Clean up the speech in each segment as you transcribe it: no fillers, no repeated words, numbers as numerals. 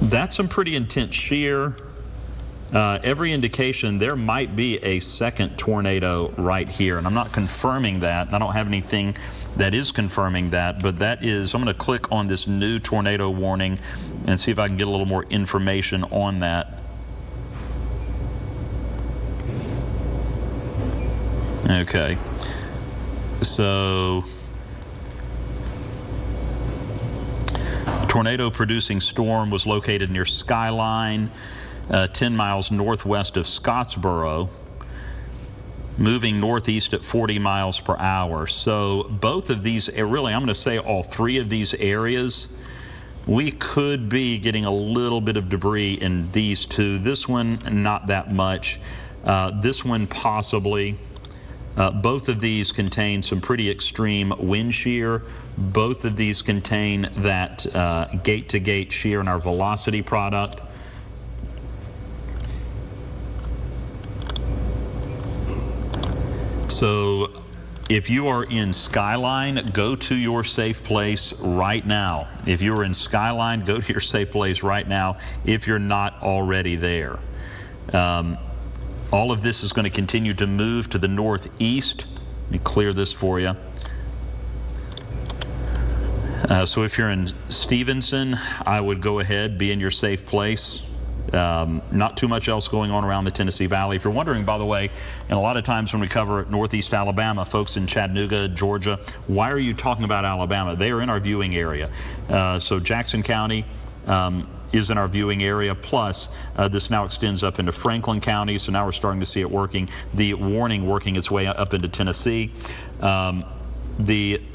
That's some pretty intense shear. Every indication there might be a second tornado right here, and I'm not confirming that. I don't have anything that is confirming that, but that is, I'm going to click on this new tornado warning and see if I can get a little more information on that. Okay, so a tornado producing storm was located near Skyline, 10 miles northwest of Scottsboro, moving northeast at 40 miles per hour. So both of these, really, I'm going to say all three of these areas, we could be getting a little bit of debris in these two. This one, not that much. This one, possibly. Both of these contain some pretty extreme wind shear. Both of these contain that gate-to-gate shear in our velocity product. So if you are in Skyline, go to your safe place right now. If you are in Skyline, go to your safe place right now if you're not already there. All of this is going to continue to move to the northeast. Let me clear this for you. So if you're in Stevenson, I would go ahead, be in your safe place. Not too much else going on around the Tennessee Valley. If you're wondering, by the way, and a lot of times when we cover Northeast Alabama, folks in Chattanooga, Georgia, why are you talking about Alabama? They are in our viewing area. So Jackson County is in our viewing area, plus this now extends up into Franklin County, so now we're starting to see it working, the warning working its way up into Tennessee.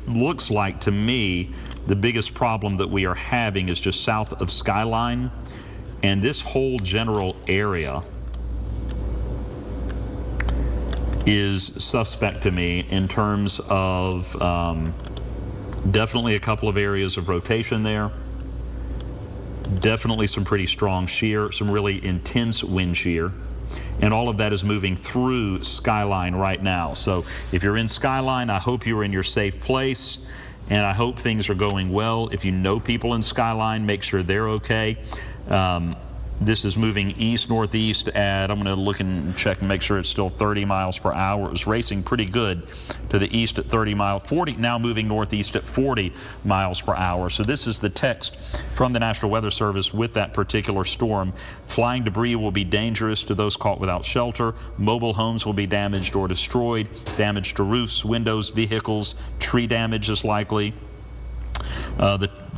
Looks like to me the biggest problem that we are having is just south of Skyline, and this whole general area is suspect to me in terms of definitely a couple of areas of rotation there. Definitely some pretty strong shear, some really intense wind shear, and all of that is moving through Skyline right now. So if you're in Skyline, I hope you're in your safe place, and I hope things are going well. If you know people in Skyline, make sure they're okay. This is moving east-northeast at, I'm going to look and check and make sure it's still 30 miles per hour. It was racing pretty good to the east at 30 miles, 40, now moving northeast at 40 miles per hour. So this is the text from the National Weather Service with that particular storm. Flying debris will be dangerous to those caught without shelter. Mobile homes will be damaged or destroyed. Damage to roofs, windows, vehicles, tree damage is likely.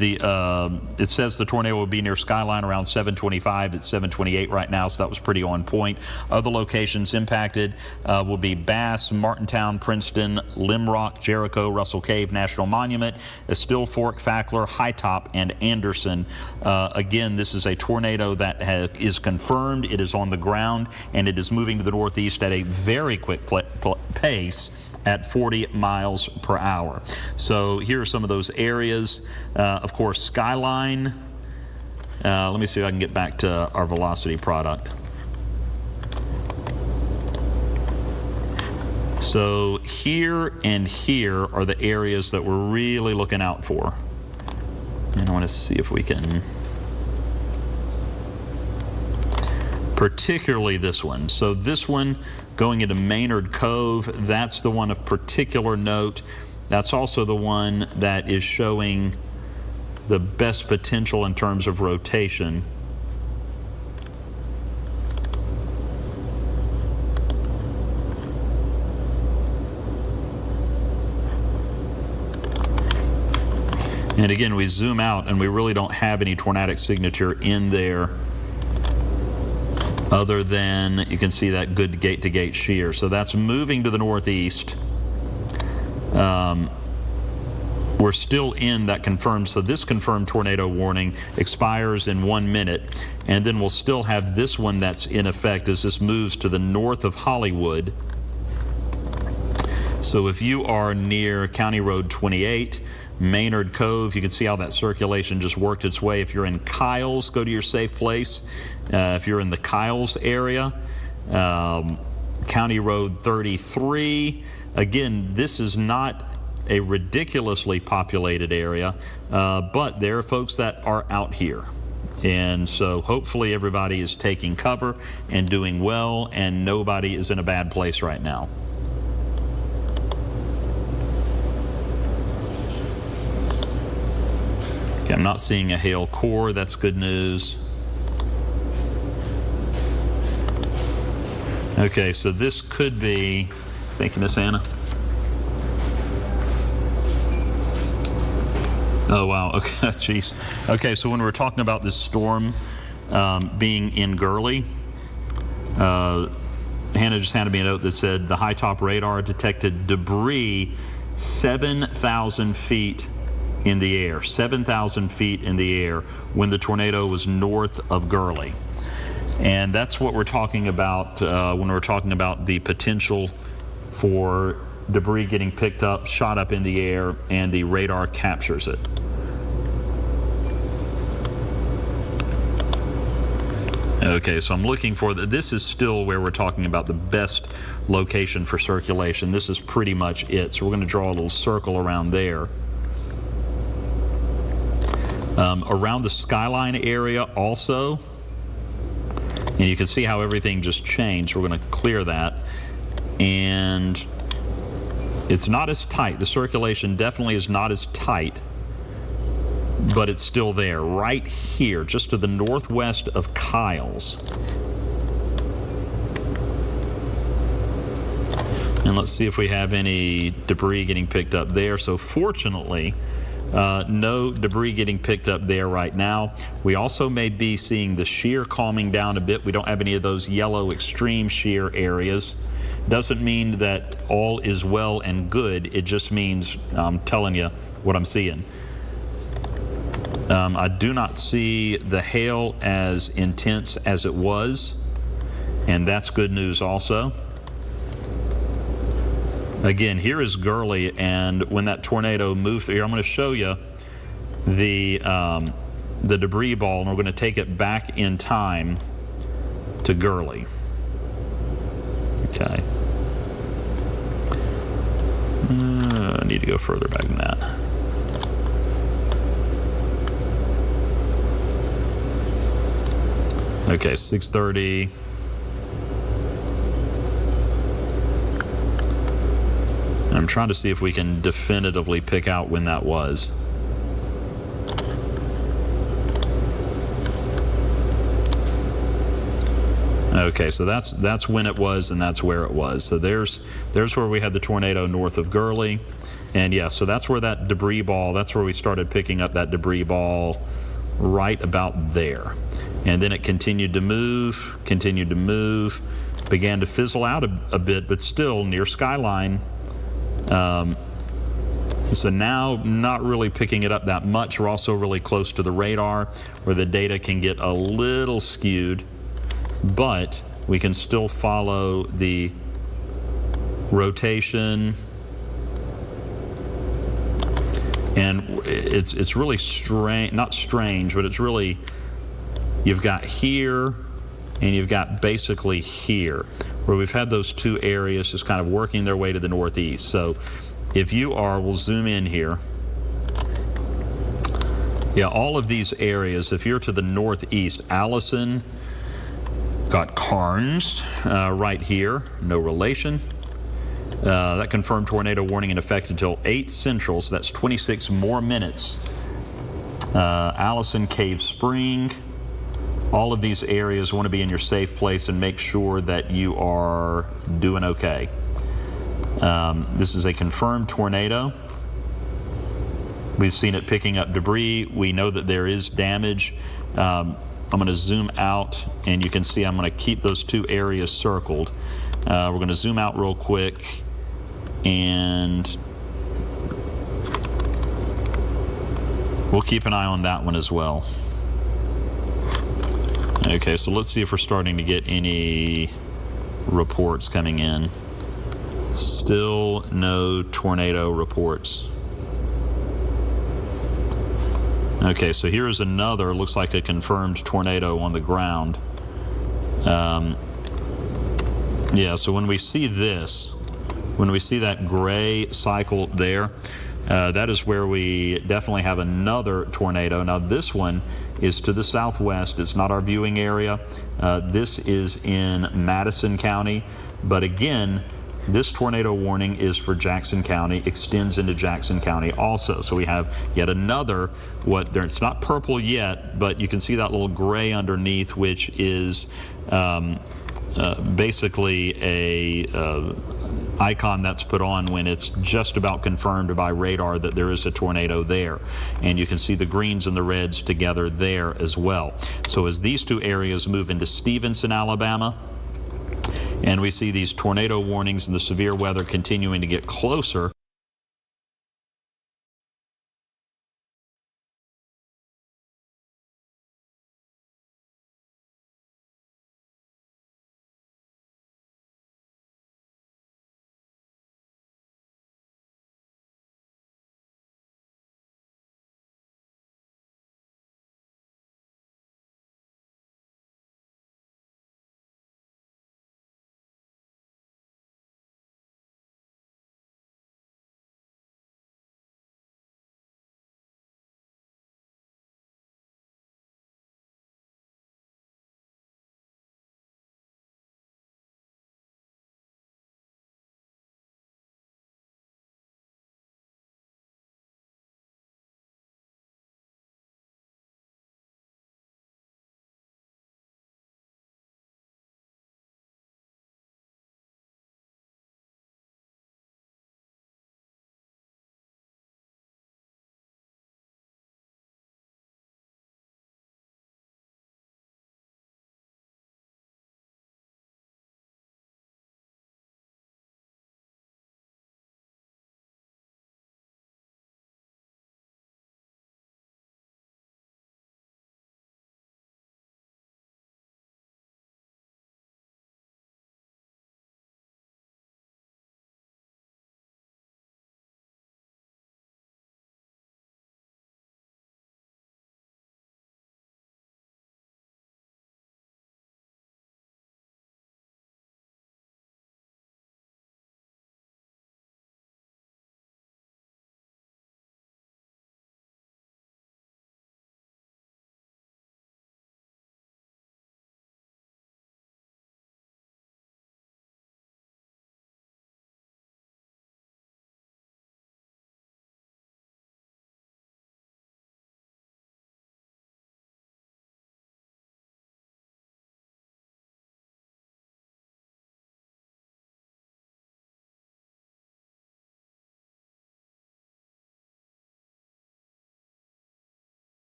It says the tornado will be near Skyline around 7:25. It's 7:28 right now, so that was pretty on point. Other locations impacted will be Bass, Martintown, Princeton, Limrock, Jericho, Russell Cave National Monument, Still Fork, Fackler, High Top, and Anderson. Again, this is a tornado that is confirmed. It is on the ground, and it is moving to the northeast at a very quick pace at 40 miles per hour. So here are some of those areas. Of course, Skyline. Let me see if I can get back to our velocity product. So here and here are the areas that we're really looking out for. And I want to see if we can, particularly this one. So this one going into Maynard Cove, that's the one of particular note. That's also the one that is showing the best potential in terms of rotation. And again, we zoom out and we really don't have any tornadic signature in there, other than you can see that good gate-to-gate shear. So that's moving to the northeast. We're still in that confirmed, so this confirmed tornado warning expires in 1 minute, and then we'll still have this one that's in effect as this moves to the north of Hollywood. So if you are near County Road 28, Maynard Cove, you can see how that circulation just worked its way. If you're in Kyles, go to your safe place. If you're in the Kyles area, County Road 33, again, this is not a ridiculously populated area, but there are folks that are out here. And so hopefully everybody is taking cover and doing well, and nobody is in a bad place right now. Okay, I'm not seeing a hail core. That's good news. Okay, so this could be, thank you, Miss Anna. Oh, wow. Okay, jeez. Okay, so when we're talking about this storm being in Gurley, Hannah just handed me a note that said the high top radar detected debris 7,000 feet in the air, 7,000 feet in the air when the tornado was north of Gurley. And that's what we're talking about when we're talking about the potential for debris getting picked up, shot up in the air, and the radar captures it. Okay, so I'm looking for this is still where we're talking about the best location for circulation. This is pretty much it. So we're going to draw a little circle around there. Around the skyline area also, and you can see how everything just changed. We're going to clear that, and it's not as tight. The circulation definitely is not as tight, but it's still there right here, just to the northwest of Kyles. And let's see if we have any debris getting picked up there. So fortunately, no debris getting picked up there right now. We also may be seeing the shear calming down a bit. We don't have any of those yellow extreme shear areas. Doesn't mean that all is well and good. It just means I'm telling you what I'm seeing. I do not see the hail as intense as it was, and that's good news also. Again, here is Gurley, and when that tornado moved through here, I'm going to show you the debris ball, and we're going to take it back in time to Gurley. Okay. I need to go further back than that. Okay, 6:30. I'm trying to see if we can definitively pick out when that was. Okay, so that's when it was, and that's where it was. So there's where we had the tornado north of Gurley. And yeah, so that's where that debris ball, that's where we started picking up that debris ball right about there. And then it continued to move, began to fizzle out a bit, but still near skyline. So now not really picking it up that much. We're also really close to the radar where the data can get a little skewed, but we can still follow the rotation. And it's really strange, not strange, but it's really, you've got here and you've got basically here, where we've had those two areas just kind of working their way to the northeast. So if you are, we'll zoom in here. Yeah, all of these areas, if you're to the northeast, Allison, got Carnes right here, no relation. That confirmed tornado warning in effect until 8 Central, so that's 26 more minutes. Allison, Cave Spring, all of these areas want to be in your safe place and make sure that you are doing okay. This is a confirmed tornado. We've seen it picking up debris. We know that there is damage. I'm going to zoom out, and you can see I'm going to keep those two areas circled. We're going to zoom out real quick, and we'll keep an eye on that one as well. Okay, so let's see if we're starting to get any reports coming in. Still no tornado reports. Okay, so here's another, looks like a confirmed tornado on the ground. Yeah, so when we see this, When we see that gray cycle there, that is where we definitely have another tornado. Now this one is to the southwest. It's not our viewing area. This is in Madison County. But again, this tornado warning is for Jackson County, extends into Jackson County also. So we have yet another, it's not purple yet, but you can see that little gray underneath, which is basically a icon that's put on when it's just about confirmed by radar that there is a tornado there. And you can see the greens and the reds together there as well. So as these two areas move into Stevenson, Alabama, and we see these tornado warnings and the severe weather continuing to get closer,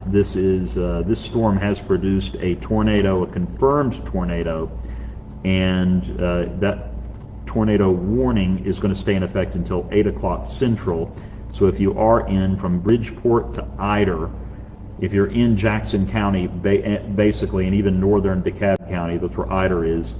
this storm has produced a tornado, a confirmed tornado, and that tornado warning is going to stay in effect until 8 o'clock Central. So if you are in from Bridgeport to Ider, if you're in Jackson County, basically, and even northern DeKalb County, that's where Ider is,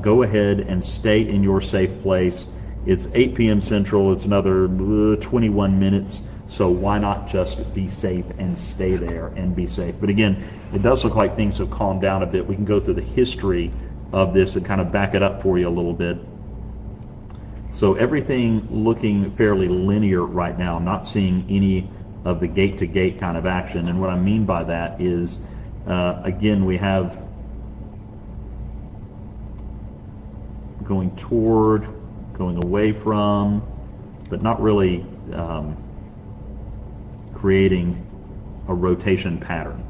go ahead and stay in your safe place. It's 8 p.m. Central. It's another 21 minutes. So why not just be safe and stay there and be safe? But again, it does look like things have calmed down a bit. We can go through the history of this and kind of back it up for you a little bit. So everything looking fairly linear right now. I'm not seeing any of the gate-to-gate kind of action. And what I mean by that is, again, we have going toward, going away from, but not really creating a rotation pattern.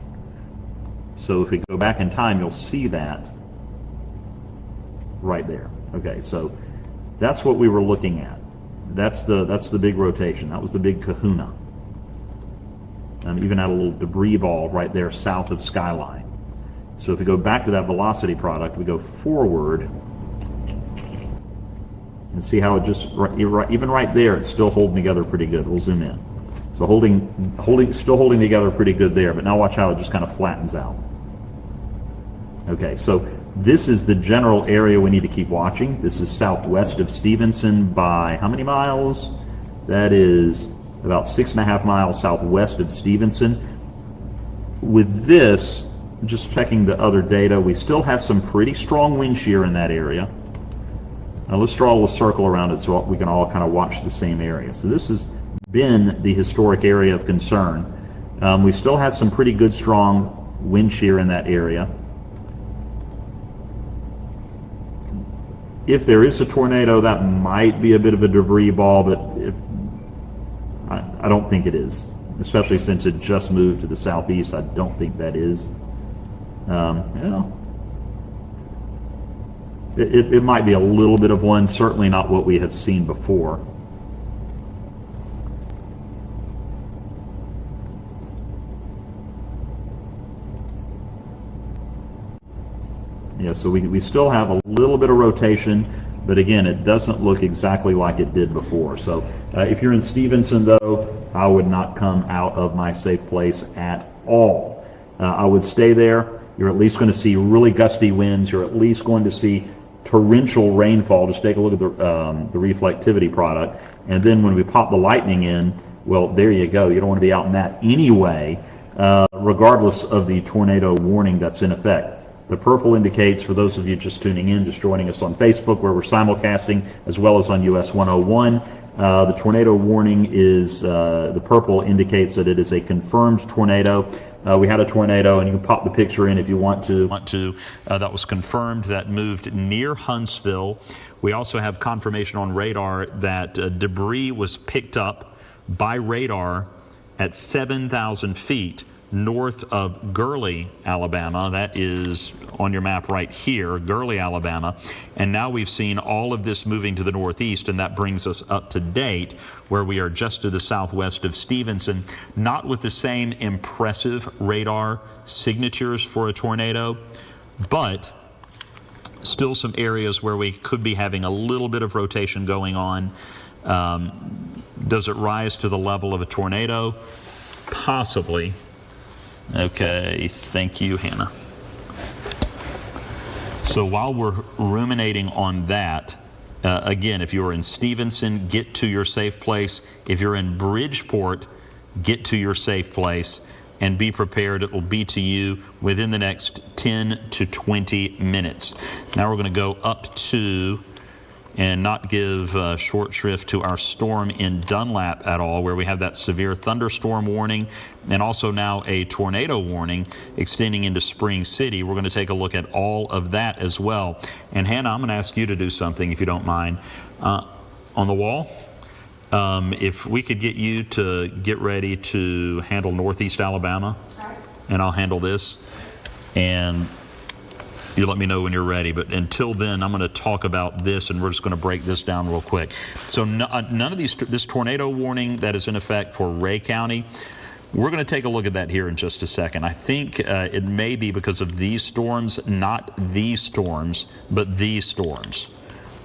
So if we go back in time, you'll see that right there. Okay, so that's what we were looking at. That's the big rotation. That was the big kahuna. Even had a little debris ball right there south of Skyline. So if we go back to that velocity product, we go forward, And see how it just, even right there, it's still holding together pretty good. We'll zoom in. So still holding together pretty good there, but now watch how it just kind of flattens out. Okay, so this is the general area we need to keep watching. This is southwest of Stevenson by how many miles? That is about 6.5 miles southwest of Stevenson. With this, just checking the other data, we still have some pretty strong wind shear in that area. Now let's draw a little circle around it so we can all kind of watch the same area. So this has been the historic area of concern. We still have some pretty good strong wind shear in that area. If there is a tornado, that might be a bit of a debris ball, but I don't think it is, especially since it just moved to the southeast. I don't think that is. It might be a little bit of one, certainly not what we have seen before. Yeah, so we still have a little bit of rotation, but again, it doesn't look exactly like it did before. So if you're in Stevenson, though, I would not come out of my safe place at all. I would stay there. You're at least going to see really gusty winds. You're at least going to see torrential rainfall. Just take a look at the reflectivity product. And then when we pop the lightning in, well, there you go. You don't want to be out in that anyway, regardless of the tornado warning that's in effect. The purple indicates, for those of you just tuning in, just joining us on Facebook where we're simulcasting, as well as on US 101, the tornado warning is, the purple indicates that it is a confirmed tornado. We had a tornado, and you can pop the picture in if you want to. That was confirmed, that moved near Huntsville. We also have confirmation on radar that debris was picked up by radar at 7,000 feet north of Gurley, Alabama. That is on your map right here, Gurley, Alabama. And now we've seen all of this moving to the northeast, and that brings us up to date where we are just to the southwest of Stevenson, not with the same impressive radar signatures for a tornado, but still some areas where we could be having a little bit of rotation going on. Does it rise to the level of a tornado? Possibly. Okay, thank you, Hannah. So while we're ruminating on that, again, if you're in Stevenson, get to your safe place. If you're in Bridgeport, get to your safe place and be prepared. It will be to you within the next 10 to 20 minutes. Now we're going to go up to and not give short shrift to our storm in Dunlap at all, where we have that severe thunderstorm warning and also now a tornado warning extending into Spring City. We're going to take a look at all of that as well. And Hannah, I'm going to ask you to do something, if you don't mind. On the wall, if we could get you to get ready to handle Northeast Alabama, and I'll handle this. And you let me know when you're ready, but until then, I'm going to talk about this, and we're just going to break this down real quick. So none of this tornado warning that is in effect for Ray County, we're going to take a look at that here in just a second. I think it may be because of these storms, not these storms, but these storms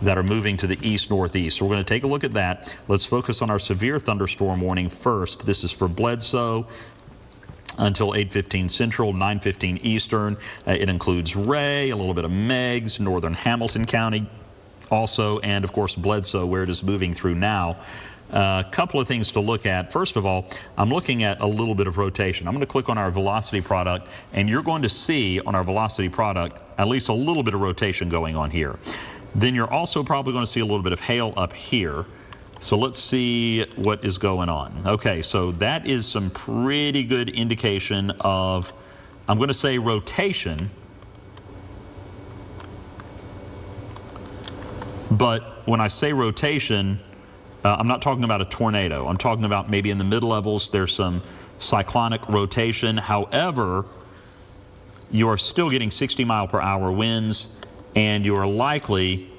that are moving to the east-northeast. So we're going to take a look at that. Let's focus on our severe thunderstorm warning first. This is for Bledsoe until 8:15 Central, 9:15 Eastern. It includes Ray, a little bit of Meigs, northern Hamilton County also, and of course Bledsoe, where it is moving through now. A couple of things to look at. First of all, I'm looking at a little bit of rotation. I'm going to click on our velocity product, and you're going to see on our velocity product at least a little bit of rotation going on here. Then you're also probably going to see a little bit of hail up here. So let's see what is going on. Okay, so that is some pretty good indication of, I'm going to say rotation, but when I say rotation, I'm not talking about a tornado. I'm talking about maybe in the mid-levels there's some cyclonic rotation. However, you are still getting 60-mile-per-hour winds, and you are likely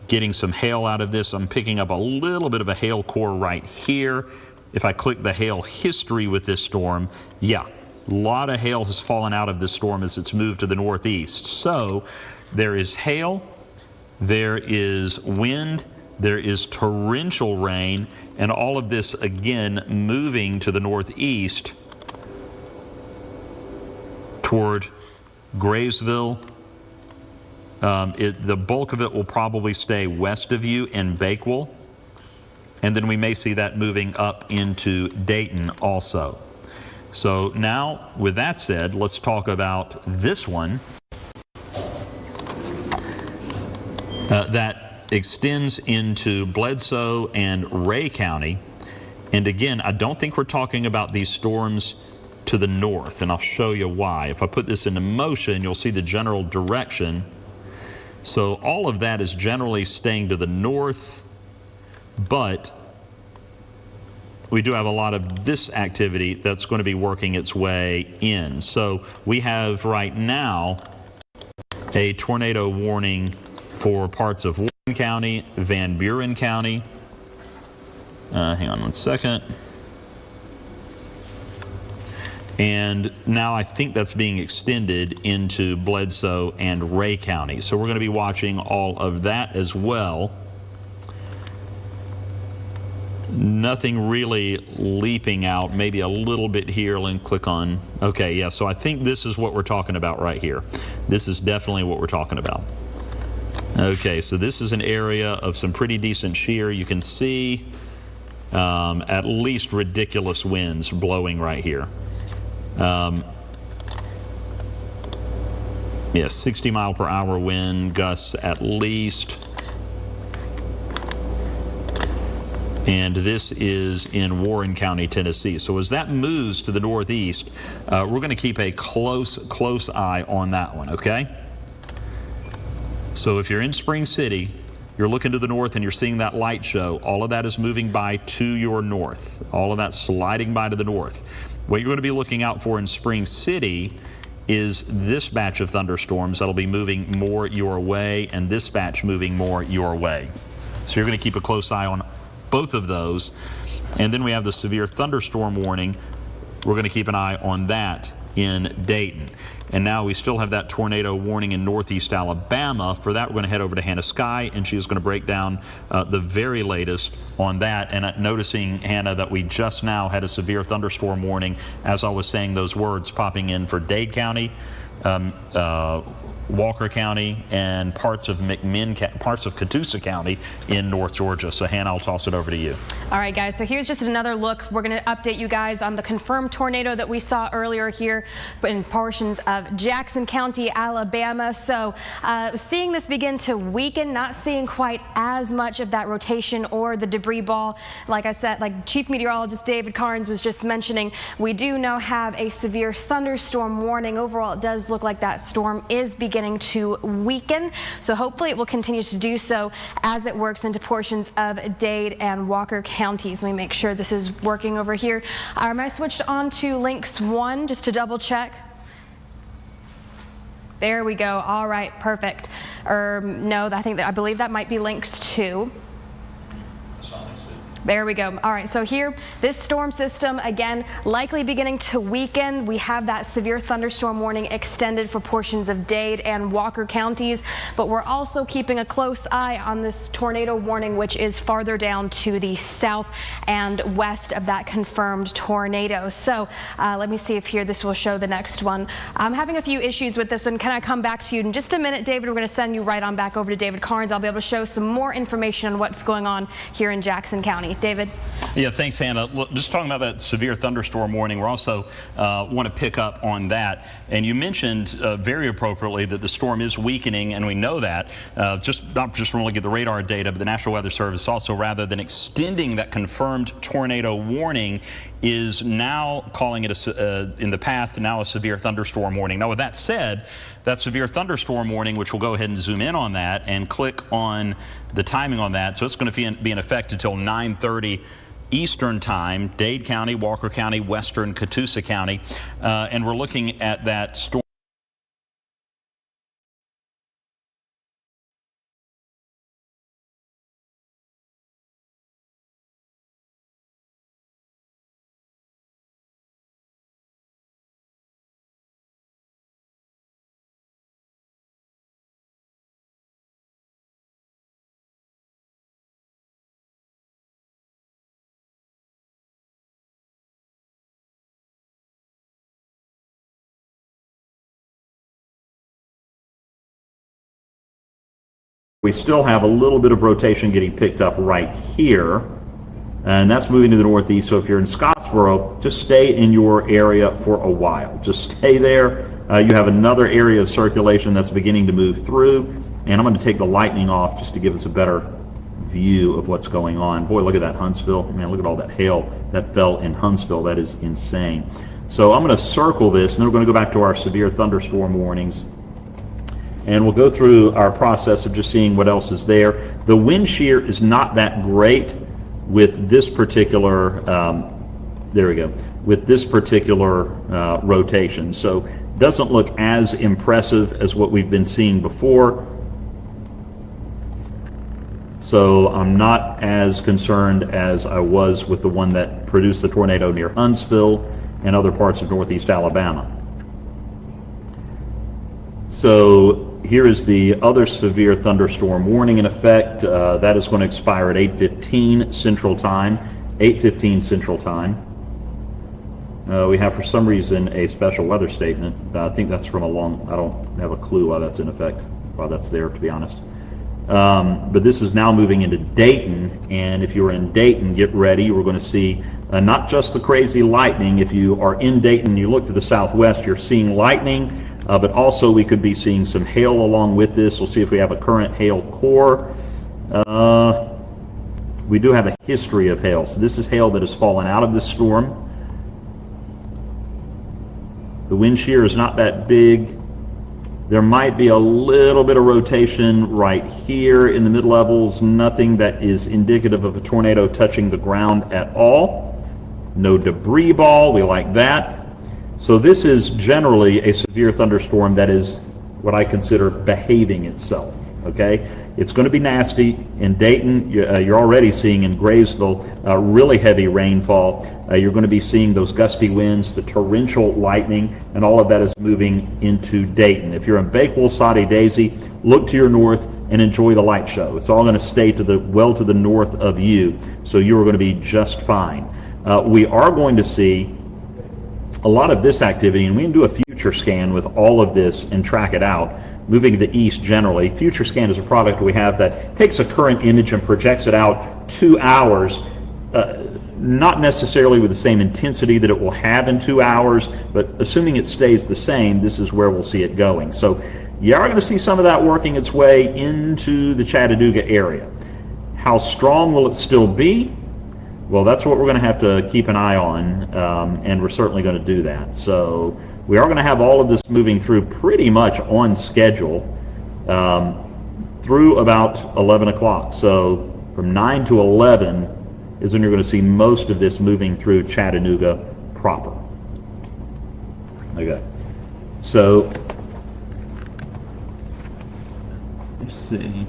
getting some hail out of this. I'm picking up a little bit of a hail core right here. If I click the hail history with this storm, yeah, a lot of hail has fallen out of this storm as it's moved to the northeast. So there is hail, there is wind, There is torrential rain, and all of this again moving to the northeast toward Graysville. The bulk of it will probably stay west of you in Bakewell, and then we may see that moving up into Dayton also. So now, with that said, let's talk about this one that extends into Bledsoe and Ray County. And again, I don't think we're talking about these storms to the north, and I'll show you why. If I put this into motion, you'll see the general direction. So all of that is generally staying to the north, but we do have a lot of this activity that's going to be working its way in. So we have right now a tornado warning for parts of Warren County, Van Buren County. Hang on one second. And now I think that's being extended into Bledsoe and Ray County. So we're going to be watching all of that as well. Nothing really leaping out, maybe a little bit here. Let me click on, okay, yeah, so I think this is what we're talking about right here. This is definitely what we're talking about. Okay, so this is an area of some pretty decent shear. You can see at least ridiculous winds blowing right here. Yeah, 60 mile per hour wind gusts at least. And this is in Warren County, Tennessee. So as that moves to the northeast, we're going to keep a close eye on that one, okay? So if you're in Spring City, you're looking to the north and you're seeing that light show, all of that is moving by to your north. All of that sliding by to the north. What you're going to be looking out for in Spring City is this batch of thunderstorms that'll be moving more your way, and this batch moving more your way. So you're going to keep a close eye on both of those. And then we have the severe thunderstorm warning. We're going to keep an eye on that in Dayton. And now we still have that tornado warning in northeast Alabama. For that, we're going to head over to Hannah Sky, and she's going to break down the very latest on that. And noticing, Hannah, that we just now had a severe thunderstorm warning, as I was saying those words, popping in for Dade County, Walker County, and parts of Catoosa County in North Georgia. So Hannah, I'll toss it over to you. All right, guys, so here's just another look. We're going to update you guys on the confirmed tornado that we saw earlier here in portions of Jackson County, Alabama. So seeing this begin to weaken, not seeing quite as much of that rotation or the debris ball. Like I said, like Chief Meteorologist David Carnes was just mentioning, we do now have a severe thunderstorm warning. Overall, it does look like that storm is beginning to weaken. So hopefully it will continue to do so as it works into portions of Dade and Walker counties. Let me make sure this is working over here. I switched on to links 1 just to double check. There we go. All right, perfect. No, I believe that might be links 2. There we go. All right, so here, this storm system, again, likely beginning to weaken. We have that severe thunderstorm warning extended for portions of Dade and Walker counties, but we're also keeping a close eye on this tornado warning, which is farther down to the south and west of that confirmed tornado. So let me see if here this will show the next one. I'm having a few issues with this one. Can I come back to you in just a minute, David? We're going to send you right on back over to David Carnes. I'll be able to show some more information on what's going on here in Jackson County. David? Yeah, thanks, Hannah. Look, just talking about that severe thunderstorm warning, we're also want to pick up on that. And you mentioned very appropriately that the storm is weakening, and we know that, not just from looking at the radar data, but the National Weather Service also, rather than extending that confirmed tornado warning, is now calling it in the path now a severe thunderstorm warning. Now, with that said, that severe thunderstorm warning, which we'll go ahead and zoom in on that and click on the timing on that. So it's going to be in effect until 9:30 Eastern time, Dade County, Walker County, Western Catoosa County, and we're looking at that storm We still have a little bit of rotation getting picked up right here, and that's moving to the northeast. So if you're in Scottsboro, just stay in your area for a while. Just stay there. You have another area of circulation that's beginning to move through, and I'm going to take the lightning off just to give us a better view of what's going on. Boy, look at that Huntsville. Man, look at all that hail that fell in Huntsville. That is insane. So I'm going to circle this, and then we're going to go back to our severe thunderstorm warnings. And we'll go through our process of just seeing what else is there. The wind shear is not that great with this particular, there we go, with this particular rotation. So it doesn't look as impressive as what we've been seeing before. So I'm not as concerned as I was with the one that produced the tornado near Huntsville and other parts of northeast Alabama. So here is the other severe thunderstorm warning in effect. That is going to expire at 8:15 Central Time. 8:15 Central Time. We have, for some reason, a special weather statement. I think that's from I don't have a clue why that's in effect, why that's there, to be honest. But this is now moving into Dayton, and if you're in Dayton, get ready. We're going to see not just the crazy lightning. If you are in Dayton, you look to the southwest, you're seeing lightning. But also we could be seeing some hail along with this. We'll see if we have a current hail core. We do have a history of hail. So this is hail that has fallen out of this storm. The wind shear is not that big. There might be a little bit of rotation right here in the mid-levels. Nothing that is indicative of a tornado touching the ground at all. No debris ball. We like that. So this is generally a severe thunderstorm that is what I consider behaving itself, okay? It's going to be nasty. In Dayton, you're already seeing in Graysville really heavy rainfall. You're going to be seeing those gusty winds, the torrential lightning, and all of that is moving into Dayton. If you're in Bakewell, Soddy Daisy, look to your north and enjoy the light show. It's all going to stay well to the north of you, so you're going to be just fine. We are going to see a lot of this activity, and we can do a future scan with all of this and track it out. Moving to the east generally, future scan is a product we have that takes a current image and projects it out 2 hours, not necessarily with the same intensity that it will have in 2 hours, but assuming it stays the same, this is where we'll see it going. So you are going to see some of that working its way into the Chattanooga area. How strong will it still be? Well, that's what we're going to have to keep an eye on, and we're certainly going to do that. So we are going to have all of this moving through pretty much on schedule through about 11 o'clock. So from 9 to 11 is when you're going to see most of this moving through Chattanooga proper. Okay. So let's see.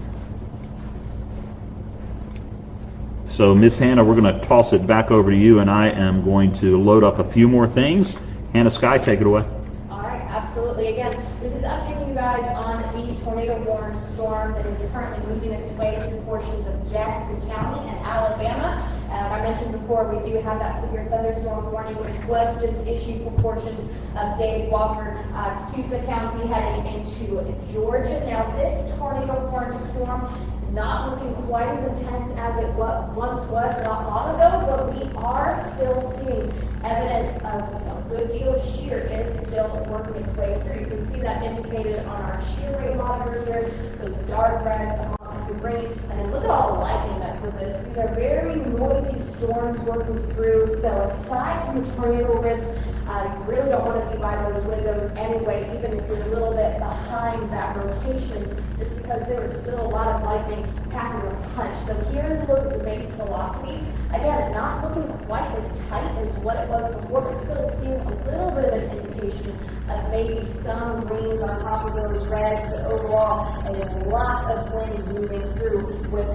So, Miss Hannah, we're going to toss it back over to you, and I am going to load up a few more things. Hannah Sky, take it away. All right, absolutely. Again, this is updating you guys on the tornado-warned storm that is currently moving its way through portions of Jackson County and Alabama. I mentioned before, we do have that severe thunderstorm warning, which was just issued for portions of Dade, Walker, Catoosa County heading into Georgia. Now, this tornado-warned storm not looking quite as intense as it once was not long ago, but we are still seeing evidence of a good deal of shear is still working its way through. You can see that indicated on our shear rate monitor here, those dark reds amongst the green, and then look at all the lightning that's with this. These are very noisy storms working through, so aside from the tornado risk, you really don't want to be by those windows anyway, even if you're a little bit behind that rotation, just because there is still a lot of lightning packing a punch. So here's a look at the base velocity. Again, not looking quite as tight as what it was before, but still seeing a little bit of an indication of maybe some greens on top of those reds, but overall, a lot of wind moving through with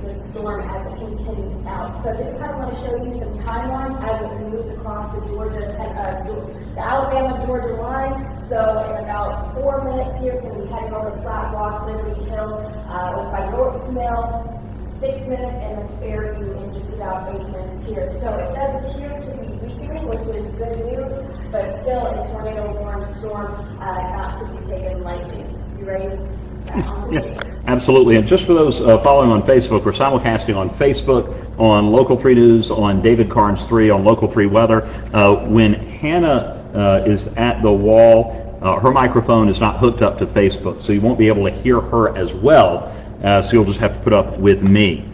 the storm as it continues out. So I did kind of want to show you some timelines as it moves across the the Alabama-Georgia line. So in about 4 minutes here, it's going to be heading over Flat Rock, Liberty Hill, by York's Mill. 6 minutes, and then Fairview in just about 8 minutes here. So it does appear to be weakening, which is good news, but still a tornado-warned storm, not to be taken lightly. You ready? Absolutely, and just for those following on Facebook, we're simulcasting on Facebook, on Local 3 News, on David Carnes 3, on Local 3 Weather. When Hannah is at the wall, her microphone is not hooked up to Facebook, so you won't be able to hear her as well, so you'll just have to put up with me.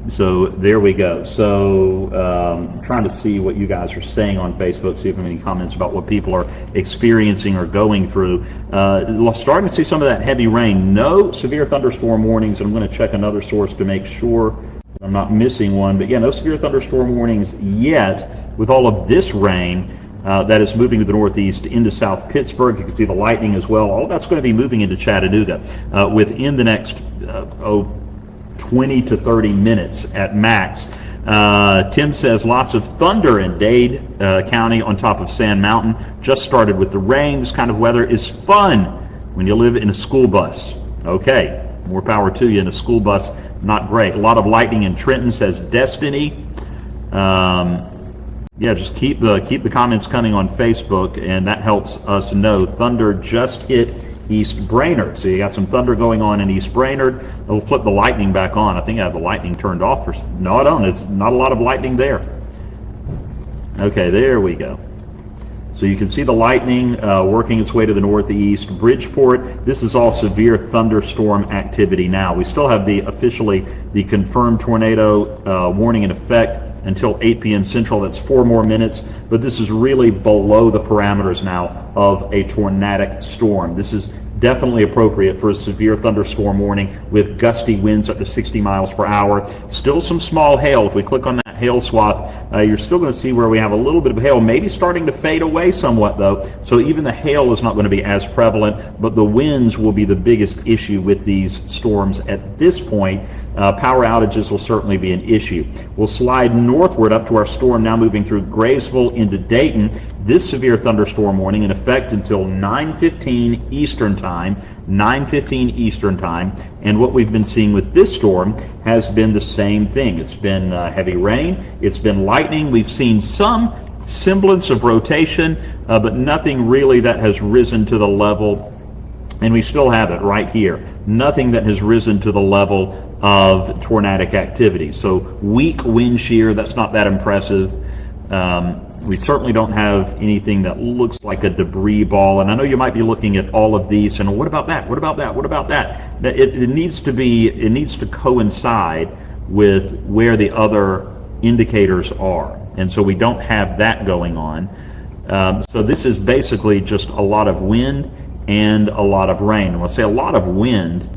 So there we go. So I'm trying to see what you guys are saying on Facebook, see if there are any comments about what people are experiencing or going through. Starting to see some of that heavy rain. No severe thunderstorm warnings, and I'm going to check another source to make sure I'm not missing one. But yeah, no severe thunderstorm warnings yet. With all of this rain that is moving to the northeast into South Pittsburgh, you can see the lightning as well. All that's going to be moving into Chattanooga within the next 20 to 30 minutes at max. Tim says lots of thunder in Dade County on top of Sand Mountain. Just started with the rain. This kind of weather is fun when you live in a school bus. Okay, more power to you in a school bus. Not great. A lot of lightning in Trenton, says Destiny. Yeah, just keep the comments coming on Facebook, and that helps us know. Thunder just hit East Brainerd. So you got some thunder going on in East Brainerd. It'll flip the lightning back on. I think I have the lightning turned off. No, I don't. It's not a lot of lightning there. Okay, there we go. So you can see the lightning working its way to the northeast. Bridgeport, this is all severe thunderstorm activity now. We still have officially the confirmed tornado warning in effect until 8 p.m. Central. That's 4 more minutes, but this is really below the parameters now of a tornadic storm. This is definitely appropriate for a severe thunderstorm warning with gusty winds up to 60 miles per hour. Still some small hail. If we click on that hail swath, you're still going to see where we have a little bit of hail, maybe starting to fade away somewhat though. So even the hail is not going to be as prevalent, but the winds will be the biggest issue with these storms at this point. Power outages will certainly be an issue. We'll slide northward up to our storm now moving through Graysville into Dayton. This severe thunderstorm warning in effect until 9:15 Eastern Time, 9:15 Eastern Time. And what we've been seeing with this storm has been the same thing. It's been heavy rain, it's been lightning. We've seen some semblance of rotation, but nothing really that has risen to the level, and we still have it right here, nothing that has risen to the level of tornadic activity. So weak wind shear, that's not that impressive. We certainly don't have anything that looks like a debris ball. And I know you might be looking at all of these and what about that? What about that? What about that? It needs to coincide with where the other indicators are. And so we don't have that going on. So this is basically just a lot of wind and a lot of rain. When I say a lot of wind,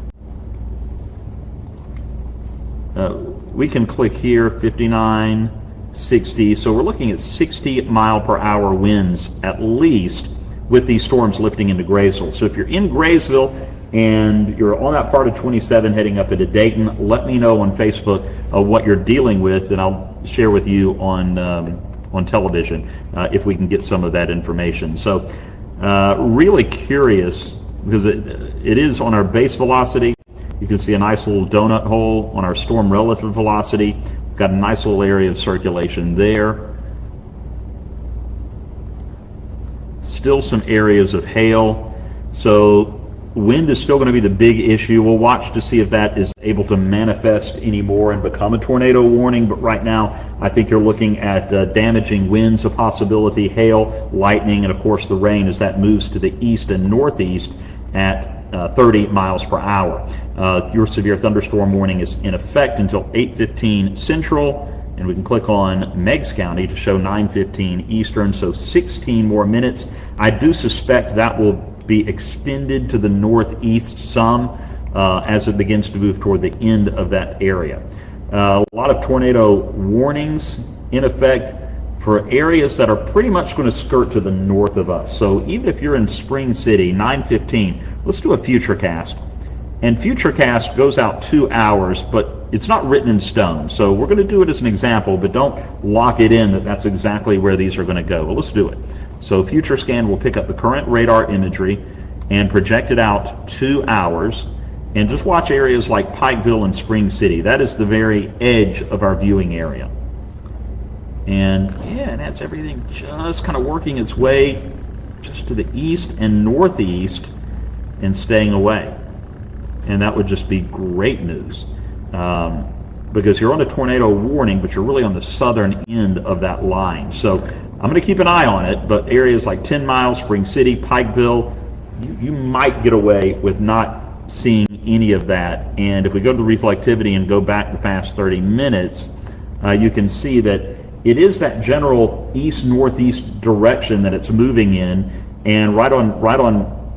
we can click here, 59, 60. So we're looking at 60 mile per hour winds at least with these storms lifting into Graysville. So if you're in Graysville and you're on that part of 27 heading up into Dayton, let me know on Facebook what you're dealing with, and I'll share with you on television if we can get some of that information. So really curious because it is on our base velocity. You can see a nice little donut hole on our storm relative velocity. We've got a nice little area of circulation there. Still some areas of hail. So wind is still going to be the big issue. We'll watch to see if that is able to manifest anymore and become a tornado warning. But right now, I think you're looking at damaging winds, a possibility, hail, lightning, and of course the rain as that moves to the east and northeast at 30 miles per hour. Your severe thunderstorm warning is in effect until 8:15 Central, and we can click on Meigs County to show 9:15 Eastern, so 16 more minutes. I do suspect that will be extended to the northeast some as it begins to move toward the end of that area. A lot of tornado warnings in effect for areas that are pretty much going to skirt to the north of us. So even if you're in Spring City, 9:15, let's do a Futurecast. And Futurecast goes out 2 hours, but it's not written in stone. So we're going to do it as an example, but don't lock it in that that's exactly where these are going to go. Well, let's do it. So Futurescan will pick up the current radar imagery and project it out 2 hours. And just watch areas like Pikeville and Spring City. That is the very edge of our viewing area. And yeah, that's everything just kind of working its way just to the east and northeast and staying away. and that would just be great news. Because you're on a tornado warning, but you're really on the southern end of that line. So I'm going to keep an eye on it, but areas like 10 Mile, Spring City, Pikeville, you might get away with not seeing any of that. And if we go to the reflectivity and go back the past 30 minutes, you can see that it is that general east-northeast direction that it's moving in, and right on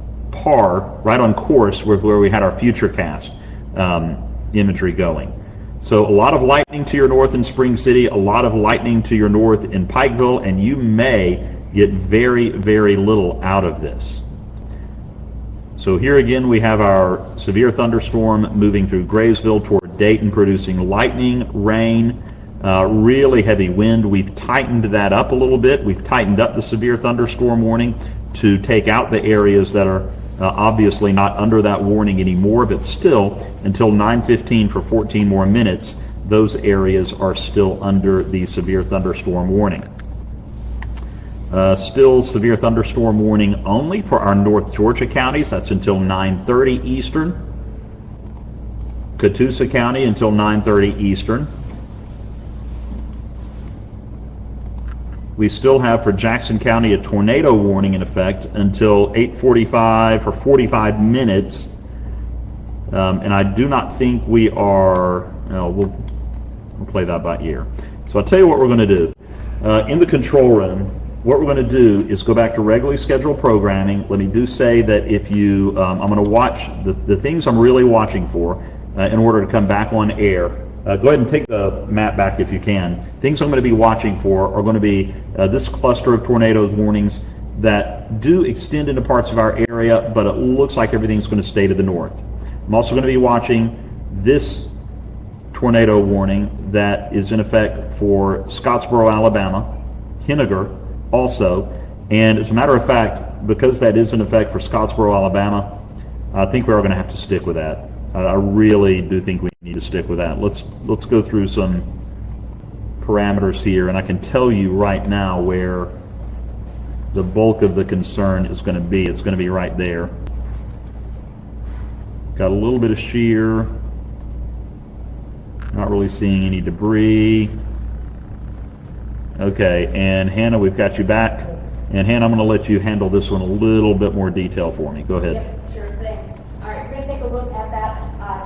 course with where we had our Futurecast imagery going. So a lot of lightning to your north in Spring City, a lot of lightning to your north in Pikeville, and you may get very, very little out of this. So here again we have our severe thunderstorm moving through Graysville toward Dayton, producing lightning, rain, really heavy wind. We've tightened that up a little bit. We've tightened up the severe thunderstorm warning to take out the areas that are obviously not under that warning anymore, but still, until 9:15 for 14 more minutes, those areas are still under the severe thunderstorm warning. Still severe thunderstorm warning only for our North Georgia counties. That's until 9:30 Eastern. Catoosa County until 9:30 Eastern. We still have for Jackson County a tornado warning in effect until 8:45 for 45 minutes. And I do not think we are, we'll play that by ear. So I'll tell you what we're going to do. In the control room, what we're going to do is go back to regularly scheduled programming. Let me do say that if you, I'm going to watch the things I'm really watching for in order to come back on air. Go ahead and take the map back if you can. Things I'm going to be watching for are going to be this cluster of tornadoes warnings that do extend into parts of our area, but it looks like everything's going to stay to the north. I'm also going to be watching this tornado warning that is in effect for Scottsboro, Alabama, Henniger also, and as a matter of fact, because that is in effect for Scottsboro, Alabama, I think we're going to have to stick with that. I really do think we need to stick with that. Let's go through some parameters here, and I can tell you right now where the bulk of the concern is going to be. It's going to be right there. Got a little bit of shear. Not really seeing any debris. Okay, and Hannah, we've got you back. And Hannah, I'm going to let you handle this one a little bit more detail for me. Go ahead. Yep, sure thing. All right, we're going to take a look at that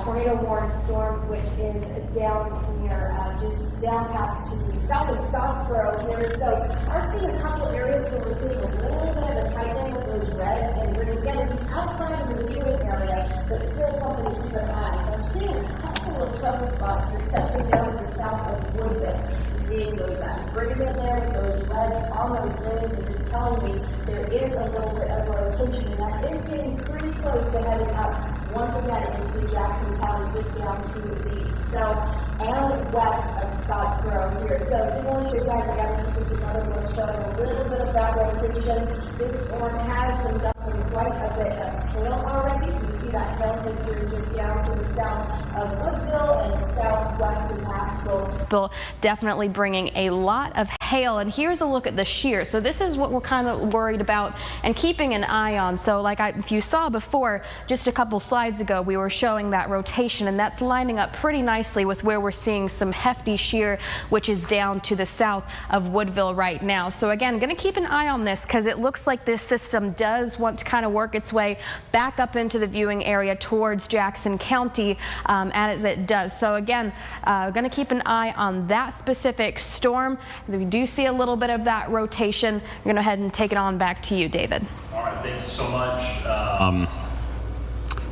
tornado warning storm, which is down near, just down past to the south of Scottsboro here. So I'm seeing a couple areas where we're seeing a little bit of a tightening with those reds and greens. Again, this is outside of the viewing area, but still something to keep an eye on. So I'm seeing a couple of trouble spots, especially down to the south of Woodville. You're seeing those brigham in there with those reds on those greens, which is telling me there is a little bit of rotation, and that is getting pretty close to heading up once again into Jackson County, just down to the south and west of Scottsboro here. So I do want to show you guys, again, this is just another one showing a little bit of that rotation. This storm has been dumping quite a bit of hail already, so you see that hail history just down to the south of Woodville and southwest of Nashville. Definitely bringing a lot of hail, and here's a look at the shear. So this is what we're kind of worried about and keeping an eye on. So if you saw before, just a couple slides ago, we were showing that rotation, and that's lining up pretty nicely with where we're seeing some hefty shear, which is down to the south of Woodville right now. So again, going to keep an eye on this because it looks like this system does want to kind of work its way back up into the viewing area towards Jackson County as it does. So again, going to keep an eye on that specific storm. We do see a little bit of that rotation. I'm going to go ahead and take it on back to you, David. All right, thank you so much.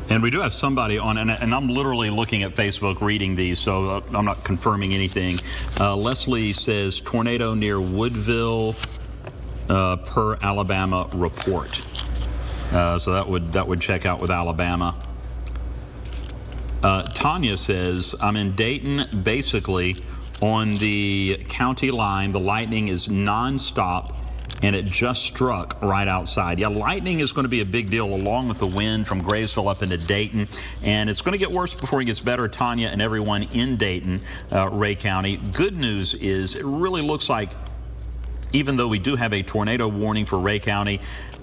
And we do have somebody on, and I'm literally looking at Facebook reading these, so I'm not confirming anything. Leslie says tornado near Woodville per Alabama report. So that would check out with Alabama. Tanya says, I'm in Dayton, basically on the county line. The lightning is nonstop, and it just struck right outside. Yeah, lightning is going to be a big deal along with the wind from Graysville up into Dayton, and it's going to get worse before it gets better. Tanya and everyone in Dayton, Ray County. Good news is it really looks like, even though we do have a tornado warning for Ray County,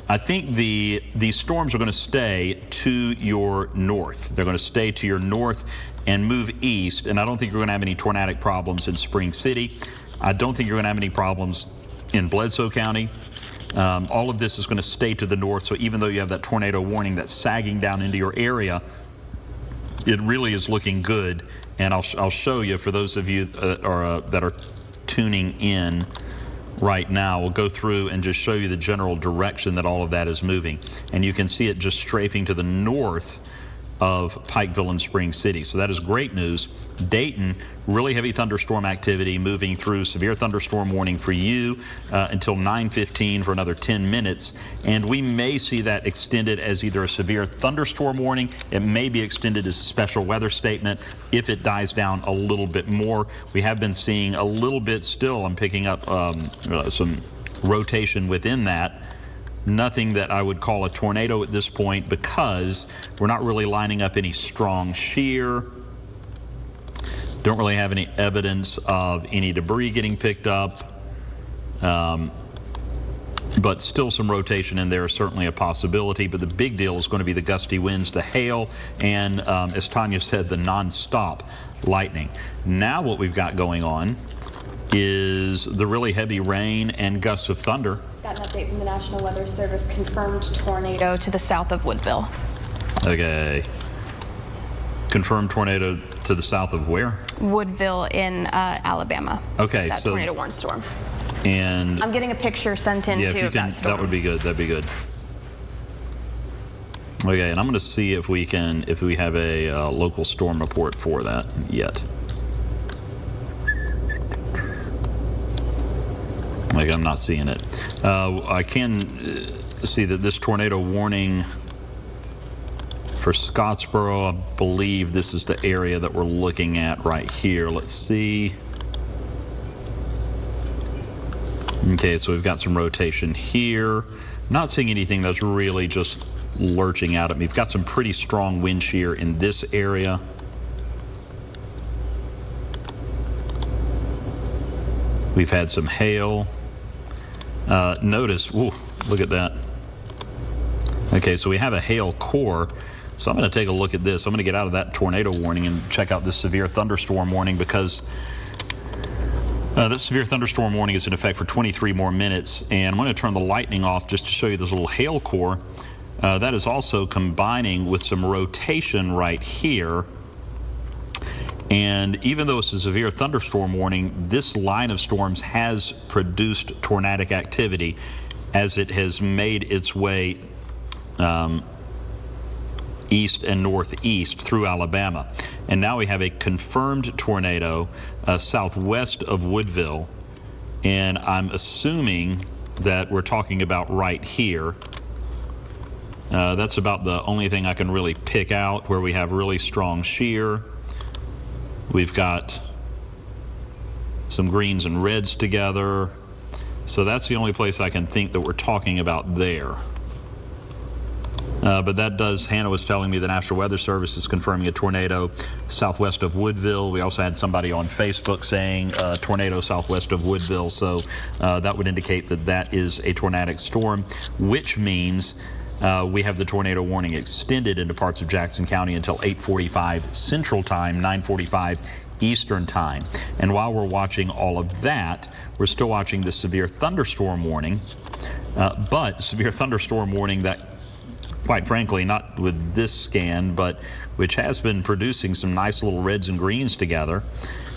I think these storms are going to stay to your north. They're going to stay to your north and move east, and I don't think you're going to have any tornadic problems in Spring City. I don't think you're going to have any problems in Bledsoe County. All of this is going to stay to the north, so even though you have that tornado warning that's sagging down into your area, it really is looking good. And I'll show you, for those of you that are tuning in right now, we'll go through and just show you the general direction that all of that is moving. And you can see it just strafing to the north of Pikeville and Spring City. So that is great news. Dayton, really heavy thunderstorm activity moving through, severe thunderstorm warning for you until 9:15 for another 10 minutes. And we may see that extended as either a severe thunderstorm warning. It may be extended as a special weather statement if it dies down a little bit more. We have been seeing a little bit still. I'm picking up some rotation within that. Nothing that I would call a tornado at this point, because we're not really lining up any strong shear. Don't really have any evidence of any debris getting picked up. But still some rotation in there is certainly a possibility. But the big deal is going to be the gusty winds, the hail, and as Tanya said, the nonstop lightning. Now what we've got going on is the really heavy rain and gusts of thunder. Got an update from the National Weather Service. Confirmed tornado to the south of Woodville. Okay. Confirmed tornado to the south of where? Woodville in Alabama. Okay, that so tornado warning storm. And I'm getting a picture sent in yeah, too if you of can, that storm. that would be good. That'd be good. Okay, and I'm going to see if we have a local storm report for that yet. Like, I'm not seeing it. I can see that this tornado warning for Scottsboro, I believe this is the area that we're looking at right here. Let's see. Okay, so we've got some rotation here. Not seeing anything that's really just lurching out at me. We've got some pretty strong wind shear in this area. We've had some hail. Notice, ooh, look at that. Okay, so we have a hail core. So I'm going to take a look at this. I'm going to get out of that tornado warning and check out this severe thunderstorm warning, because this severe thunderstorm warning is in effect for 23 more minutes. And I'm going to turn the lightning off just to show you this little hail core. That is also combining with some rotation right here. And even though it's a severe thunderstorm warning, this line of storms has produced tornadic activity as it has made its way east and northeast through Alabama. And now we have a confirmed tornado southwest of Woodville. And I'm assuming that we're talking about right here. That's about the only thing I can really pick out where we have really strong shear. We've got some greens and reds together. So that's the only place I can think that we're talking about there. But that does, Hannah was telling me the National Weather Service is confirming a tornado southwest of Woodville. We also had somebody on Facebook saying tornado southwest of Woodville. So that would indicate that that is a tornadic storm, which means we have the tornado warning extended into parts of Jackson County until 8:45 Central Time, 9:45 Eastern Time. And while we're watching all of that, we're still watching the severe thunderstorm warning. But severe thunderstorm warning that, quite frankly, not with this scan, but which has been producing some nice little reds and greens together.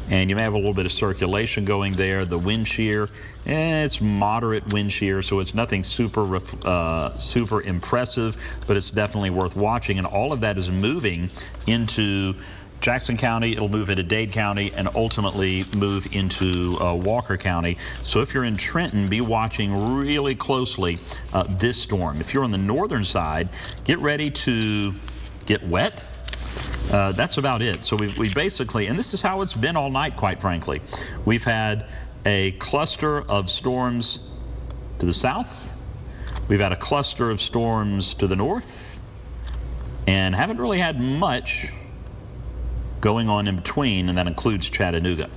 And you may have a little bit of circulation going there. The wind shear, it's moderate wind shear, so it's nothing super impressive, but it's definitely worth watching. And all of that is moving into Jackson County, it'll move into Dade County, and ultimately move into Walker County. So if you're in Trenton, be watching really closely this storm. If you're on the northern side, get ready to get wet. That's about it. So we basically, and this is how it's been all night, quite frankly. We've had a cluster of storms to the south. We've had a cluster of storms to the north, and haven't really had much going on in between, and that includes Chattanooga.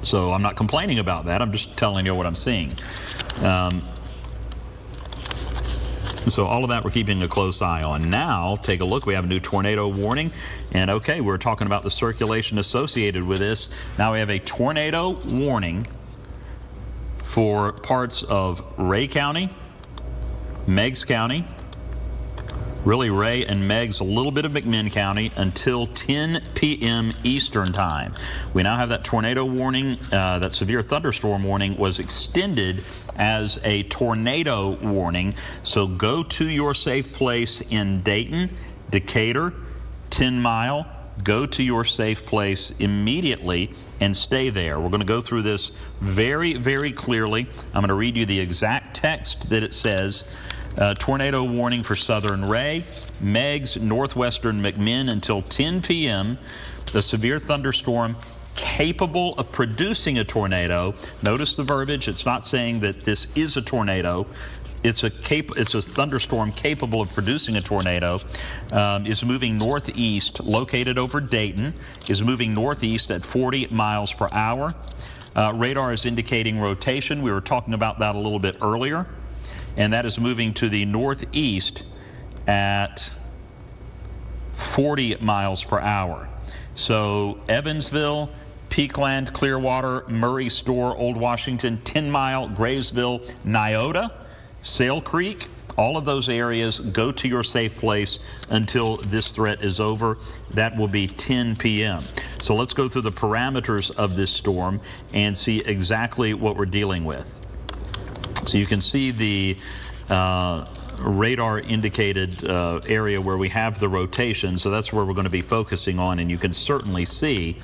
So I'm not complaining about that. I'm just telling you what I'm seeing. So all of that we're keeping a close eye on. Now, take a look. We have a new tornado warning. And okay, we're talking about the circulation associated with this. Now we have a tornado warning for parts of Ray County, Meigs County, really Ray and Meigs, a little bit of McMinn County until 10 p.m. Eastern time. We now have that tornado warning, that severe thunderstorm warning was extended as a tornado warning. So go to your safe place in Dayton, Decatur, 10 Mile. Go to your safe place immediately and stay there. We're going to go through this very, very clearly. I'm going to read you the exact text that it says. Tornado warning for southern Ray, Meigs, northwestern McMinn until 10 p.m. The severe thunderstorm capable of producing a tornado. Notice the verbiage. It's not saying that this is a tornado. It's a thunderstorm capable of producing a tornado. Is moving northeast, located over Dayton, is moving northeast at 40 miles per hour. Radar is indicating rotation. We were talking about that a little bit earlier. And that is moving to the northeast at 40 miles per hour. So Evansville, Peakland, Clearwater, Murray Store, Old Washington, 10 Mile, Graysville, Nyota, Sale Creek, all of those areas, go to your safe place until this threat is over. That will be 10 p.m. So let's go through the parameters of this storm and see exactly what we're dealing with. So you can see the radar indicated area where we have the rotation. So that's where we're going to be focusing on. And you can certainly see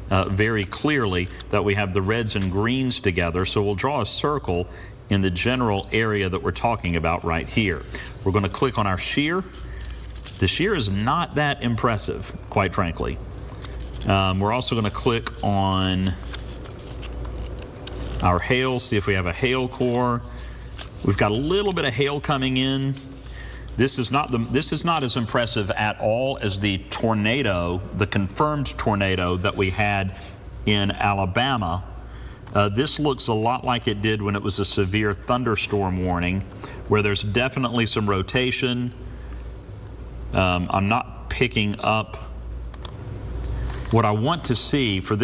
very clearly that we have the reds and greens together. So we'll draw a circle in the general area that we're talking about right here. We're going to click on our shear. The shear is not that impressive, quite frankly. We're also going to click on our hail, see if we have a hail core. We've got a little bit of hail coming in. This is not as impressive at all as the tornado, the confirmed tornado that we had in Alabama. This looks a lot like it did when it was a severe thunderstorm warning, where there's definitely some rotation. I'm not picking up what I want to see for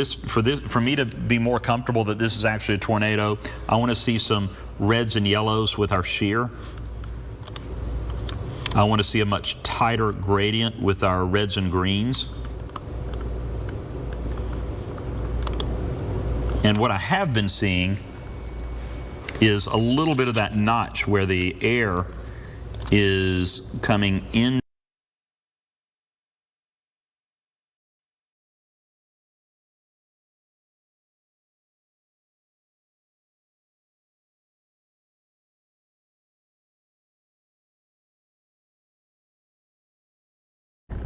me to be more comfortable that this is actually a tornado. I want to see some reds and yellows with our shear. I want to see a much tighter gradient with our reds and greens. And what I have been seeing is a little bit of that notch where the air is coming in.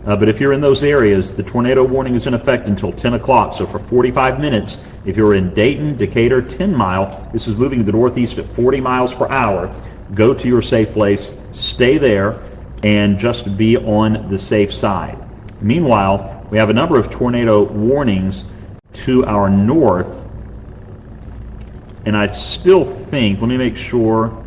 But if you're in those areas, the tornado warning is in effect until 10 o'clock. So for 45 minutes, if you're in Dayton, Decatur, 10 Mile, this is moving to the northeast at 40 miles per hour. Go to your safe place, stay there, and just be on the safe side. Meanwhile, we have a number of tornado warnings to our north. And I still think, let me make sure,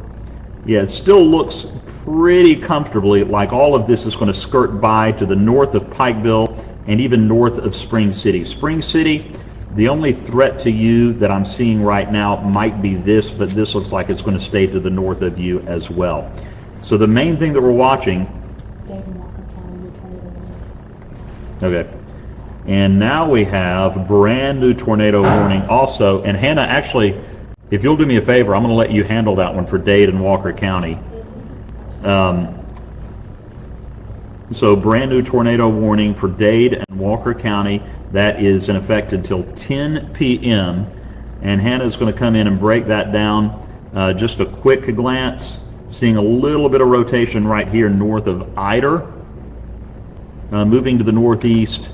yeah, it still looks pretty comfortably like all of this is going to skirt by to the north of Pikeville and even north of Spring City. Spring City, the only threat to you that I'm seeing right now might be this, but this looks like it's going to stay to the north of you as well. So the main thing that we're watching... Okay. And now we have a brand new tornado warning also. And Hannah, actually, if you'll do me a favor, I'm going to let you handle that one for Dade and Walker County. So brand new tornado warning for Dade and Walker County. That is in effect until 10 p.m. And Hannah's going to come in and break that down. Just a quick glance, seeing a little bit of rotation right here north of Eider. Moving to the northeast.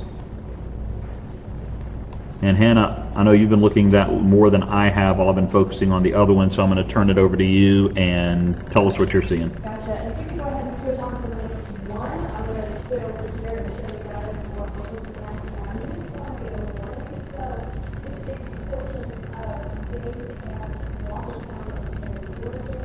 And Hannah, I know you've been looking that more than I have while I've been focusing on the other one, so I'm going to turn it over to you and tell us what you're seeing. Gotcha. And if you can go ahead and switch on to the next one, I'm going to split over here and show you guys what we're looking at. This is portions of Dade and Walker County and Georgia.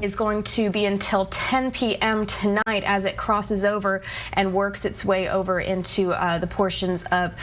is going to be until 10 p.m. tonight as it crosses over and works its way over into the portions of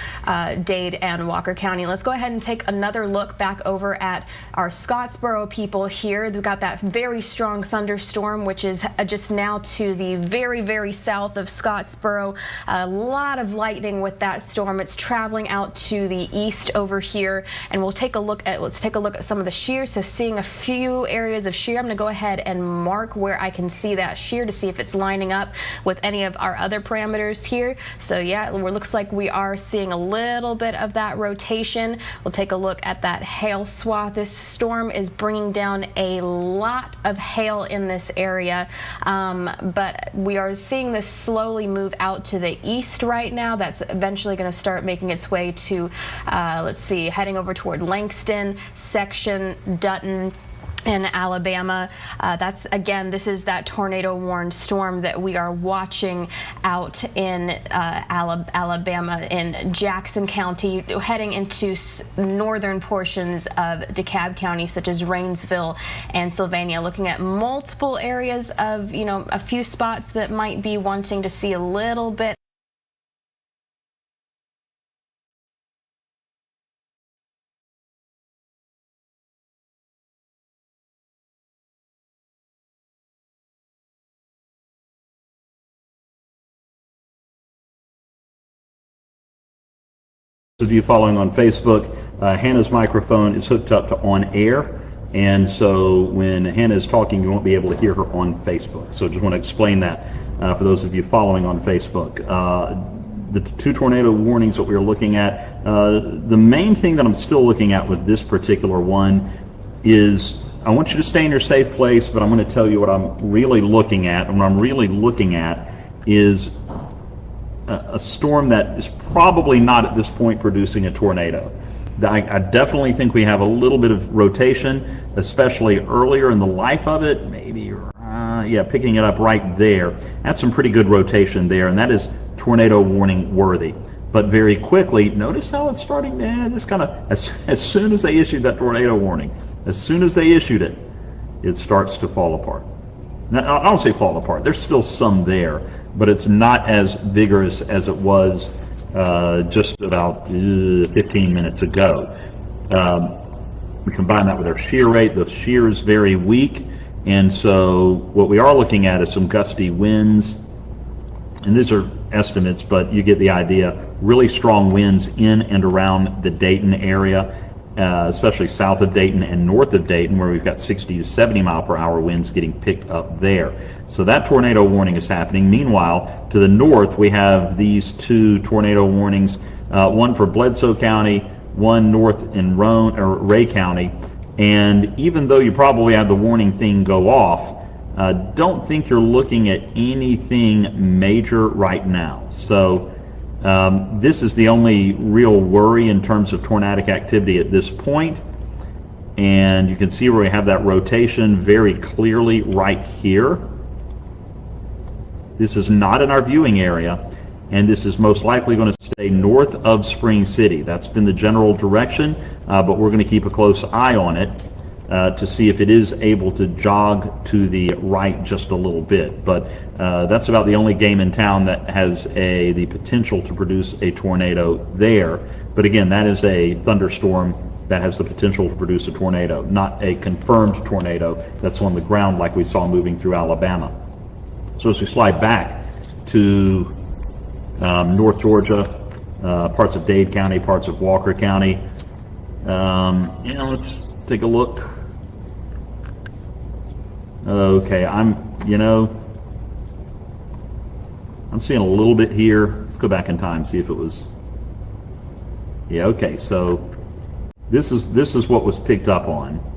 Dade and Walker County. Let's go ahead and take another look back over at our Scottsboro people here. We've got that very strong thunderstorm, which is just now to the very, very south of Scottsboro. A lot of lightning with that storm. It's traveling out to the east over here, and let's take a look at some of the shear. So seeing a few areas of shear, I'm going to go ahead and mark where I can see that shear to see if it's lining up with any of our other parameters here. So yeah, it looks like we are seeing a little bit of that rotation. We'll take a look at that hail swath. This storm is bringing down a lot of hail in this area, but we are seeing this slowly move out to the east right now. That's eventually going to start making its way to, let's see, heading over toward Langston, Section, Dutton, in Alabama. This is that tornado warned storm that we are watching out in Alabama, in Jackson County, heading into northern portions of DeKalb County, such as Rainsville and Sylvania, looking at multiple areas of, a few spots that might be wanting to see a little bit Those of you following on Facebook, Hannah's microphone is hooked up to on air, and so when Hannah is talking, you won't be able to hear her on Facebook. So just want to explain that for those of you following on Facebook. The two tornado warnings that we're looking at, the main thing that I'm still looking at with this particular one is I want you to stay in your safe place, but I'm going to tell you what I'm really looking at. And what I'm really looking at is a storm that is probably not at this point producing a tornado. I definitely think we have a little bit of rotation, especially earlier in the life of it, maybe, picking it up right there. That's some pretty good rotation there, and that is tornado warning worthy. But very quickly, notice how it's starting to just kind of, as soon as they issued that tornado warning, as soon as they issued it, it starts to fall apart. Now, I don't say fall apart, there's still some there, but it's not as vigorous as it was just about 15 minutes ago. We combine that with our shear rate. The shear is very weak, and so what we are looking at is some gusty winds, and these are estimates, but you get the idea. Really strong winds in and around the Dayton area, especially south of Dayton and north of Dayton, where we've got 60 to 70 mile per hour winds getting picked up there. So that tornado warning is happening. Meanwhile, to the north, we have these two tornado warnings, one for Bledsoe County, one north in Ray County. And even though you probably have the warning thing go off, don't think you're looking at anything major right now. So this is the only real worry in terms of tornadic activity at this point. And you can see where we have that rotation very clearly right here. This is not in our viewing area, and this is most likely going to stay north of Spring City. That's been the general direction, but we're going to keep a close eye on it to see if it is able to jog to the right just a little bit. But that's about the only game in town that has the potential to produce a tornado there. But again, that is a thunderstorm that has the potential to produce a tornado, not a confirmed tornado that's on the ground like we saw moving through Alabama. So as we slide back to North Georgia, parts of Dade County, parts of Walker County, let's take a look. Okay, I'm seeing a little bit here. Let's go back in time, see if it was. Yeah, okay, so this is what was picked up on.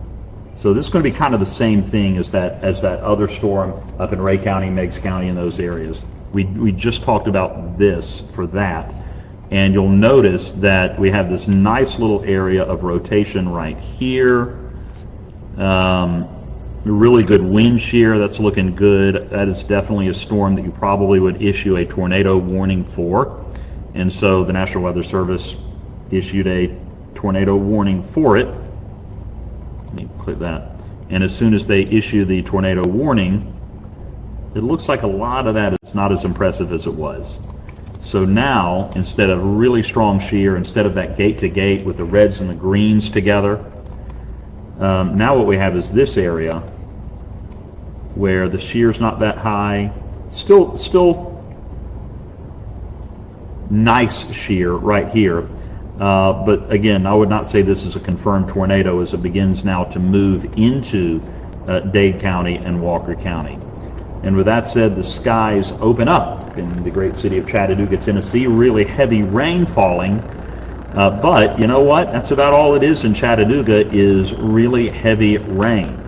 So this is going to be kind of the same thing as that other storm up in Ray County, Meigs County, and those areas. We just talked about this for that, and you'll notice that we have this nice little area of rotation right here. Really good wind shear. That's looking good. That is definitely a storm that you probably would issue a tornado warning for, and so the National Weather Service issued a tornado warning for it. Let me click that. And as soon as they issue the tornado warning, it looks like a lot of that is not as impressive as it was. So now, instead of really strong shear, instead of that gate to gate with the reds and the greens together, now what we have is this area where the shear's not that high. Still nice shear right here. But again, I would not say this is a confirmed tornado as it begins now to move into Dade County and Walker County. And with that said, the skies open up in the great city of Chattanooga, Tennessee. Really heavy rain falling. But you know what? That's about all it is in Chattanooga, is really heavy rain.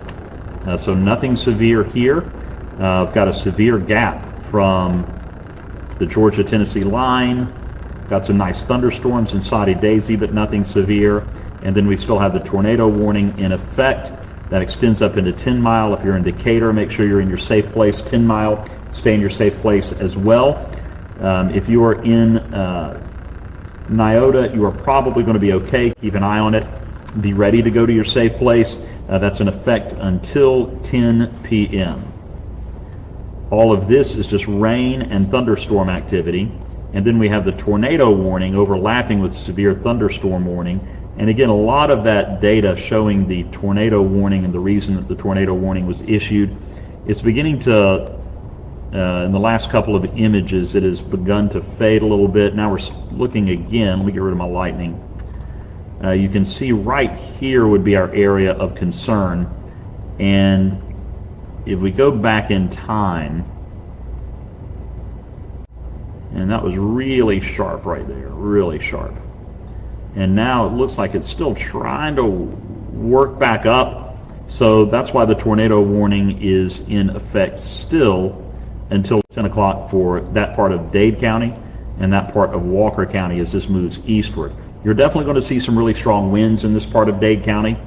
So nothing severe here. I've got a severe gap from the Georgia-Tennessee line. Got some nice thunderstorms in Soddy Daisy, but nothing severe. And then we still have the tornado warning in effect. That extends up into 10 Mile. If you're in Decatur, make sure you're in your safe place. 10 Mile, stay in your safe place as well. If you are in Nyota, you are probably going to be okay. Keep an eye on it. Be ready to go to your safe place. That's in effect until 10 p.m. All of this is just rain and thunderstorm activity. And then we have the tornado warning overlapping with severe thunderstorm warning. And again, a lot of that data showing the tornado warning and the reason that the tornado warning was issued. It's beginning to, in the last couple of images, it has begun to fade a little bit. Now we're looking again. Let me get rid of my lightning. You can see right here would be our area of concern. And if we go back in time, and that was really sharp right there, really sharp. And now it looks like it's still trying to work back up. So that's why the tornado warning is in effect still until 10 o'clock for that part of Dade County and that part of Walker County as this moves eastward. You're definitely going to see some really strong winds in this part of Dade County.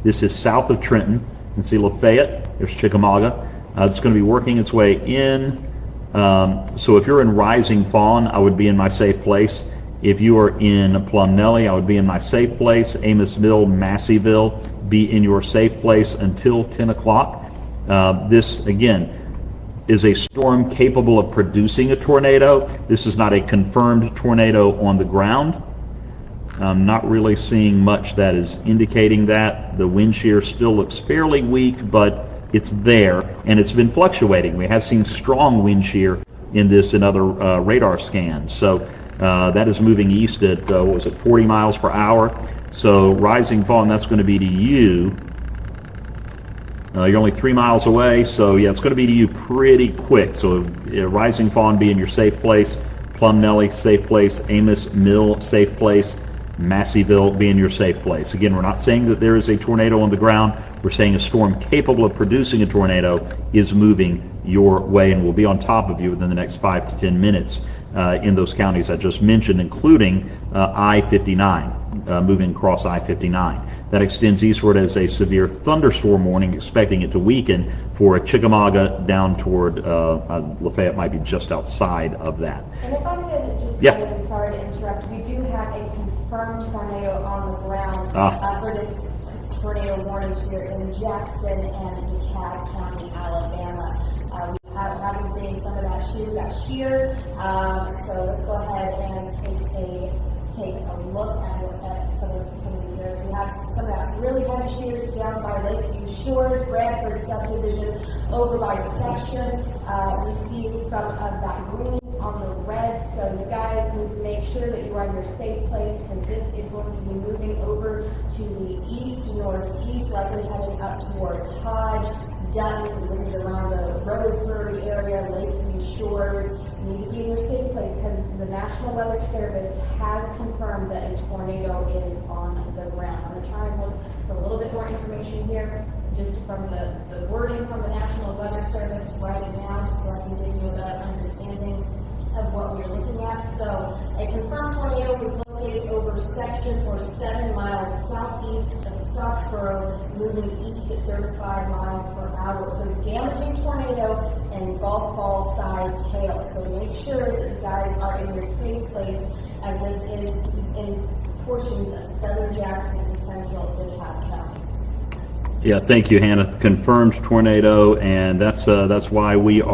This is south of Trenton. You can see Lafayette. There's Chickamauga. It's going to be working its way in. So if you're in Rising Fawn, I would be in my safe place. If you are in Plumnelly, I would be in my safe place. Amos Mill, Masseyville, be in your safe place until 10 o'clock. This, again, is a storm capable of producing a tornado. This is not a confirmed tornado on the ground. I'm not really seeing much that is indicating that. The wind shear still looks fairly weak, but it's there, and it's been fluctuating. We have seen strong wind shear in this and other radar scans. So that is moving east at, 40 miles per hour. So Rising Fawn, that's going to be to you. You're only 3 miles away, so yeah, it's going to be to you pretty quick. So Rising Fawn, be in your safe place. Plumnelly, safe place. Amos Mill, safe place. Masseyville, be in your safe place. Again, we're not saying that there is a tornado on the ground. We're saying a storm capable of producing a tornado is moving your way and will be on top of you within the next 5 to 10 minutes in those counties I just mentioned, including I-59, moving across I-59. That extends eastward as a severe thunderstorm warning, expecting it to weaken for Chickamauga down toward Lafayette, might be just outside of that. And if I could just, Yeah. sorry to interrupt, we do have a confirmed tornado on the ground for this tornado warning here in Jackson and DeKalb County, Alabama. We haven't seen some of that shear. So let's go ahead and take a look at some of these areas. We have some of that really heavy shears down by Lakeview Shores, Bradford subdivision, over by Section. We see some of that greens on the reds. So you guys need to make sure that you are in your safe place, because this is going to be moving over to the east, northeast, likely heading up towards Hodge, Dutton. This is around the Rosebury area, Lakeview Shores. You need to be in your safe place because the National Weather Service has confirmed that a tornado is on the ground. I'm going to try and look for a little bit more information here, just from the wording from the National Weather Service right now, just so I can give you that understanding of what we're looking at. So a confirmed tornado was located over Section or 7 miles southeast of Southborough, moving east at 35 miles per hour. So damaging tornado and golf ball sized hail. So make sure that you guys are in your safe place, as this is in portions of southern Jackson and central DeKalb counties. Yeah, thank you, Hannah. Confirmed tornado, and that's why we're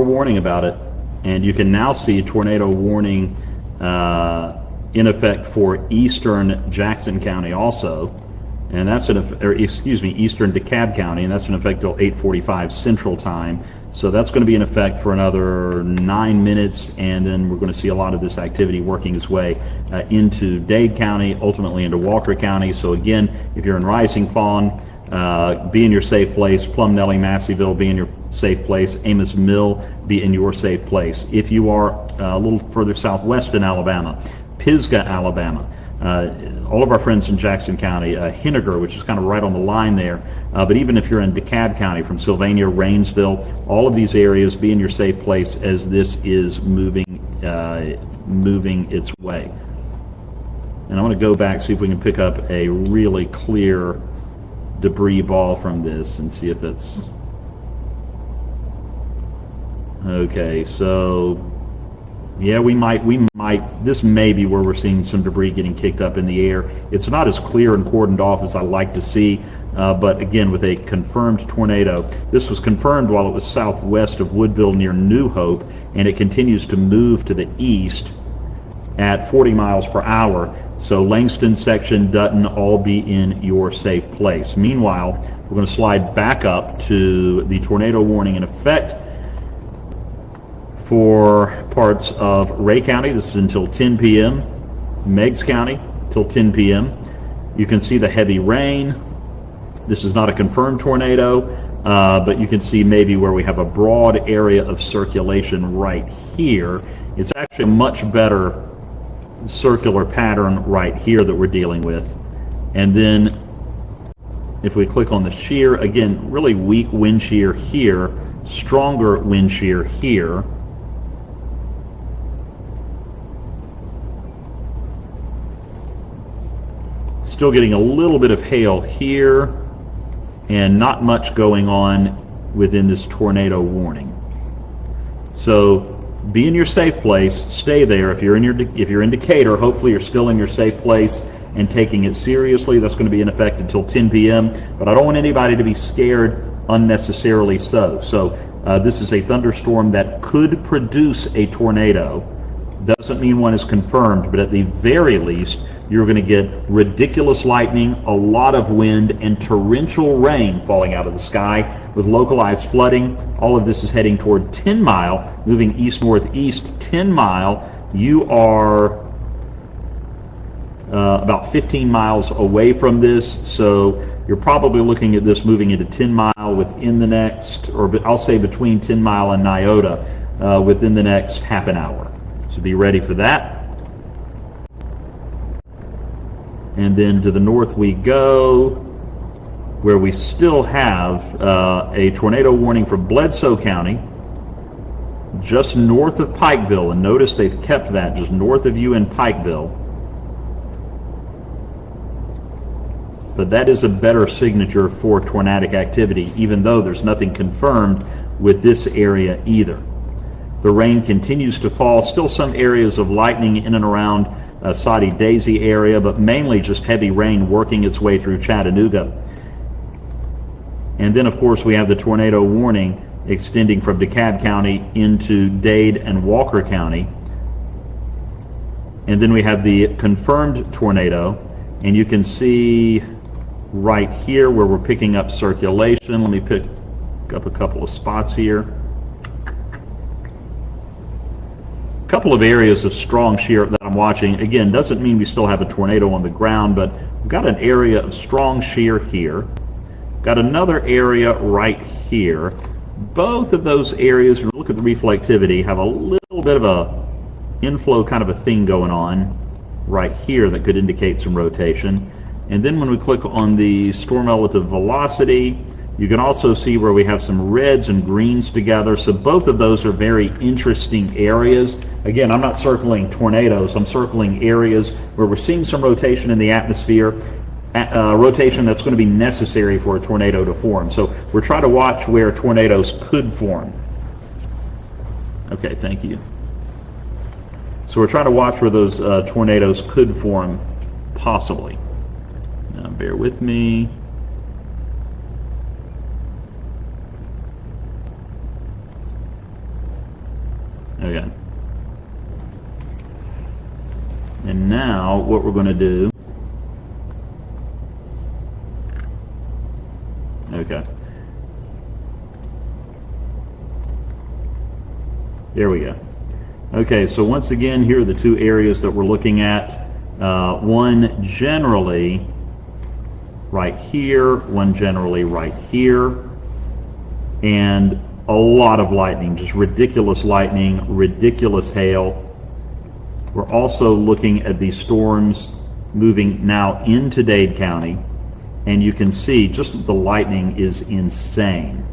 warning about it. And you can now see tornado warning in effect for eastern Jackson County also, and that's eastern DeKalb County, and that's in effect till 8:45 Central Time. So that's going to be in effect for another 9 minutes, and then we're going to see a lot of this activity working its way into Dade County, ultimately into Walker County. So again, if you're in Rising Fawn, be in your safe place. Plum Nelly, Masseyville, be in your safe place. Amos Mill, be in your safe place. If you are a little further southwest in Alabama, Pisgah, Alabama, all of our friends in Jackson County, Henniger, which is kind of right on the line there, but even if you're in DeKalb County, from Sylvania, Rainsville, all of these areas, be in your safe place as this is moving its way. And I want to go back, see if we can pick up a really clear debris ball from this and see if it's okay. So yeah, we might, this may be where we're seeing some debris getting kicked up in the air. It's not as clear and cordoned off as I like to see, but again, with a confirmed tornado. This was confirmed while it was southwest of Woodville near New Hope, and it continues to move to the east at 40 miles per hour. So Langston, Section, Dutton, all be in your safe place. Meanwhile, we're going to slide back up to the tornado warning in effect for parts of Ray County. This is until 10 p.m. Meigs County till 10 p.m. You can see the heavy rain. This is not a confirmed tornado, but you can see maybe where we have a broad area of circulation right here. It's actually a much better circular pattern right here that we're dealing with. And then if we click on the shear, again, really weak wind shear here, stronger wind shear here. Still getting a little bit of hail here, and not much going on within this tornado warning. So be in your safe place, stay there. If you're in Decatur, hopefully you're still in your safe place and taking it seriously. That's going to be in effect until 10 p.m. But I don't want anybody to be scared unnecessarily so. So this is a thunderstorm that could produce a tornado. Doesn't mean one is confirmed, but at the very least, you're going to get ridiculous lightning, a lot of wind, and torrential rain falling out of the sky with localized flooding. All of this is heading toward 10 Mile, moving east-northeast 10 Mile. You are about 15 miles away from this, so you're probably looking at this moving into 10 Mile within the next, or I'll say between 10 Mile and Nyota within the next half an hour. So be ready for that. And then to the north we go, where we still have a tornado warning for Bledsoe County, just north of Pikeville. And notice they've kept that just north of you in Pikeville. But that is a better signature for tornadic activity, even though there's nothing confirmed with this area either. The rain continues to fall. Still some areas of lightning in and around Soddy Daisy area, but mainly just heavy rain working its way through Chattanooga. And then, of course, we have the tornado warning extending from DeKalb County into Dade and Walker County. And then we have the confirmed tornado, and you can see right here where we're picking up circulation. Let me pick up a couple of spots here. Couple of areas of strong shear that I'm watching. Again, doesn't mean we still have a tornado on the ground, but we've got an area of strong shear here. Got another area right here. Both of those areas, when you look at the reflectivity, have a little bit of a inflow kind of a thing going on right here that could indicate some rotation. And then when we click on the storm relative velocity, you can also see where we have some reds and greens together. So both of those are very interesting areas. Again, I'm not circling tornadoes. I'm circling areas where we're seeing some rotation in the atmosphere, rotation that's going to be necessary for a tornado to form. So we're trying to watch where tornadoes could form. Okay, thank you. So we're trying to watch where those tornadoes could form, possibly. Now, bear with me. Okay. And now what we're going to do, okay. There we go. Okay, so once again, here are the two areas that we're looking at. One generally right here, one generally right here, and a lot of lightning, just ridiculous lightning, ridiculous hail. We're also looking at these storms moving now into Dade County, and you can see just the lightning is insane.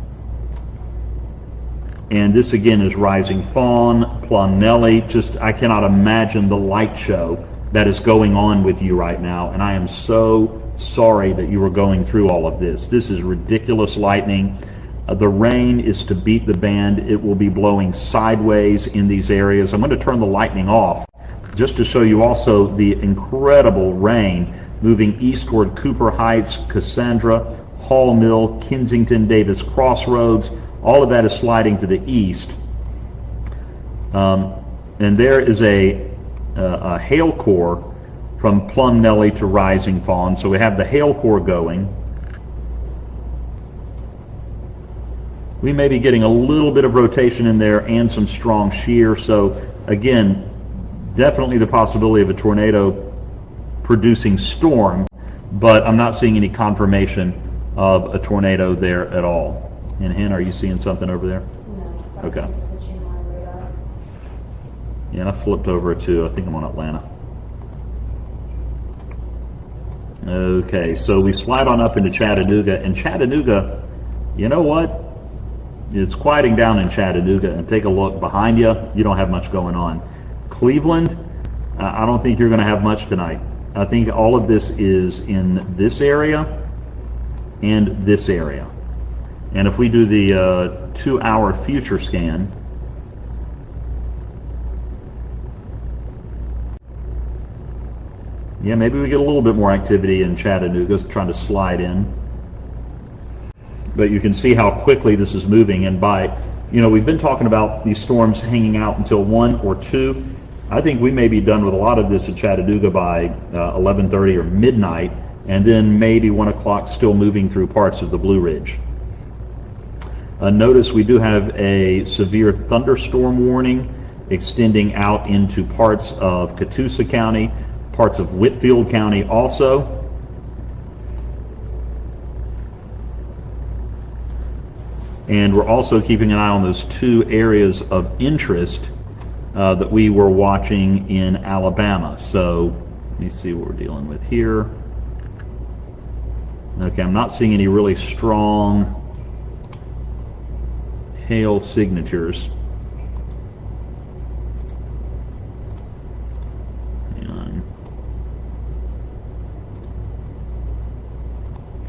And this again is Rising Fawn, Plum Nelly. Just, I cannot imagine the light show that is going on with you right now. And I am so sorry that you are going through all of this. This is ridiculous lightning. The rain is to beat the band. It will be blowing sideways in these areas. I'm going to turn the lightning off just to show you also the incredible rain moving eastward. Cooper Heights, Cassandra, Hall Mill, Kensington, Davis Crossroads. All of that is sliding to the east. And there is a hail core from Plum Nelly to Rising Fawn. So we have the hail core going. We may be getting a little bit of rotation in there and some strong shear. So again, definitely the possibility of a tornado producing storm, but I'm not seeing any confirmation of a tornado there at all. And Hen, are you seeing something over there? No. Okay. Just switching my radar. Yeah, and I flipped over to, I think I'm on Atlanta. Okay, so we slide on up into Chattanooga, and Chattanooga, you know what? It's quieting down in Chattanooga, and take a look behind you. You don't have much going on. Cleveland, I don't think you're going to have much tonight. I think all of this is in this area and this area. And if we do the 2-hour future scan, yeah, maybe we get a little bit more activity in Chattanooga, trying to slide in. But you can see how quickly this is moving. And by, we've been talking about these storms hanging out until 1 or 2. I think we may be done with a lot of this at Chattanooga by 11:30 or midnight, and then maybe 1 o'clock still moving through parts of the Blue Ridge. Notice we do have a severe thunderstorm warning extending out into parts of Catoosa County, parts of Whitfield County also. And we're also keeping an eye on those two areas of interest that we were watching in Alabama. So let me see what we're dealing with here. Okay, I'm not seeing any really strong hail signatures.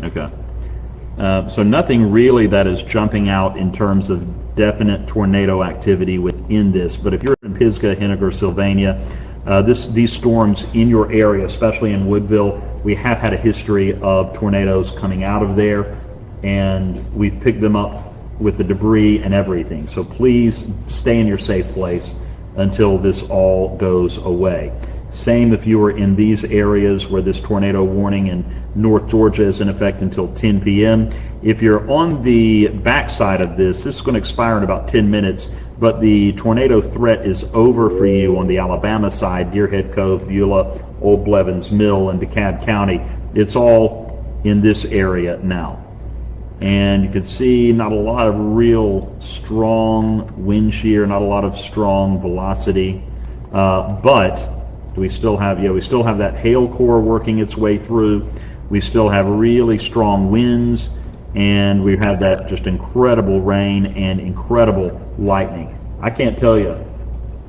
Okay. So nothing really that is jumping out in terms of definite tornado activity within this. But if you're in Pisgah, Henniger, Sylvania, these storms in your area, especially in Woodville, we have had a history of tornadoes coming out of there, and we've picked them up with the debris and everything. So please stay in your safe place until this all goes away. Same if you are in these areas where this tornado warning in North Georgia is in effect until 10 p.m. If you're on the backside of this is going to expire in about 10 minutes, but the tornado threat is over for you on the Alabama side, Deerhead Cove, Beulah, Old Blevins Mill, and DeKalb County. It's all in this area now. And you can see not a lot of real strong wind shear, not a lot of strong velocity, but we still have that hail core working its way through. We still have really strong winds, and we have that just incredible rain and incredible lightning. I can't tell you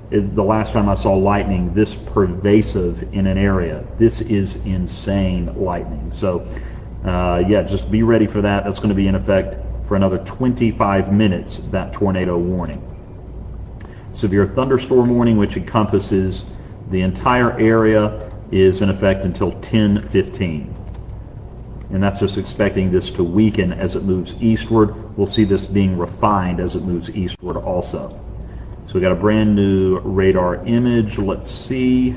the last time I saw lightning this pervasive in an area. This is insane lightning. So yeah, just be ready for that. That's going to be in effect for another 25 minutes, that tornado warning. Severe thunderstorm warning, which encompasses the entire area, is in effect until 10:15. And that's just expecting this to weaken as it moves eastward. We'll see this being refined as it moves eastward also. So we got a brand new radar image. Let's see.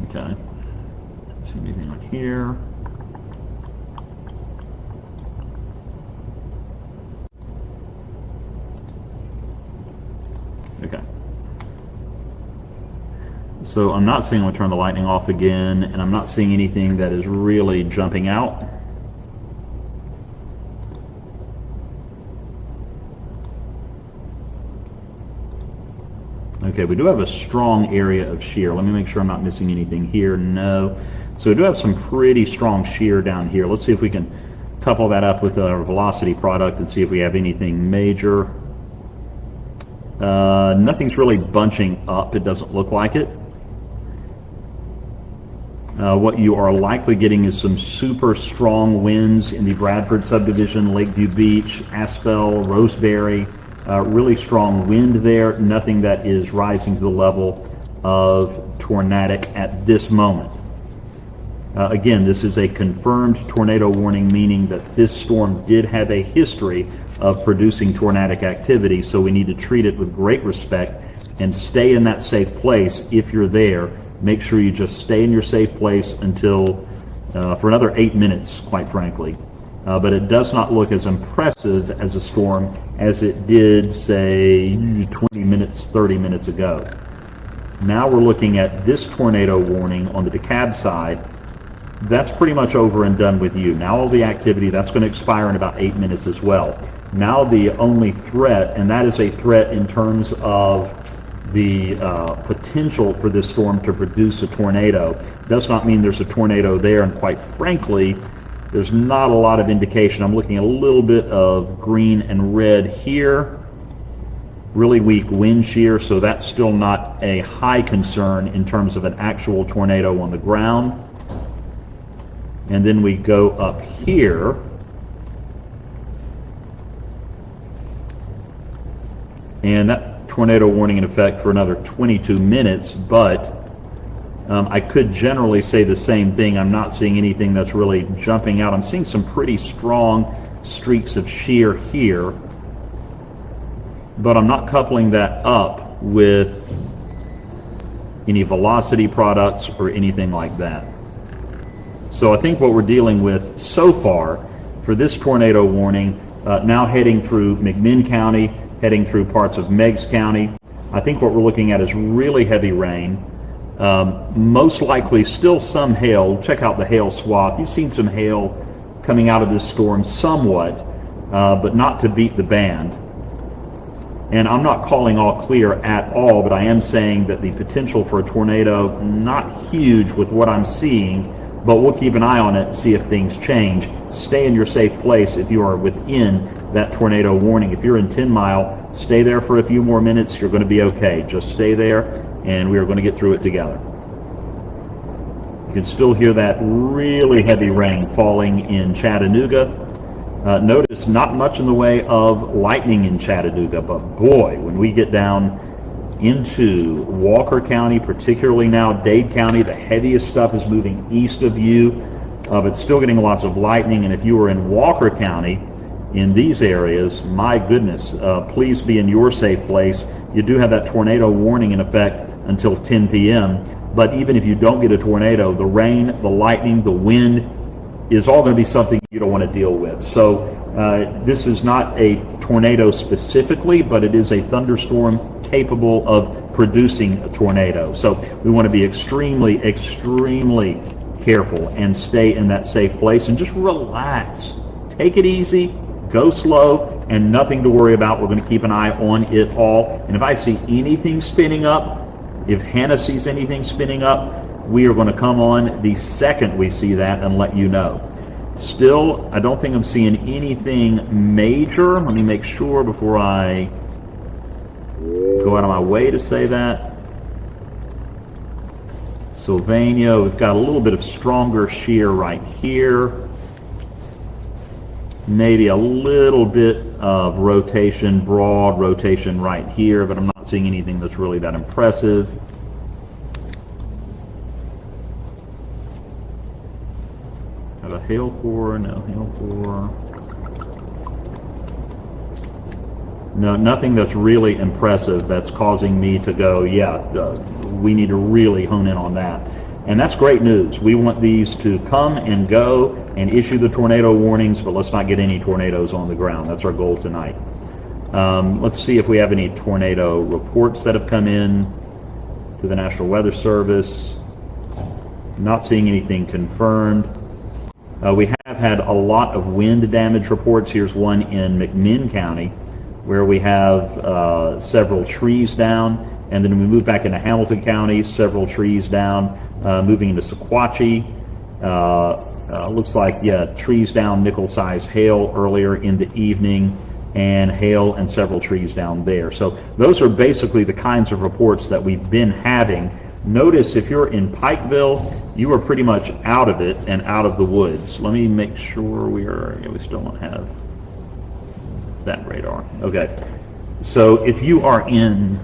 Okay. See anything on here? Okay. So I'm not seeing, I'm going to turn the lightning off again, and I'm not seeing anything that is really jumping out. Okay, we do have a strong area of shear. Let me make sure I'm not missing anything here. No. So we do have some pretty strong shear down here. Let's see if we can couple that up with our velocity product and see if we have anything major. Nothing's really bunching up. It doesn't look like it. What you are likely getting is some super strong winds in the Bradford subdivision, Lakeview Beach, Aspel, Roseberry. Really strong wind there. Nothing that is rising to the level of tornadic at this moment. Again, this is a confirmed tornado warning, meaning that this storm did have a history of producing tornadic activity, so we need to treat it with great respect and stay in that safe place. If you're there, make sure you just stay in your safe place until for another 8 minutes, quite frankly. But it does not look as impressive as a storm as it did, say, 20 minutes, 30 minutes ago. Now we're looking at this tornado warning on the DeKalb side. That's pretty much over and done with you. Now all the activity, that's going to expire in about 8 minutes as well. Now the only threat, and that is a threat in terms of the potential for this storm to produce a tornado. Does not mean there's a tornado there, and quite frankly, there's not a lot of indication. I'm looking at a little bit of green and red here. Really weak wind shear, so that's still not a high concern in terms of an actual tornado on the ground. And then we go up here. And that tornado warning in effect for another 22 minutes, but I could generally say the same thing. I'm not seeing anything that's really jumping out. I'm seeing some pretty strong streaks of shear here, but I'm not coupling that up with any velocity products or anything like that. So I think what we're dealing with so far for this tornado warning, now heading through McMinn County, heading through parts of Meigs County, I think what we're looking at is really heavy rain. Most likely still some hail. Check out the hail swath. You've seen some hail coming out of this storm somewhat, but not to beat the band. And I'm not calling all clear at all, but I am saying that the potential for a tornado, not huge with what I'm seeing, but we'll keep an eye on it and see if things change. Stay in your safe place if you are within that tornado warning. If you're in 10 Mile, stay there for a few more minutes. You're going to be okay. Just stay there, and we are going to get through it together. You can still hear that really heavy rain falling in Chattanooga. Notice not much in the way of lightning in Chattanooga, but boy, when we get down into Walker County, particularly now Dade County, the heaviest stuff is moving east of you, but still getting lots of lightning. And if you are in Walker County, in these areas, my goodness, please be in your safe place. You do have that tornado warning in effect until 10 p.m., but even if you don't get a tornado, the rain, the lightning, the wind is all going to be something you don't want to deal with. So this is not a tornado specifically, but it is a thunderstorm capable of producing a tornado. So we want to be extremely, extremely careful and stay in that safe place and just relax. Take it easy, go slow, and nothing to worry about. We're going to keep an eye on it all. And if I see anything spinning up, if Hannah sees anything spinning up, we are going to come on the second we see that and let you know. Still, I don't think I'm seeing anything major. Let me make sure before I go out of my way to say that. Sylvania, we've got a little bit of stronger shear right here. Maybe a little bit of rotation, broad rotation right here, but I'm not seeing anything that's really that impressive. Have a hail core? No hail core. No, nothing that's really impressive that's causing me to go, yeah, we need to really hone in on that. And that's great news. We want these to come and go and issue the tornado warnings, but let's not get any tornadoes on the ground. That's our goal tonight. Let's see if we have any tornado reports that have come in to the National Weather Service. Not seeing anything confirmed. We have had a lot of wind damage reports. Here's one in McMinn County, where we have several trees down, and then we move back into Hamilton County, several trees down, moving into Sequatchie. Looks like, yeah, trees down, nickel-sized hail earlier in the evening, and hail and several trees down there. So those are basically the kinds of reports that we've been having. Notice if you're in Pikeville, you are pretty much out of it and out of the woods. Let me make sure we still don't have that radar. Okay, so if you are in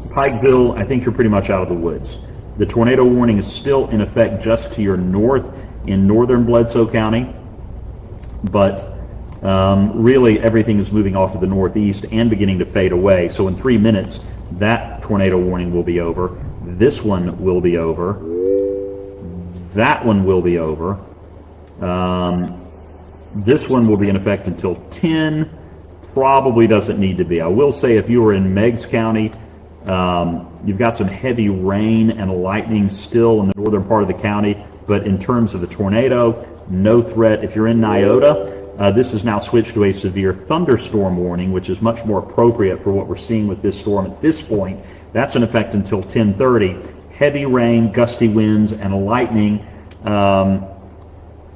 Pikeville, I think you're pretty much out of the woods. The tornado warning is still in effect just to your north in northern Bledsoe County, but really everything is moving off of the northeast and beginning to fade away. So in 3 minutes, that tornado warning will be over. This one will be over. That one will be over. This one will be in effect until 10. Probably doesn't need to be. I will say if you are in Meigs County, you've got some heavy rain and lightning still in the northern part of the county, but in terms of a tornado, no threat. If you're in Nyota, this is now switched to a severe thunderstorm warning, which is much more appropriate for what we're seeing with this storm at this point. That's in effect until 10:30. Heavy rain, gusty winds, and lightning.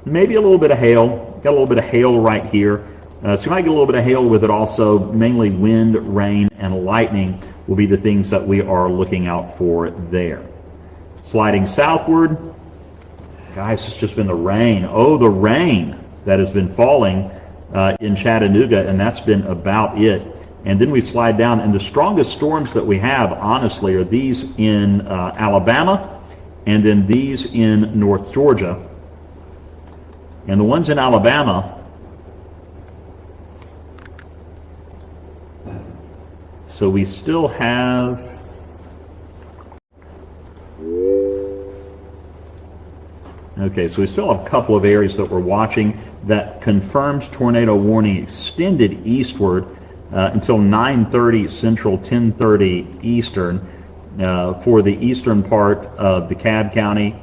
Maybe a little bit of hail. Got a little bit of hail right here. So you might get a little bit of hail with it also. Mainly wind, rain, and lightning will be the things that we are looking out for there. Sliding southward. Guys, it's just been the rain. Oh, the rain that has been falling in Chattanooga, and that's been about it. And then we slide down, and the strongest storms that we have, honestly, are these in Alabama, and then these in North Georgia. And the ones in Alabama, so we still have, okay, so we still have a couple of areas that we're watching. That confirmed tornado warning extended eastward until 9:30 Central, 10:30 Eastern for the eastern part of DeKalb County,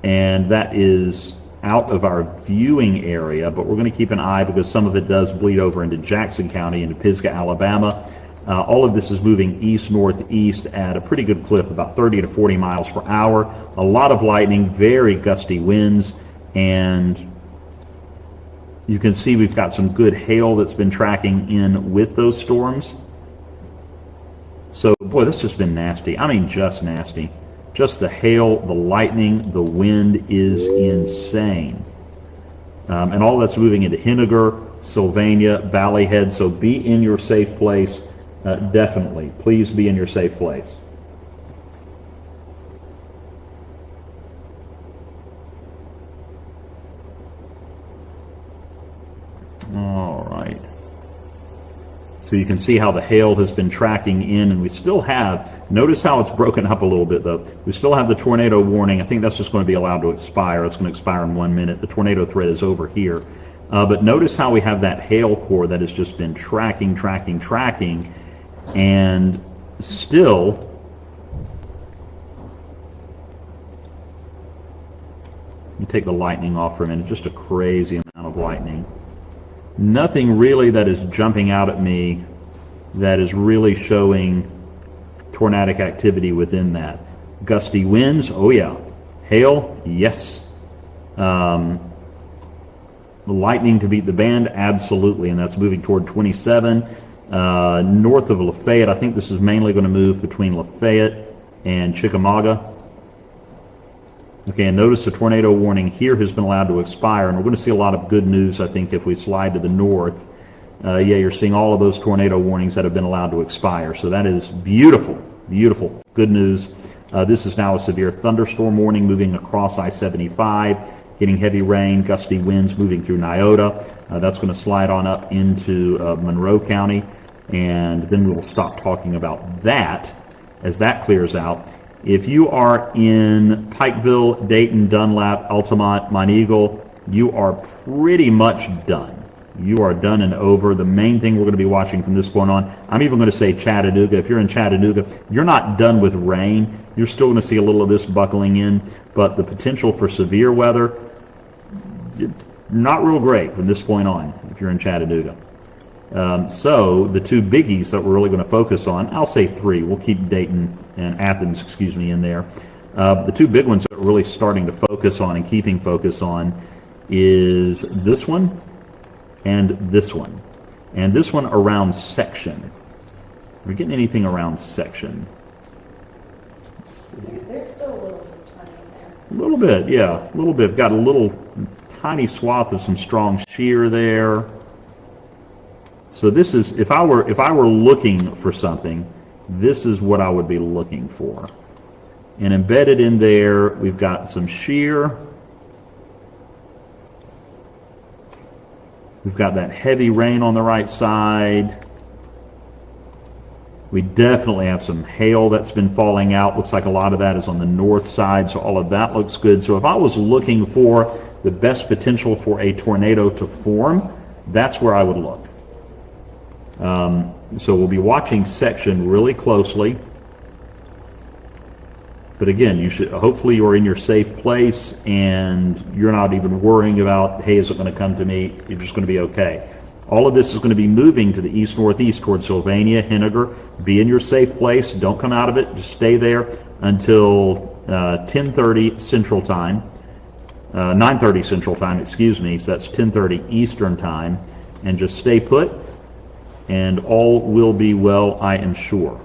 and that is out of our viewing area, but we're going to keep an eye because some of it does bleed over into Jackson County, into Pisgah, Alabama. All of this is moving east-northeast at a pretty good clip, about 30 to 40 miles per hour. A lot of lightning, very gusty winds, and you can see we've got some good hail that's been tracking in with those storms. So, boy, this has been nasty. I mean, just nasty. Just the hail, the lightning, the wind is insane. And all that's moving into Henniger, Sylvania, Valley Head. So be in your safe place, definitely. Please be in your safe place. All right. So you can see how the hail has been tracking in, and we still have, notice how it's broken up a little bit though. We still have the tornado warning. I think that's just going to be allowed to expire. It's going to expire in 1 minute. The tornado threat is over here. But notice how we have that hail core that has just been tracking, and still, let me take the lightning off for a minute. Just a crazy amount of lightning. Nothing really that is jumping out at me that is really showing tornadic activity within that. Gusty winds, oh yeah. Hail, yes. Lightning to beat the band, absolutely, and that's moving toward 27. North of Lafayette, I think this is mainly going to move between Lafayette and Chickamauga. Okay, and notice the tornado warning here has been allowed to expire, and we're going to see a lot of good news, I think, if we slide to the north. Yeah, you're seeing all of those tornado warnings that have been allowed to expire, so that is beautiful, beautiful, good news. This is now a severe thunderstorm warning moving across I-75, getting heavy rain, gusty winds moving through Nyota. That's going to slide on up into Monroe County, and then we will stop talking about that as that clears out. If you are in Pikeville, Dayton, Dunlap, Altamont, Monteagle, you are pretty much done. You are done and over. The main thing we're going to be watching from this point on, I'm even going to say Chattanooga. If you're in Chattanooga, you're not done with rain. You're still going to see a little of this buckling in, but the potential for severe weather, not real great from this point on if you're in Chattanooga. So the two biggies that we're really going to focus on, I'll say three. We'll keep Dayton and Athens, in there. The two big ones that we're really starting to focus on and keeping focus on is this one and this one. And this one around Section. Are we getting anything around Section? There's still a little tiny in there. A little bit, yeah, a little bit. Got a little tiny swath of some strong shear there. So this is, if I were looking for something, this is what I would be looking for. And embedded in there, we've got some shear. We've got that heavy rain on the right side. We definitely have some hail that's been falling out. Looks like a lot of that is on the north side, so all of that looks good. So if I was looking for the best potential for a tornado to form, that's where I would look. So we'll be watching Section really closely. But again, you should, hopefully you're in your safe place and you're not even worrying about, hey, is it going to come to me? You're just going to be okay. All of this is going to be moving to the east-northeast towards Sylvania, Henniger. Be in your safe place. Don't come out of it. Just stay there until 10:30 Central Time. 9:30 Central Time, excuse me. So that's 10:30 Eastern Time. And just stay put. And all will be well, I am sure.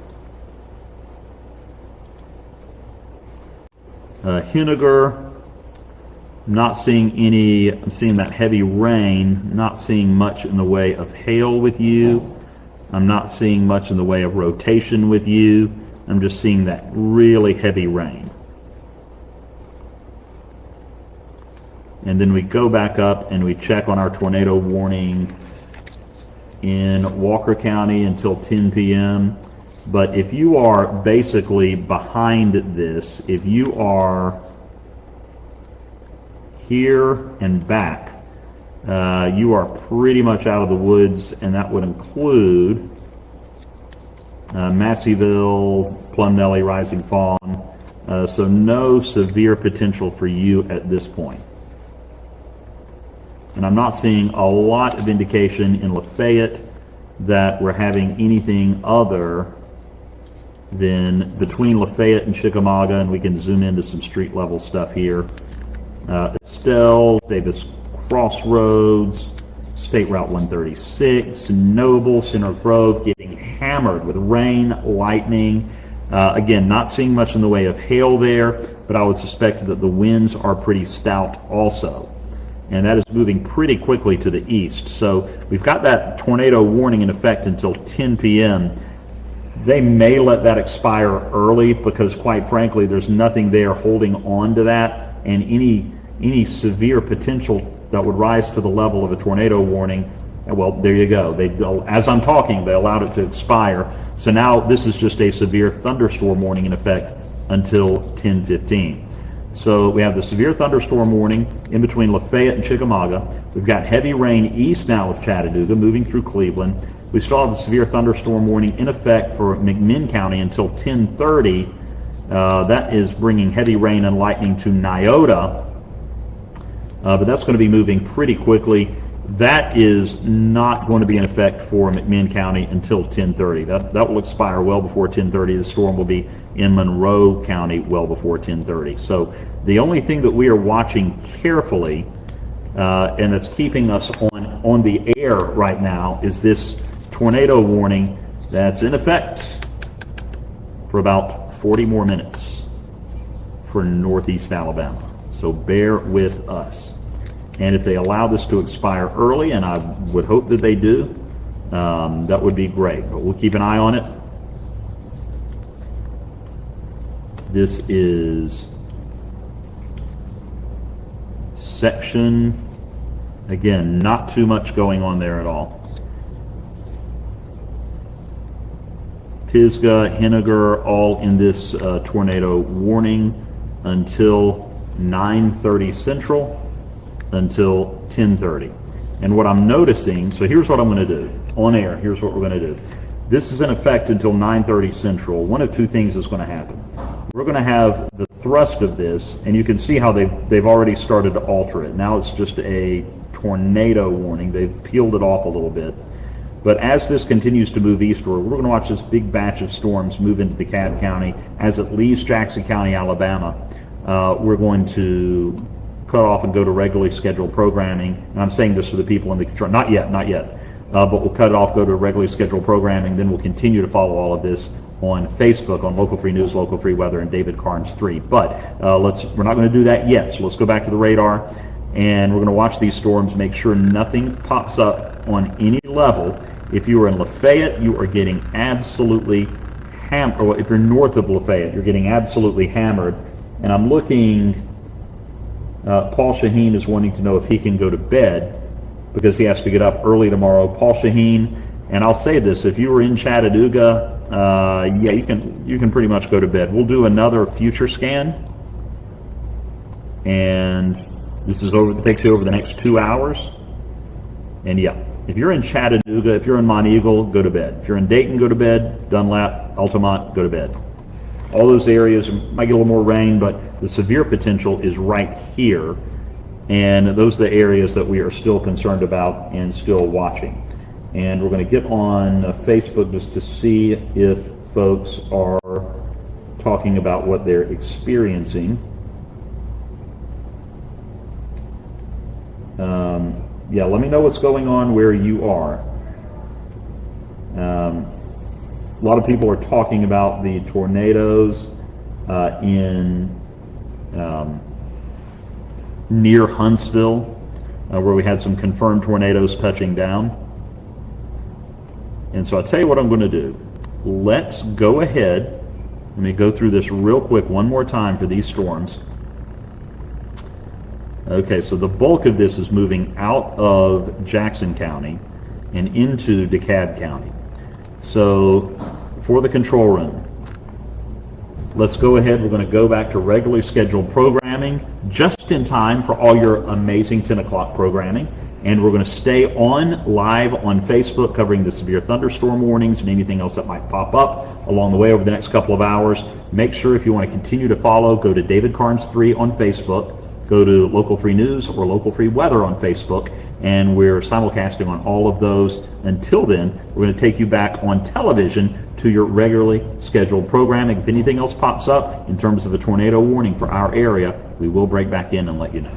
Henniger, not seeing any, I'm seeing that heavy rain, not seeing much in the way of hail with you. I'm not seeing much in the way of rotation with you. I'm just seeing that really heavy rain. And then we go back up and we check on our tornado warning in Walker County until 10 p.m. But if you are basically behind this, if you are here and back, you are pretty much out of the woods, and that would include Masseyville, Plum Nelly, Rising Fawn. So no severe potential for you at this point. And I'm not seeing a lot of indication in Lafayette that we're having anything other than between Lafayette and Chickamauga, and we can zoom into some street level stuff here. Estelle, Davis Crossroads, State Route 136, Noble, Center Grove getting hammered with rain, lightning. Again, not seeing much in the way of hail there, but I would suspect that the winds are pretty stout also. And that is moving pretty quickly to the east. So we've got that tornado warning in effect until 10 p.m. They may let that expire early because, quite frankly, there's nothing there holding on to that, and any severe potential that would rise to the level of a tornado warning, well, there you go. As I'm talking, they allowed it to expire. So now this is just a severe thunderstorm warning in effect until 10:15. So we have the severe thunderstorm warning in between Lafayette and Chickamauga. We've got heavy rain east now of Chattanooga, moving through Cleveland. We still have the severe thunderstorm warning in effect for McMinn County until 10:30. That is bringing heavy rain and lightning to Nyota, but that's going to be moving pretty quickly. That is not going to be in effect for McMinn County until 10:30. That will expire well before 10:30. The storm will be in Monroe County well before 10:30. So the only thing that we are watching carefully and that's keeping us on the air right now is this tornado warning that's in effect for about 40 more minutes for northeast Alabama. So bear with us. And if they allow this to expire early, and I would hope that they do, that would be great. But we'll keep an eye on it. This is section, again, not too much going on there at all. Pisgah, Henniger, all in this tornado warning until 9:30 Central, until 10:30. And what I'm noticing, so here's what I'm going to do. On air, here's what we're going to do. This is in effect until 9:30 Central. One of two things is going to happen. We're going to have the thrust of this, and you can see how they've already started to alter it. Now it's just a tornado warning. They've peeled it off a little bit. But as this continues to move eastward, we're going to watch this big batch of storms move into DeKalb County. As it leaves Jackson County, Alabama, we're going to cut off and go to regularly scheduled programming. And I'm saying this for the people in the control. Not yet. But we'll cut it off, go to regularly scheduled programming. Then we'll continue to follow all of this on Facebook, on Local 3 News, Local 3 Weather, and David Carnes 3. But we're not going to do that yet. So let's go back to the radar, and we're going to watch these storms, make sure nothing pops up on any level. If you are in Lafayette, you are getting absolutely hammered. Or if you're north of Lafayette, you're getting absolutely hammered. And I'm looking, Paul Shaheen is wanting to know if he can go to bed because he has to get up early tomorrow. Paul Shaheen, and I'll say this, if you were in Chattanooga, yeah, you can pretty much go to bed. We'll do another future scan, and this is takes you over the next 2 hours. And yeah, if you're in Chattanooga, if you're in Monteagle, go to bed. If you're in Dayton, go to bed. Dunlap, Altamont, go to bed. All those areas might get a little more rain, but the severe potential is right here. And those are the areas that we are still concerned about and still watching. And we're going to get on Facebook just to see if folks are talking about what they're experiencing. Yeah, let me know what's going on where you are. A lot of people are talking about the tornadoes near Huntsville, where we had some confirmed tornadoes touching down. And so I'll tell you what I'm going to do. Let's go ahead. Let me go through this real quick one more time for these storms. Okay, so the bulk of this is moving out of Jackson County and into DeKalb County. So for the control room, let's go ahead. We're going to go back to regularly scheduled programming just in time for all your amazing 10 o'clock programming. And we're going to stay on live on Facebook covering the severe thunderstorm warnings and anything else that might pop up along the way over the next couple of hours. Make sure if you want to continue to follow, go to David Carnes 3 on Facebook. Go to Local 3 News or Local 3 Weather on Facebook, and we're simulcasting on all of those. Until then, we're going to take you back on television to your regularly scheduled programming. If anything else pops up in terms of a tornado warning for our area, we will break back in and let you know.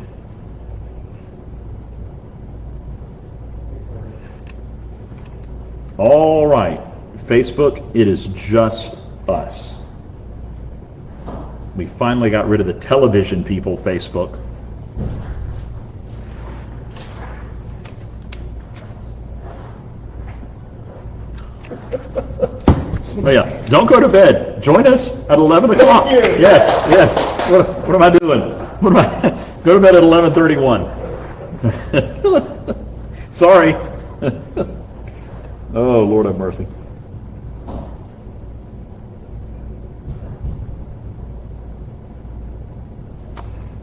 All right, Facebook, it is just us. We finally got rid of the television people, Facebook. Oh yeah, don't go to bed. Join us at 11 o'clock. Yes. What am I doing? Go to bed at 11:31. Sorry. Oh, Lord have mercy.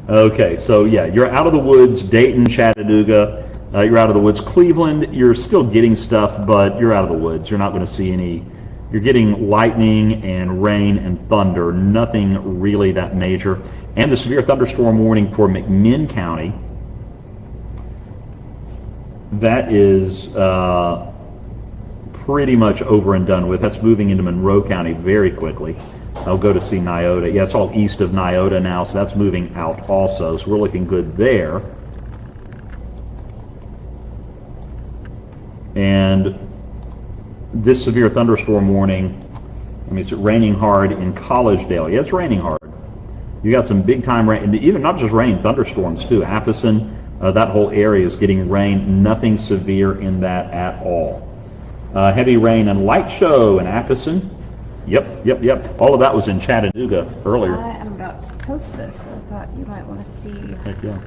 Okay, so yeah, you're out of the woods, Dayton, Chattanooga, you're out of the woods. Cleveland, you're still getting stuff, but you're out of the woods. You're not going to see any, you're getting lightning and rain and thunder, nothing really that major. And the severe thunderstorm warning for McMinn County, that is pretty much over and done with. That's moving into Monroe County very quickly. I'll go to see Nyota. Yeah, it's all east of Nyota now, so that's moving out also. So we're looking good there. And this severe thunderstorm warning, I mean, it's raining hard in Collegedale. Yeah, it's raining hard. You got some big time rain, even not just rain, thunderstorms too. Appleton, that whole area is getting rain. Nothing severe in that at all. Heavy rain and light show in Appleton. Yep. All of that was in Chattanooga earlier. I am about to post this, but I thought you might want to see. Heck yeah.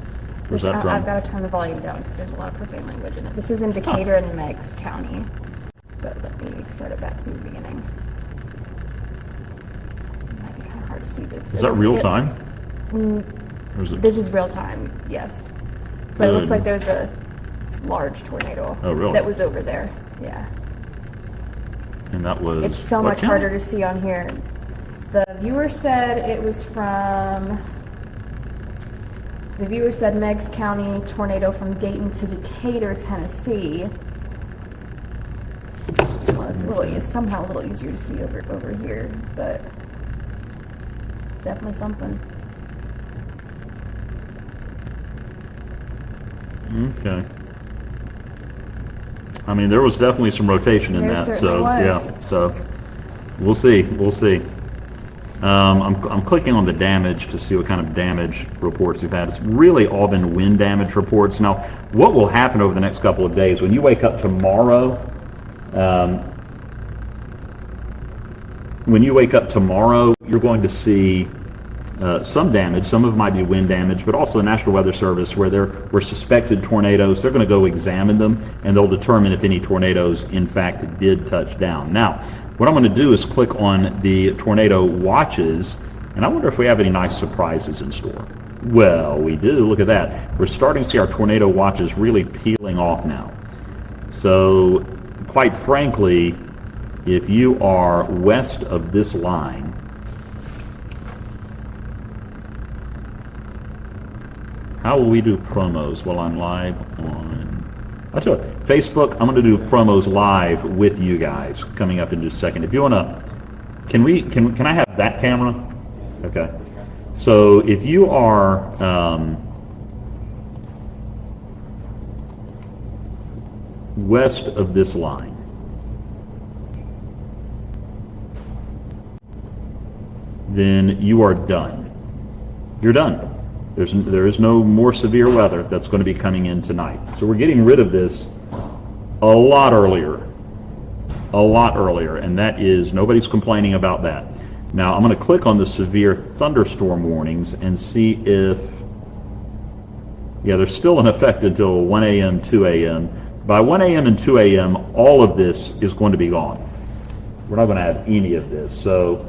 Where's that from? I've got to turn the volume down because there's a lot of profane language in it. This is in Decatur and Meigs County. But let me start it back from the beginning. It might be kind of hard to see this. Is that real time? Or is it? This is real time, yes. But it looks Good. like there's a large tornado Oh, really? that was over there. Yeah. And that was. It's so what much county? harder to see on here. The viewer said it was from. The viewer said Meigs County tornado from Dayton to Decatur, Tennessee. Well, it's somehow a little easier to see over here, but definitely something. Okay. I mean, there was definitely some rotation in There that, certainly so was. yeah. So we'll see. I'm clicking on the damage to see what kind of damage reports we've had. It's really all been wind damage reports. Now, what will happen over the next couple of days when you wake up tomorrow? When you wake up tomorrow, you're going to see some damage. Some of it might be wind damage, but also the National Weather Service, where there were suspected tornadoes, they're going to go examine them, and they'll determine if any tornadoes, in fact, did touch down. Now, what I'm going to do is click on the tornado watches, and I wonder if we have any nice surprises in store. Well, we do. Look at that. We're starting to see our tornado watches really peeling off now. So, quite frankly, if you are west of this line, how will we do promos while I'm live on... I'll tell you, Facebook, I'm going to do promos live with you guys coming up in just a second. If you want to... Can I have that camera? Okay. So if you are... west of this line, then you are done. You're done. There is no more severe weather that's going to be coming in tonight. So we're getting rid of this a lot earlier, and that is, nobody's complaining about that. Now I'm going to click on the severe thunderstorm warnings and see if, yeah, they're still in effect until 1 a.m., 2 a.m. By 1 a.m. and 2 a.m., all of this is going to be gone. We're not going to have any of this. So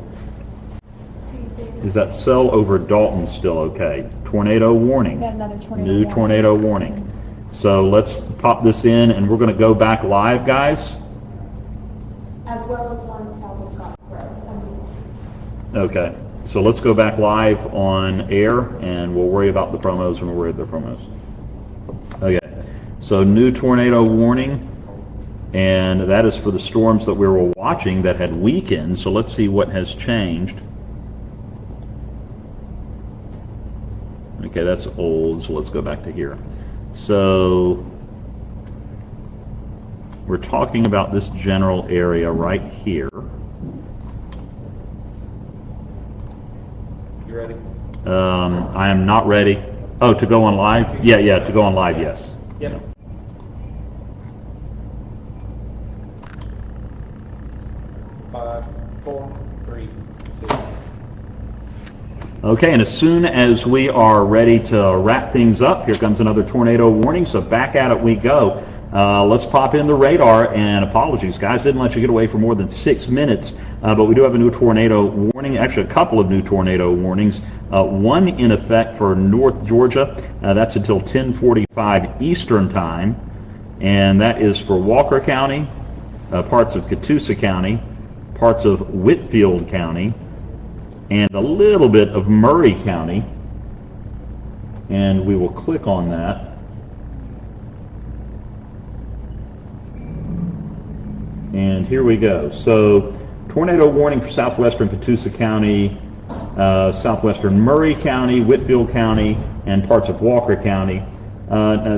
is that cell over Dalton still okay? Tornado warning. Got another tornado New warning. tornado warning. So let's pop this in, and we're going to go back live, guys. As well as one south of Scottsboro. Okay. So let's go back live on air, and we'll worry about the promos when we're worried about the promos. Okay. So new tornado warning, and that is for the storms that we were watching that had weakened. So let's see what has changed. Okay, that's old, so let's go back to here. So we're talking about this general area right here. You ready? I am not ready. Oh, to go on live? Yeah, to go on live, yes. Yep. Five, four, three, two. Okay, and as soon as we are ready to wrap things up, here comes another tornado warning, so back at it we go. Let's pop in the radar, and apologies, guys, didn't let you get away for more than 6 minutes, but we do have a new tornado warning, actually a couple of new tornado warnings. One in effect for North Georgia, that's until 10:45 Eastern Time, and that is for Walker County, parts of Catoosa County, parts of Whitfield County, and a little bit of Murray County, and we will click on that. And here we go. So, tornado warning for southwestern Catoosa County, southwestern Murray County, Whitfield County, and parts of Walker County.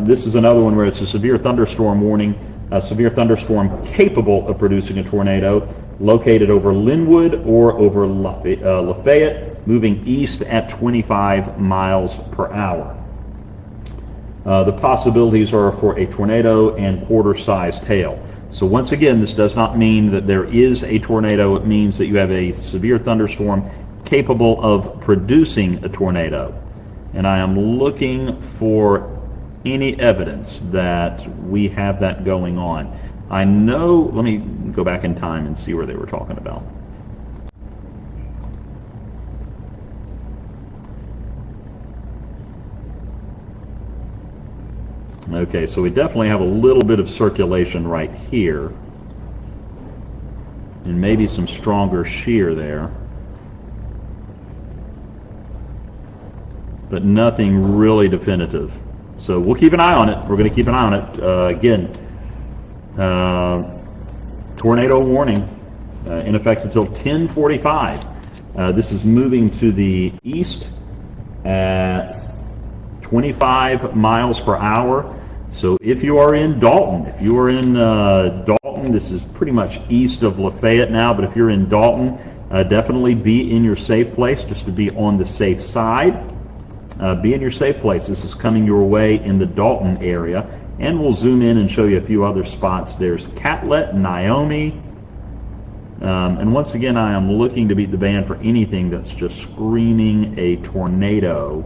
This is another one where it's a severe thunderstorm warning, a severe thunderstorm capable of producing a tornado, located over Linwood or over Lafayette, moving east at 25 miles per hour. The possibilities are for a tornado and quarter-sized hail. So once again, this does not mean that there is a tornado. It means that you have a severe thunderstorm capable of producing a tornado. And I am looking for any evidence that we have that going on. I know, let me go back in time and see where they were talking about. Okay, so we definitely have a little bit of circulation right here, and maybe some stronger shear there, but nothing really definitive. So we'll keep an eye on it. We're going to keep an eye on it. Again, tornado warning in effect until 10:45. This is moving to the east at 25 miles per hour. So if you are in Dalton, Dalton, this is pretty much east of Lafayette now, but if you're in Dalton, definitely be in your safe place just to be on the safe side. Be in your safe place. This is coming your way in the Dalton area, and we'll zoom in and show you a few other spots. There's Catlett, Naomi, and once again, I am looking to beat the band for anything that's just screaming a tornado,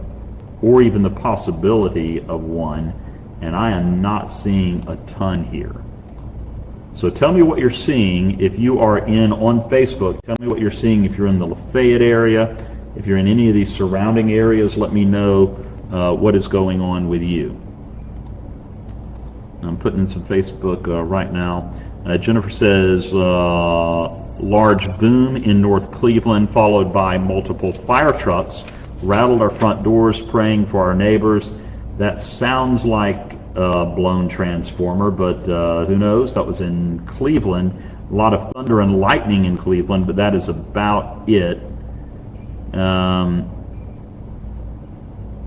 or even the possibility of one, and I am not seeing a ton here. So tell me what you're seeing if you are on Facebook. Tell me what you're seeing if you're in the Lafayette area. If you're in any of these surrounding areas, let me know what is going on with you. I'm putting in some Facebook right now. Jennifer says, large boom in North Cleveland, followed by multiple fire trucks, rattled our front doors, praying for our neighbors. That sounds like a blown transformer, but who knows? That was in Cleveland. A lot of thunder and lightning in Cleveland, but that is about it.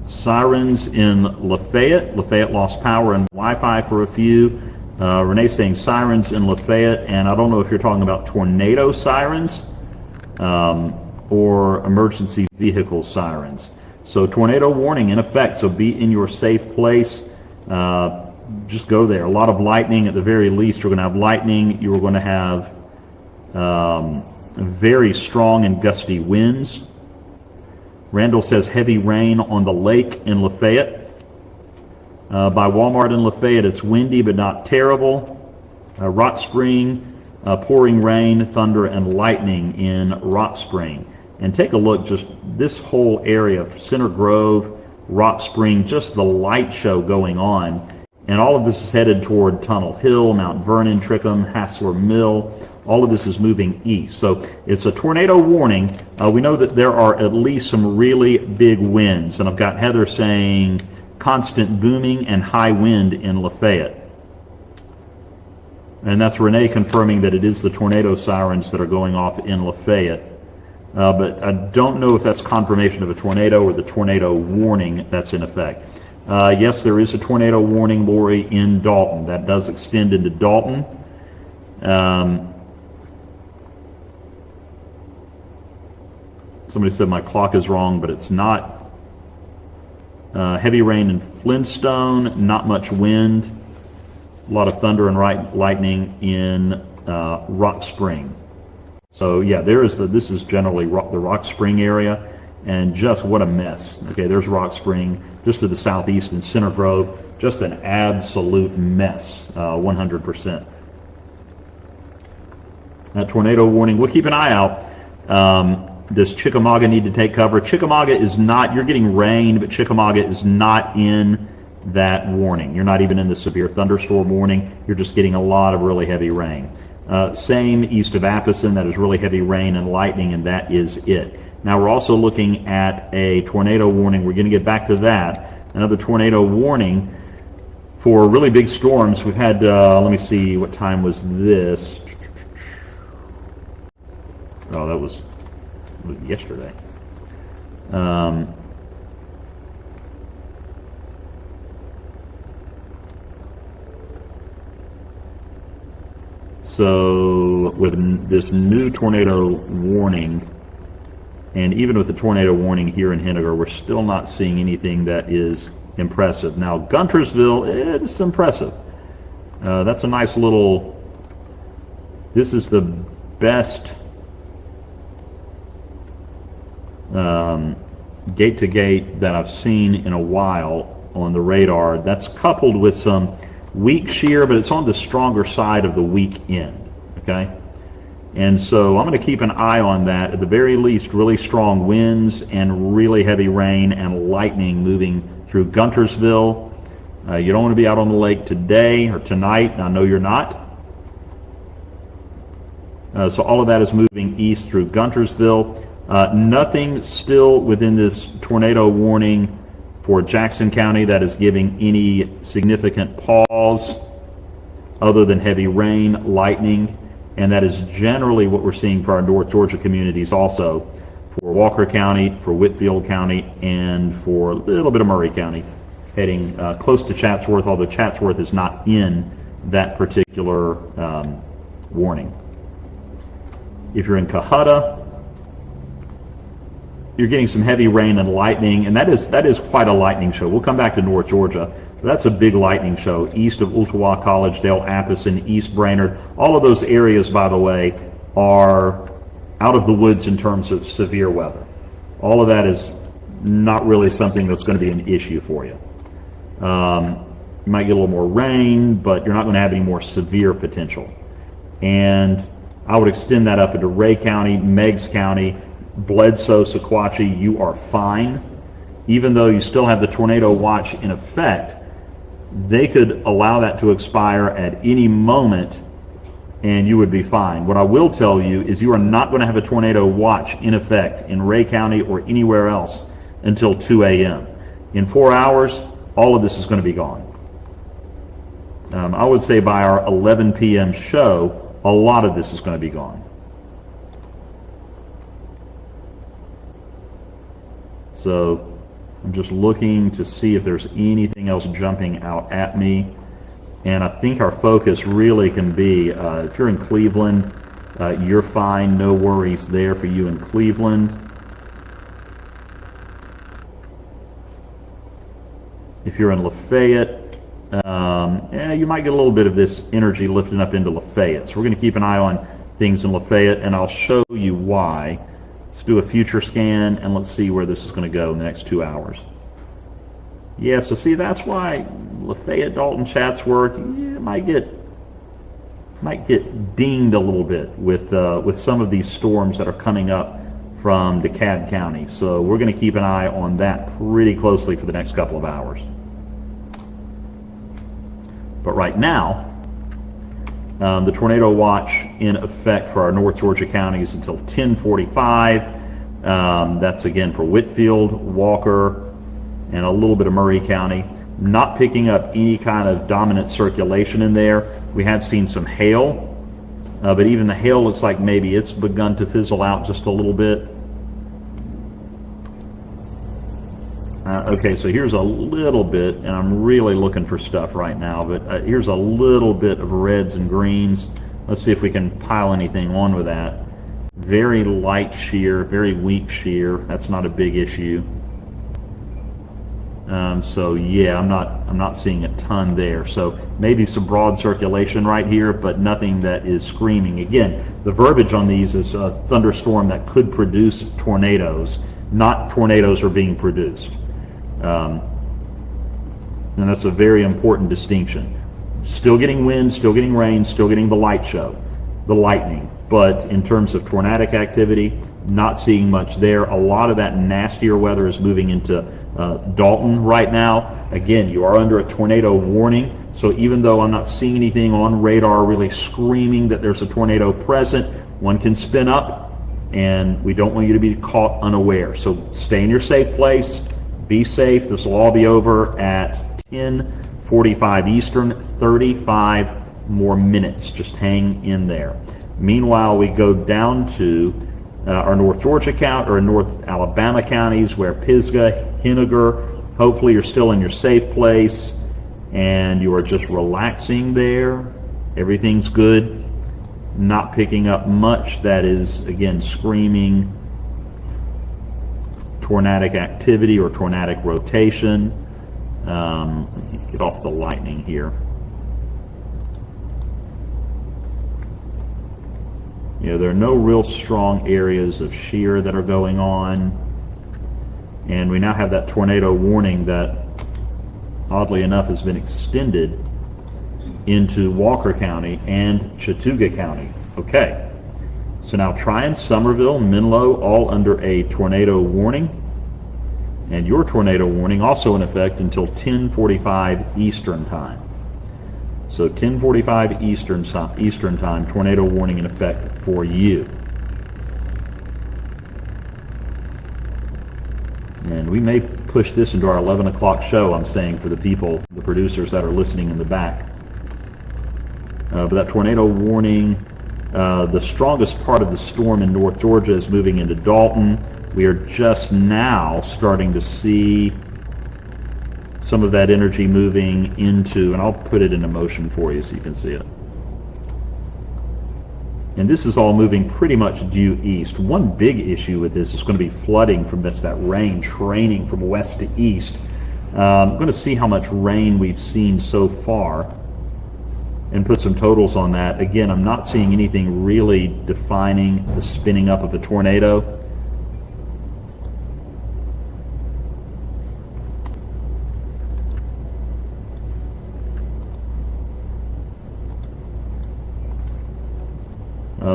Sirens in Lafayette. Lafayette lost power and Wi-Fi for a few. Renee saying sirens in Lafayette, and I don't know if you're talking about tornado sirens or emergency vehicle sirens. So tornado warning in effect, so be in your safe place. Just go there. A lot of lightning at the very least. You're going to have lightning. You're going to have very strong and gusty winds. Randall says heavy rain on the lake in Lafayette. By Walmart in Lafayette, it's windy but not terrible. Rock Spring, pouring rain, thunder, and lightning in Rock Spring. And take a look, just this whole area, Center Grove, Rock Spring, just the light show going on. And all of this is headed toward Tunnel Hill, Mount Vernon, Trickham, Hassler Mill. All of this is moving east. So it's a tornado warning. We know that there are at least some really big winds. And I've got Heather saying constant booming and high wind in Lafayette. And that's Renee confirming that it is the tornado sirens that are going off in Lafayette. But I don't know if that's confirmation of a tornado or the tornado warning that's in effect. Yes, there is a tornado warning, Lori, in Dalton. That does extend into Dalton. Somebody said my clock is wrong, but it's not. Heavy rain in Flintstone, not much wind. A lot of thunder and lightning in Rock Spring. So yeah, this is generally the Rock Spring area, and just what a mess. Okay, there's Rock Spring, just to the southeast in Center Grove, just an absolute mess, 100%. That tornado warning, we'll keep an eye out. Does Chickamauga need to take cover? Chickamauga is not, you're getting rain, but Chickamauga is not in that warning. You're not even in the severe thunderstorm warning. You're just getting a lot of really heavy rain. Same east of Appleton, that is really heavy rain and lightning, and that is it. Now we're also looking at a tornado warning. We're going to get back to that. Another tornado warning for really big storms. We've had, let me see, what time was this? Oh, that was yesterday. So with this new tornado warning, and even with the tornado warning here in Henniker, we're still not seeing anything that is impressive. Now, Guntersville, it's impressive. That's a nice little This is the best gate to gate that I've seen in a while on the radar. That's coupled with some weak shear, but it's on the stronger side of the weak end, okay? And so I'm going to keep an eye on that. At the very least, really strong winds and really heavy rain and lightning moving through Guntersville. You don't want to be out on the lake today or tonight. I know you're not. So all of that is moving east through Guntersville. Nothing still within this tornado warning for Jackson County that is giving any significant pause other than heavy rain, lightning, and that is generally what we're seeing for our North Georgia communities also, for Walker County, for Whitfield County, and for a little bit of Murray County, heading close to Chatsworth, although Chatsworth is not in that particular warning. If you're in Cohutta, you're getting some heavy rain and lightning, and that is quite a lightning show. We'll come back to North Georgia. That's a big lightning show east of Ooltewah, Collegedale, Appleton, East Brainerd. All of those areas, by the way, are out of the woods in terms of severe weather. All of that is not really something that's going to be an issue for you. You might get a little more rain, but you're not going to have any more severe potential. And I would extend that up into Ray County, Meigs County, Bledsoe, Sequatchie. You are fine. Even though you still have the tornado watch in effect, they could allow that to expire at any moment and you would be fine. What I will tell you is you are not going to have a tornado watch in effect in Ray County or anywhere else until 2 a.m. In 4 hours, all of this is going to be gone. I would say by our 11 p.m. show, a lot of this is going to be gone. So I'm just looking to see if there's anything else jumping out at me. And I think our focus really can be, if you're in Cleveland, you're fine. No worries there for you in Cleveland. If you're in Lafayette, you might get a little bit of this energy lifting up into Lafayette. So we're going to keep an eye on things in Lafayette, and I'll show you why. Let's do a future scan, and let's see where this is going to go in the next 2 hours. Yeah, so see, that's why Lafayette, Dalton, Chatsworth, might get dinged a little bit with some of these storms that are coming up from DeKalb County. So we're going to keep an eye on that pretty closely for the next couple of hours. But right now, the tornado watch in effect for our North Georgia counties until 10:45. That's again for Whitfield, Walker, and a little bit of Murray County. Not picking up any kind of dominant circulation in there. We have seen some hail, but even the hail looks like maybe it's begun to fizzle out just a little bit. Okay, so here's a little bit, and I'm really looking for stuff right now, but here's a little bit of reds and greens. Let's see if we can pile anything on with that. Very light shear, very weak shear. That's not a big issue. So yeah, I'm not seeing a ton there. So maybe some broad circulation right here, but nothing that is screaming. Again, the verbiage on these is a thunderstorm that could produce tornadoes, not tornadoes are being produced. And that's a very important distinction. Still getting wind, still getting rain, still getting the light show, the lightning. But in terms of tornadic activity, not seeing much there. A lot of that nastier weather is moving into Dalton right now. Again, you are under a tornado warning. So even though I'm not seeing anything on radar really screaming that there's a tornado present, one can spin up, and we don't want you to be caught unaware. So stay in your safe place. Be safe. This will all be over at 10:45 Eastern, 35 more minutes. Just hang in there. Meanwhile, we go down to our North Georgia county or North Alabama counties where Pisgah, Henniger, hopefully you're still in your safe place and you are just relaxing there. Everything's good. Not picking up much that is, again, screaming tornadic activity or tornadic rotation. Let me get off the lightning here. There are no real strong areas of shear that are going on. And we now have that tornado warning that, oddly enough, has been extended into Walker County and Chattooga County. Okay, so now Tryon, Somerville, Menlo, all under a tornado warning. And your tornado warning also in effect until 10:45 Eastern Time. So 10:45 Eastern Time, tornado warning in effect for you. And we may push this into our 11 o'clock show, I'm saying, for the people, the producers that are listening in the back. But that tornado warning, the strongest part of the storm in North Georgia is moving into Dalton. We are just now starting to see some of that energy moving into, and I'll put it into motion for you so you can see it. And this is all moving pretty much due east. One big issue with this is going to be flooding from that rain training from west to east. I'm going to see how much rain we've seen so far and put some totals on that. Again, I'm not seeing anything really defining the spinning up of a tornado.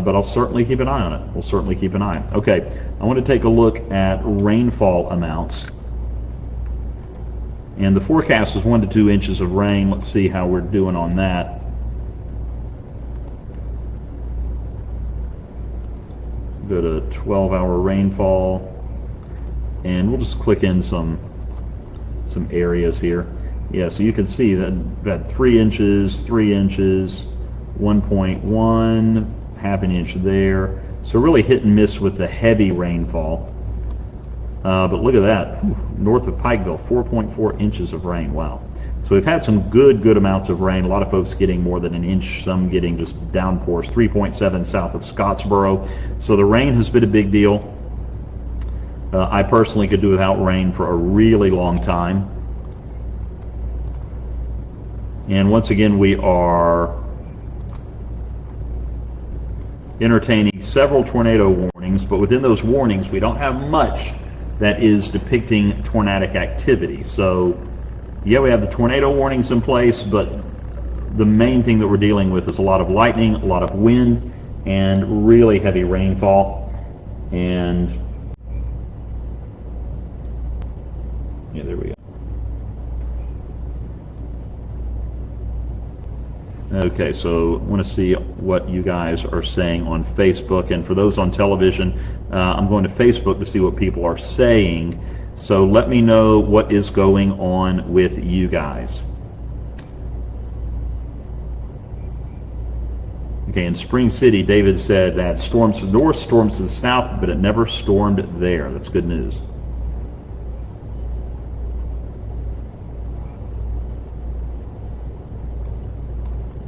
But I'll certainly keep an eye on it. We'll certainly keep an eye. Okay, I want to take a look at rainfall amounts. And the forecast is 1 to 2 inches of rain. Let's see how we're doing on that. Go to 12-hour rainfall. And we'll just click in some areas here. Yeah, so you can see that 3 inches, 3 inches, 1.1, half an inch there. So really hit and miss with the heavy rainfall. But look at that. North of Pikeville, 4.4 inches of rain. Wow. So we've had some good amounts of rain. A lot of folks getting more than an inch, some getting just downpours. 3.7 south of Scottsboro. So the rain has been a big deal. I personally could do without rain for a really long time. And once again, we are entertaining several tornado warnings, but within those warnings, we don't have much that is depicting tornadic activity. So, yeah, we have the tornado warnings in place, but the main thing that we're dealing with is a lot of lightning, a lot of wind, and really heavy rainfall. And, yeah, there we go. Okay, so I want to see what you guys are saying on Facebook. And for those on television, I'm going to Facebook to see what people are saying. So let me know what is going on with you guys. Okay, in Spring City, David said that storms to the north, storms to the south, but it never stormed there. That's good news.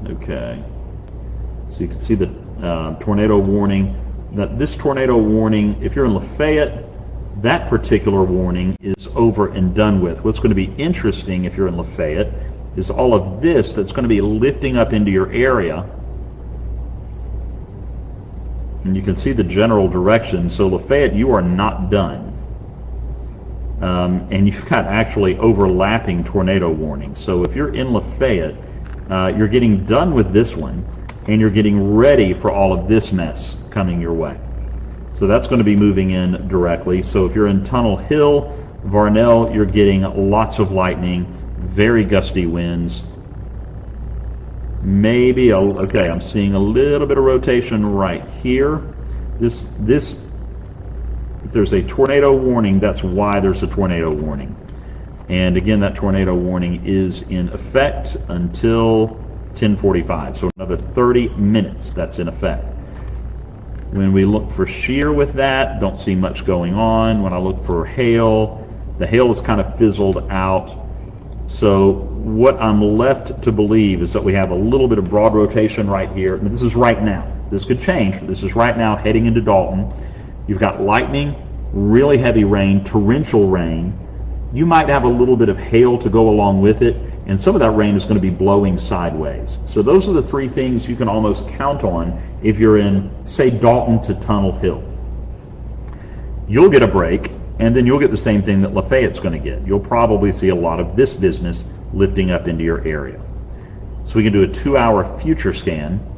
Okay, so you can see the tornado warning. This tornado warning, if you're in Lafayette, that particular warning is over and done with. What's going to be interesting if you're in Lafayette is all of this that's going to be lifting up into your area. And you can see the general direction. So Lafayette, you are not done. And you've got actually overlapping tornado warnings. So if you're in Lafayette, you're getting done with this one, and you're getting ready for all of this mess coming your way. So that's going to be moving in directly. So if you're in Tunnel Hill, Varnell, you're getting lots of lightning, very gusty winds. Maybe, okay, I'm seeing a little bit of rotation right here. If there's a tornado warning, that's why there's a tornado warning. And again, that tornado warning is in effect until 10:45, so another 30 minutes that's in effect. When we look for shear with that, don't see much going on. When I look for hail, the hail is kind of fizzled out. So what I'm left to believe is that we have a little bit of broad rotation right here. And this is right now. This could change, but this is right now heading into Dalton. You've got lightning, really heavy rain, torrential rain, You might have a little bit of hail to go along with it, and some of that rain is going to be blowing sideways. So those are the three things you can almost count on if you're in, say, Dalton to Tunnel Hill. You'll get a break, and then you'll get the same thing that Lafayette's going to get. You'll probably see a lot of this business lifting up into your area. So we can do a 2-hour future scan.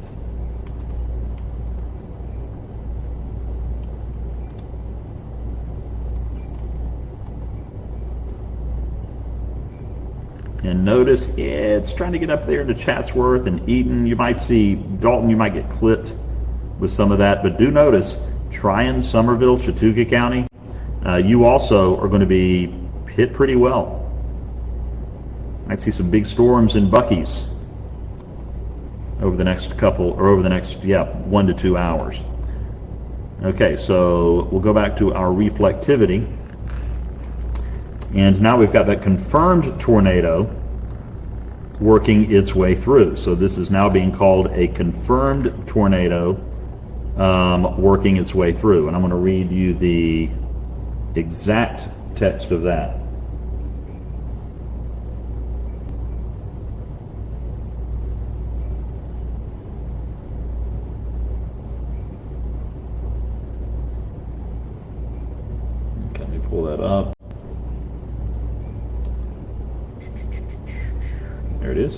And notice it's trying to get up there to Chatsworth and Eaton. You might see Dalton, you might get clipped with some of that, but do notice Tryon, Somerville, Chattooga County, you also are going to be hit pretty well. Might see some big storms in Bucky's over the next 1 to 2 hours. Okay, so we'll go back to our reflectivity. And now we've got that confirmed tornado working its way through. So this is now being called a confirmed tornado working its way through. And I'm going to read you the exact text of that. Okay, let me pull that up. There it is.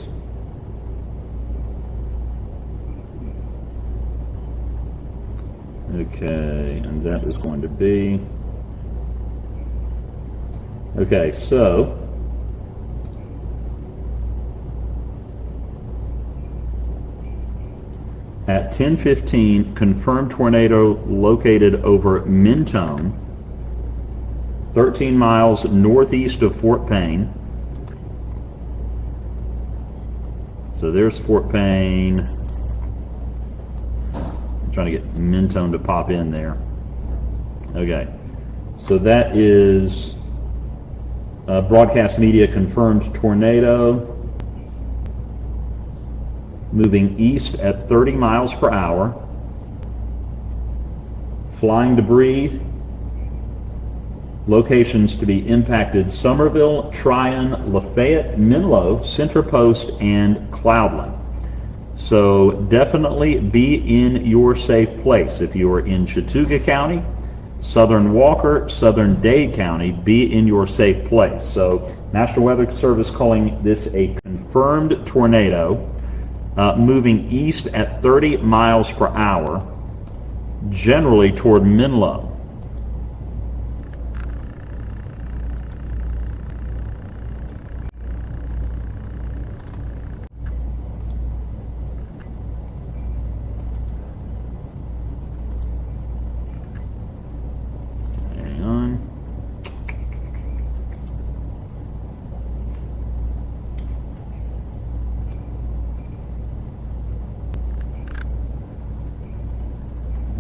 Okay, and that is going to be, okay, so at 10:15, confirmed tornado located over Mentone, 13 miles northeast of Fort Payne. So there's Fort Payne. I'm trying to get Mentone to pop in there. Okay. So that is broadcast media confirmed tornado moving east at 30 miles per hour. Flying debris. Locations to be impacted: Somerville, Tryon, Lafayette, Menlo, Center Post, and Cloudland. So definitely be in your safe place. If you are in Chattooga County, Southern Walker, Southern Dade County, be in your safe place. So National Weather Service calling this a confirmed tornado moving east at 30 miles per hour, generally toward Menlo.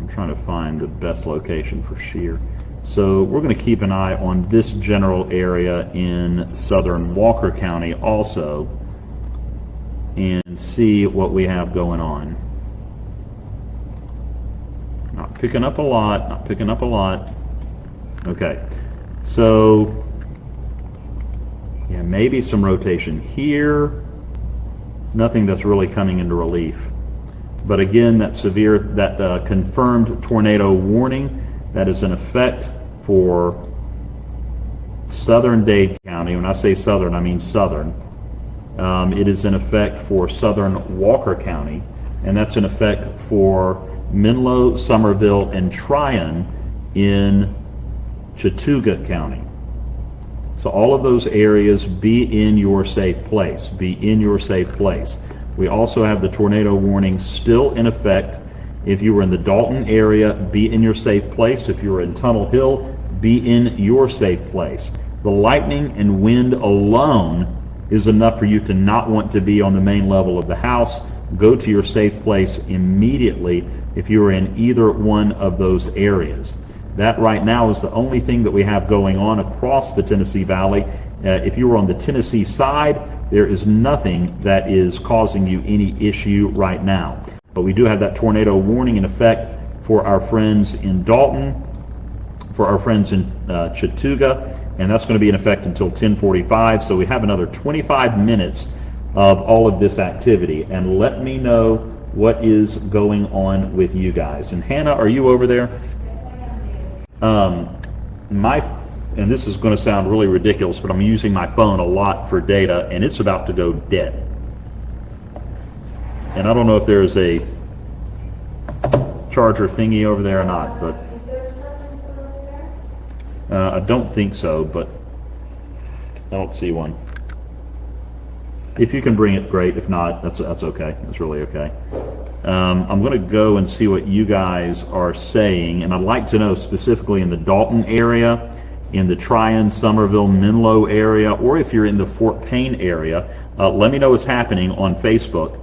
Trying to find the best location for shear. So we're going to keep an eye on this general area in southern Walker County also and see what we have going on. Not picking up a lot. Okay, so yeah, maybe some rotation here. Nothing that's really coming into relief. But again, that confirmed tornado warning, that is in effect for southern Dade County. When I say southern, I mean southern. It is in effect for southern Walker County, and that's in effect for Menlo, Somerville, and Tryon in Chattooga County. So all of those areas, be in your safe place. Be in your safe place. We also have the tornado warning still in effect. If you were in the Dalton area, be in your safe place. If you were in Tunnel Hill, be in your safe place. The lightning and wind alone is enough for you to not want to be on the main level of the house. Go to your safe place immediately if you are in either one of those areas. That right now is the only thing that we have going on across the Tennessee Valley. If you were on the Tennessee side, there is nothing that is causing you any issue right now. But we do have that tornado warning in effect for our friends in Dalton, for our friends in Chattooga, and that's going to be in effect until 10:45. So we have another 25 minutes of all of this activity, and let me know what is going on with you guys. And Hannah, are you over there? And this is going to sound really ridiculous, but I'm using my phone a lot for data, and it's about to go dead. And I don't know if there's a charger thingy over there or not, but I don't think so, but I don't see one. If you can bring it, great. If not, that's okay. That's really okay. I'm going to go and see what you guys are saying, and I'd like to know specifically in the Dalton area, in the Tryon, Somerville, Menlo area, or if you're in the Fort Payne area, let me know what's happening on Facebook.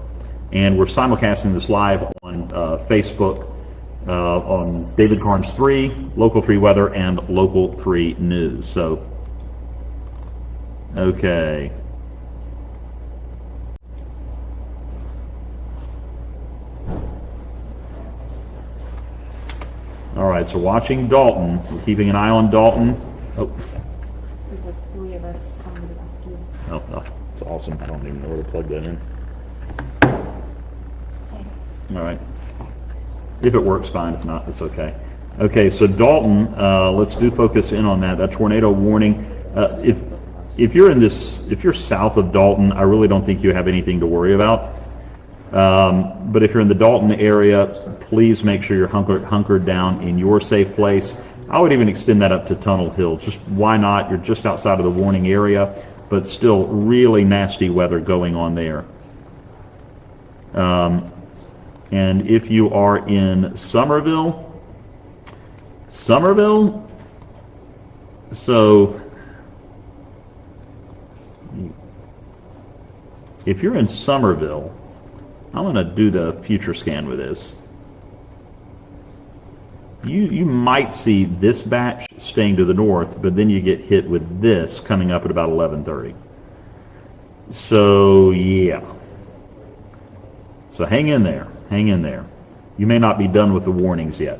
And we're simulcasting this live on Facebook on David Carnes 3, Local 3 Weather, and Local 3 News. So, okay. All right, so watching Dalton, we're keeping an eye on Dalton. Oh. There's like 3 of us coming to the rescue. Oh, that's awesome. I don't even know where to plug that in. All right. If it works, fine. If not, it's okay. Okay, so Dalton, let's do focus in on that. That tornado warning. If you're south of Dalton, I really don't think you have anything to worry about. But if you're in the Dalton area, please make sure you're hunkered down in your safe place. I would even extend that up to Tunnel Hill. Just why not? You're just outside of the warning area, but still really nasty weather going on there. And if you are in Somerville, so if you're in Somerville, I'm going to do the future scan with this. You might see this batch staying to the north, but then you get hit with this coming up at about 11:30. So, yeah. So hang in there. Hang in there. You may not be done with the warnings yet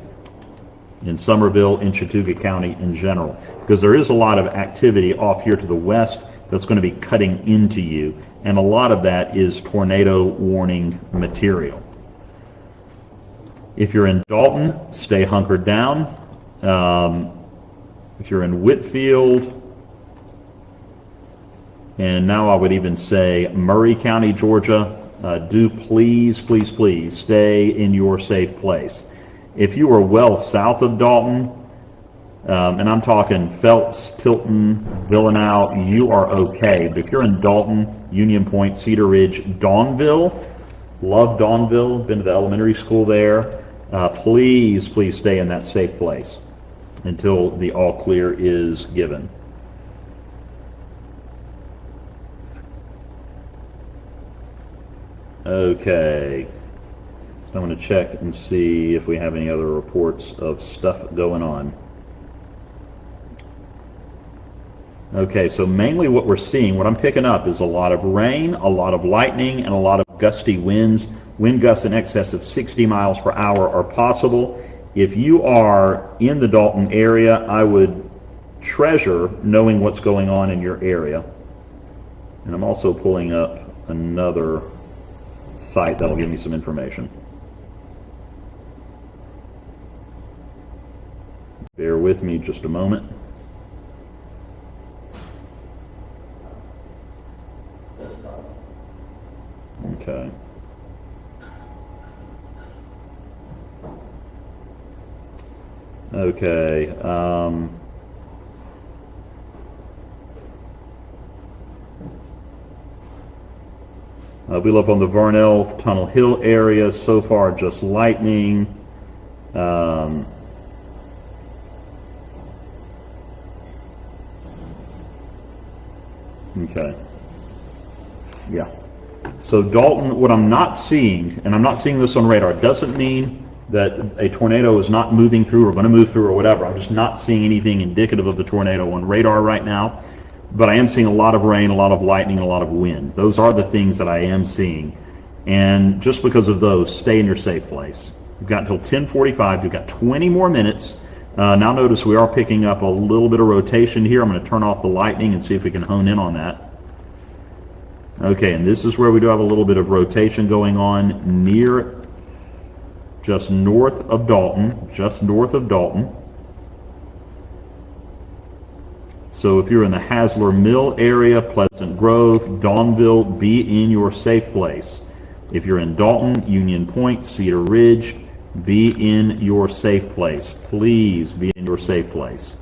in Somerville, in Chattooga County in general, because there is a lot of activity off here to the west that's going to be cutting into you, and a lot of that is tornado warning material. If you're in Dalton, stay hunkered down. If you're in Whitfield, and now I would even say Murray County, Georgia, do please stay in your safe place. If you are well south of Dalton, and I'm talking Phelps, Tilton, Villanelle, you are okay. But if you're in Dalton, Union Point, Cedar Ridge, Dawnville, love Dawnville, been to the elementary school there, please stay in that safe place until the all clear is given. Okay, so I'm going to check and see if we have any other reports of stuff going on. Okay, so mainly what we're seeing, what I'm picking up is a lot of rain, a lot of lightning, and a lot of gusty winds. Wind gusts in excess of 60 miles per hour are possible. If you are in the Dalton area, I would treasure knowing what's going on in your area. And I'm also pulling up another site that'll give me some information. Bear with me just a moment. Okay. Okay. We live on the Varnell, Tunnel Hill area. So far, just lightning. Okay. Yeah. So Dalton, what I'm not seeing, and I'm not seeing this on radar, doesn't mean that a tornado is not moving through or going to move through or whatever. I'm just not seeing anything indicative of the tornado on radar right now. But I am seeing a lot of rain, a lot of lightning, a lot of wind. Those are the things that I am seeing. And just because of those, stay in your safe place. You've got until 10:45. You've got 20 more minutes Now notice we are picking up a little bit of rotation here. I'm going to turn off the lightning and see if we can hone in on that. Okay, and this is where we do have a little bit of rotation going on near, just north of Dalton, So if you're in the Hasler Mill area, Pleasant Grove, Dawnville, be in your safe place. If you're in Dalton, Union Point, Cedar Ridge, be in your safe place. Please be in your safe place.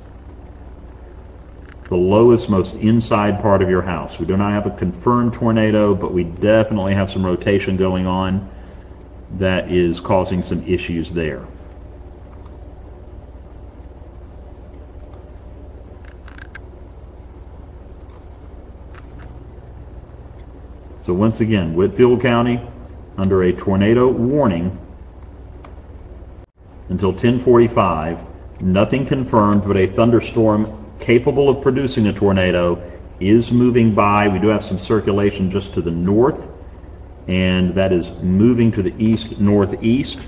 The lowest, most inside part of your house. We do not have a confirmed tornado, but we definitely have some rotation going on that is causing some issues there. So once again, Whitfield County under a tornado warning until 10:45. Nothing confirmed, but a thunderstorm capable of producing a tornado is moving by. We do have some circulation just to the north, and that is moving to the east-northeast.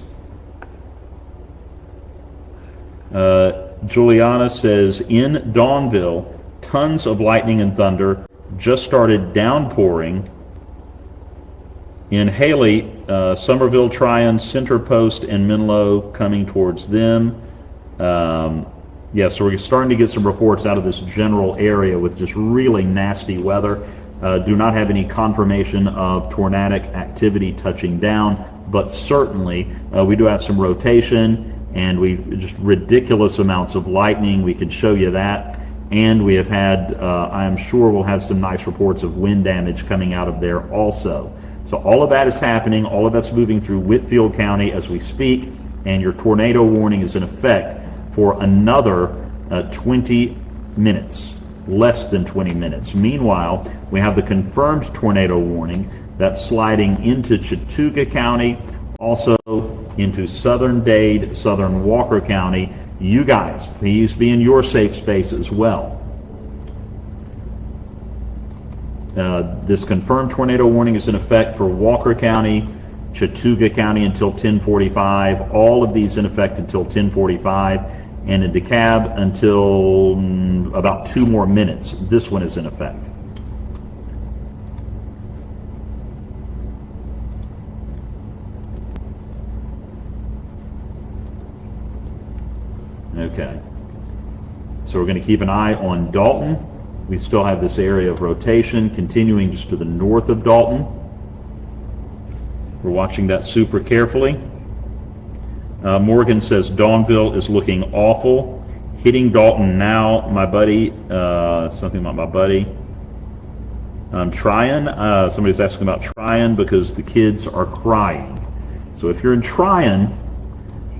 Juliana says, in Dawnville, tons of lightning and thunder, just started downpouring. In Haley, Somerville, Tryon, Center Post, and Menlo coming towards them. Yeah, so we're starting to get some reports out of this general area with just really nasty weather. Do not have any confirmation of tornadic activity touching down, but certainly we do have some rotation, and we just ridiculous amounts of lightning. We can show you that. And we have had, I am sure we'll have some nice reports of wind damage coming out of there also. So all of that is happening. All of that's moving through Whitfield County as we speak, and your tornado warning is in effect for another 20 minutes, less than 20 minutes. Meanwhile, we have the confirmed tornado warning that's sliding into Chattooga County, also into southern Dade, southern Walker County. You guys, please be in your safe space as well. This confirmed tornado warning is in effect for Walker County, Chattooga County until 10:45. All of these in effect until 10:45, and in DeKalb until about 2 more minutes. This one is in effect. Okay. So we're going to keep an eye on Dalton. We still have this area of rotation continuing just to the north of Dalton. We're watching that super carefully. Morgan says Dawnville is looking awful. Hitting Dalton now, my buddy. Something about my buddy. Tryon. Somebody's asking about Tryon because the kids are crying. So if you're in Tryon,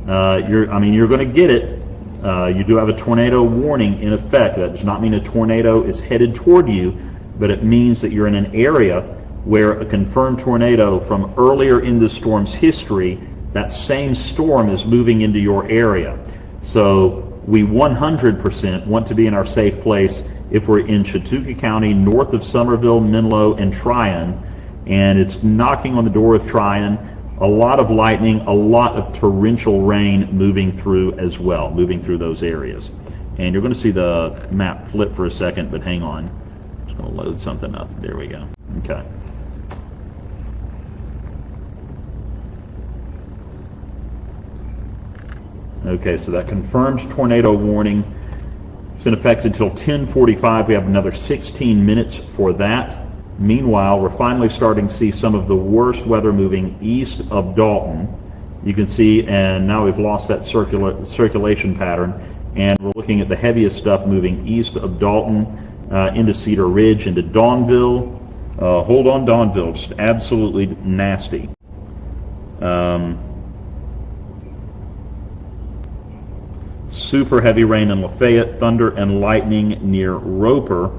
you're going to get it. You do have a tornado warning in effect. That does not mean a tornado is headed toward you, but it means that you're in an area where a confirmed tornado from earlier in the storm's history, that same storm is moving into your area. So we 100% want to be in our safe place if we're in Chattooga County, north of Somerville, Menlo, and Tryon, and it's knocking on the door of Tryon. A lot of lightning, a lot of torrential rain moving through as well, moving through those areas. And you're going to see the map flip for a second, but hang on. I'm just going to load something up. There we go. Okay. Okay, so that confirmed tornado warning is in effect until 10:45. We have another 16 minutes for that. Meanwhile, we're finally starting to see some of the worst weather moving east of Dalton. You can see, and now we've lost that circulation pattern, and we're looking at the heaviest stuff moving east of Dalton into Cedar Ridge, into Dawnville. Hold on, Dawnville, just absolutely nasty. Super heavy rain in Lafayette, thunder and lightning near Roper.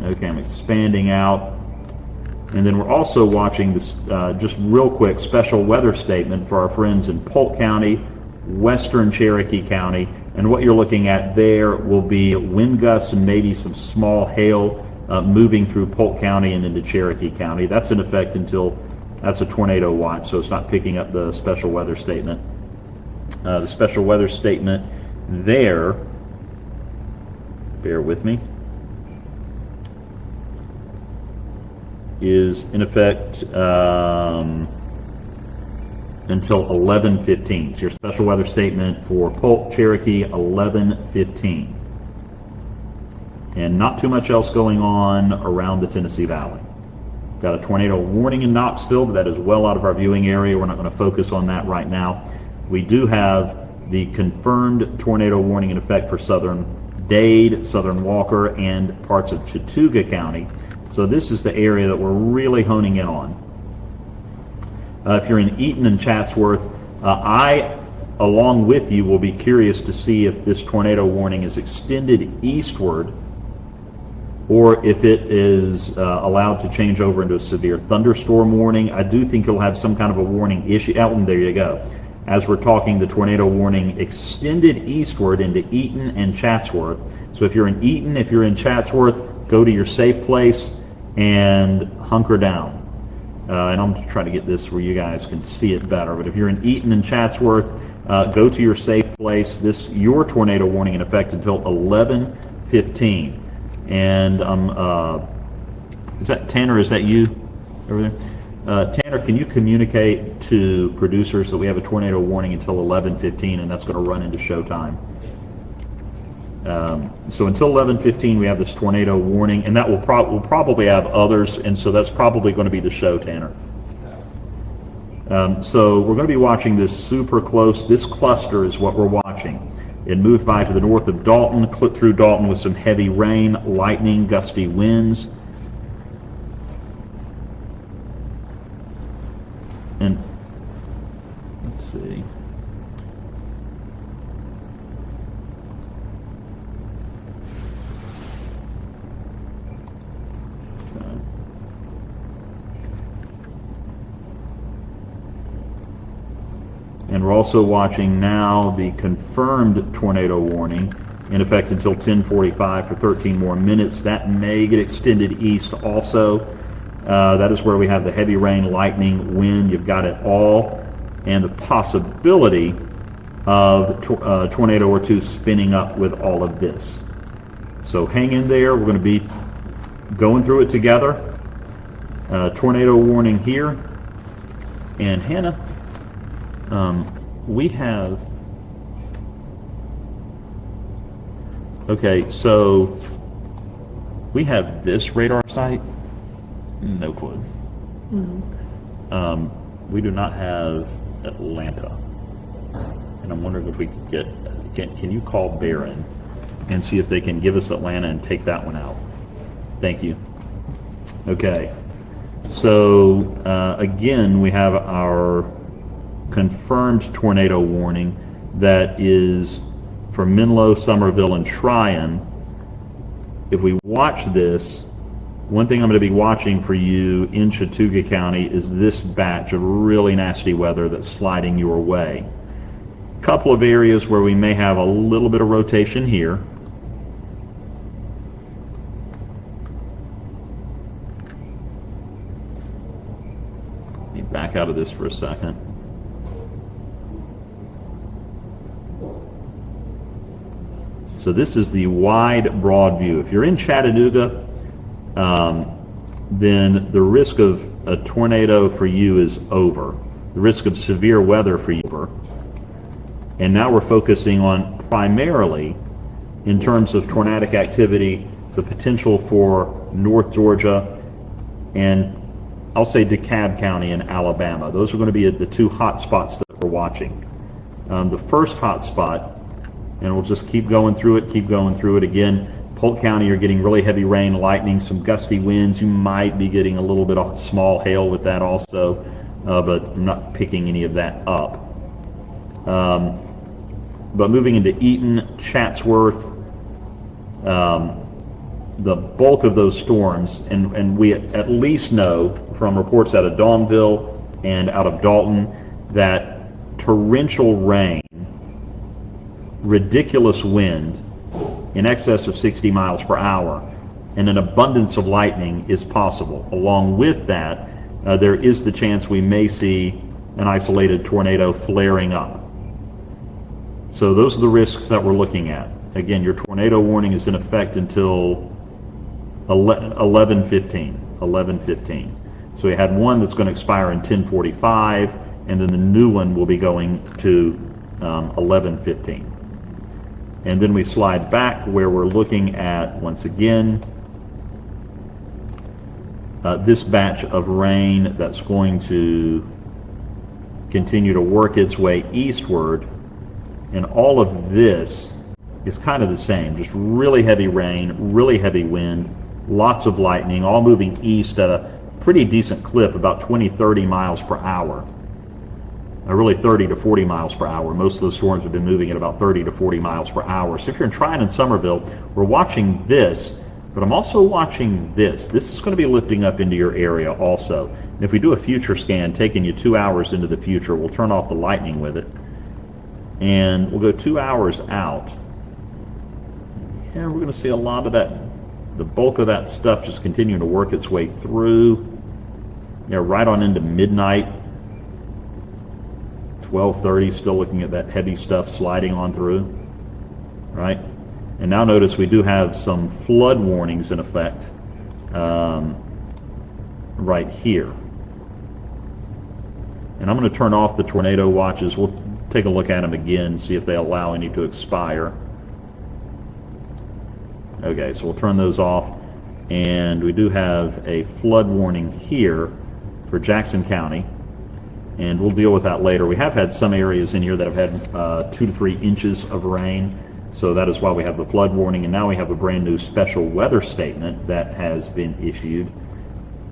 Okay, I'm expanding out. And then we're also watching this, just real quick, special weather statement for our friends in Polk County, western Cherokee County. And what you're looking at there will be wind gusts and maybe some small hail moving through Polk County and into Cherokee County. That's in effect until That's a tornado watch, so it's not picking up the special weather statement. The special weather statement there, bear with me, is in effect until 11:15. So your special weather statement for Polk, Cherokee, 11:15. And not too much else going on around the Tennessee Valley. Got a tornado warning in Knoxville, but that is well out of our viewing area. We're not going to focus on that right now. We do have the confirmed tornado warning in effect for southern Dade, southern Walker, and parts of Chattooga County. So this is the area that we're really honing in on. If you're in Eaton and Chatsworth, I, along with you, will be curious to see if this tornado warning is extended eastward or if it is allowed to change over into a severe thunderstorm warning. I do think you'll have some kind of a warning issue. Elton, there you go. As we're talking, the tornado warning extended eastward into Eaton and Chatsworth. So if you're in Eaton, if you're in Chatsworth, go to your safe place and hunker down. And I'm trying to get this where you guys can see it better. But if you're in Eaton and Chatsworth, go to your safe place. Your tornado warning in effect until 11:15. And is that Tanner? Is that you over there? Tanner, can you communicate to producers that we have a tornado warning until 11:15, and that's going to run into showtime? So until 11:15, we have this tornado warning, and that we'll probably have others, and so that's probably going to be the show, Tanner. So we're going to be watching this super close. This cluster is what we're watching. It moved by to the north of Dalton, clipped through Dalton with some heavy rain, lightning, gusty winds. And let's see. And we're also watching now the confirmed tornado warning in effect until 10:45 for 13 more minutes. That may get extended east also. That is where we have the heavy rain, lightning, wind. You've got it all. And the possibility of a tornado or two spinning up with all of this. So hang in there. We're going to be going through it together. Tornado warning here. And Hannah, we have... Okay, so we have this radar site. No clue. We do not have Atlanta. And I'm wondering if we could get... Can you call Barron and see if they can give us Atlanta and take that one out? Thank you. Okay. So, again, we have our confirmed tornado warning that is for Menlo, Somerville, and Tryon. If we watch this, one thing I'm going to be watching for you in Chattooga County is this batch of really nasty weather that's sliding your way. A couple of areas where we may have a little bit of rotation here. Let me back out of this for a second. So this is the wide, broad view. If you're in Chattanooga, then the risk of a tornado for you is over. The risk of severe weather for you is over. And now we're focusing on primarily, in terms of tornadic activity, the potential for North Georgia and I'll say DeKalb County in Alabama. Those are going to be the two hot spots that we're watching. The first hot spot, and we'll just keep going through it again. Polk County, you're getting really heavy rain, lightning, some gusty winds. You might be getting a little bit of small hail with that also, but I'm not picking any of that up. But moving into Eaton, Chatsworth, the bulk of those storms, and we at least know from reports out of Dawnville and out of Dalton that torrential rain, ridiculous wind in excess of 60 miles per hour, and an abundance of lightning is possible. Along with that, there is the chance we may see an isolated tornado flaring up. So those are the risks that we're looking at. Again, your tornado warning is in effect until 11:15. So we had one that's going to expire in 10:45, and then the new one will be going to 11:15. And then we slide back where we're looking at, once again, this batch of rain that's going to continue to work its way eastward. And all of this is kind of the same, just really heavy rain, really heavy wind, lots of lightning, all moving east at a pretty decent clip, about 20-30 miles per hour. Really 30 to 40 miles per hour. Most of those storms have been moving at about 30 to 40 miles per hour. So if you're in Tryon and Somerville, we're watching this, but I'm also watching this. This is going to be lifting up into your area also. And if we do a future scan, taking you 2 hours into the future, we'll turn off the lightning with it. And we'll go 2 hours out. And we're going to see a lot of that, the bulk of that stuff just continuing to work its way through. Right on into midnight. 12:30, still looking at that heavy stuff sliding on through, right? And now notice we do have some flood warnings in effect right here. And I'm going to turn off the tornado watches. We'll take a look at them again, see if they allow any to expire. Okay, so we'll turn those off. And we do have a flood warning here for Jackson County. And we'll deal with that later. We have had some areas in here that have had 2 to 3 inches of rain, so that is why we have the flood warning. And now we have a brand new special weather statement that has been issued.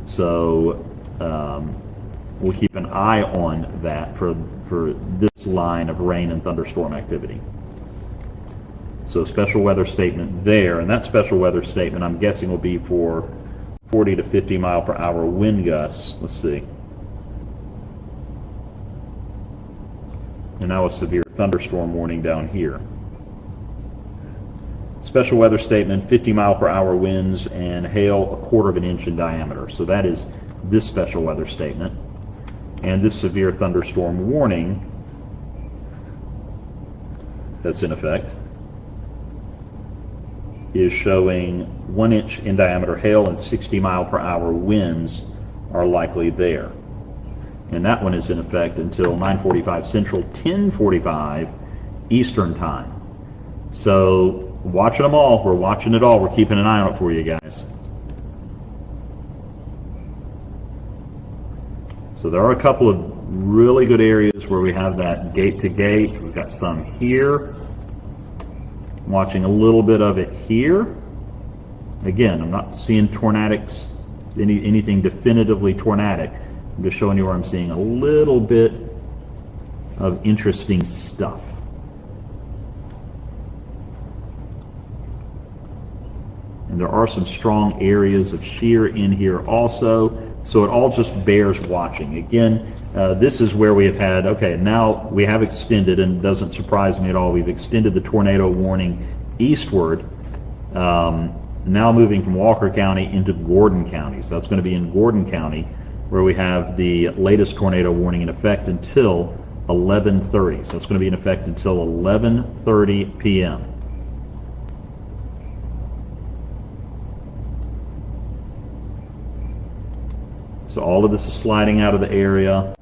So we'll keep an eye on that for this line of rain and thunderstorm activity. So special weather statement there, and that special weather statement I'm guessing will be for 40 to 50 mile per hour wind gusts. Let's see. And now a severe thunderstorm warning down here. Special weather statement, 50 mile per hour winds and hail 1/4 of an inch in diameter. So that is this special weather statement. And this severe thunderstorm warning that's in effect is showing 1 inch in diameter hail and 60 mile per hour winds are likely there. And that one is in effect until 9:45 Central, 10:45 Eastern Time. So watching them all. We're watching it all. We're keeping an eye on it for you guys. So there are a couple of really good areas where we have that gate to gate. We've got some here. I'm watching a little bit of it here. Again, I'm not seeing tornadics, anything definitively tornadic. I'm just showing you where I'm seeing a little bit of interesting stuff. And there are some strong areas of shear in here also, so it all just bears watching. Again, this is where we have had, okay, now we have extended, and it doesn't surprise me at all, we've extended the tornado warning eastward, now moving from Walker County into Gordon County. So that's going to be in Gordon County, where we have the latest tornado warning in effect until 11:30. So it's going to be in effect until 11:30 p.m. So all of this is sliding out of the area,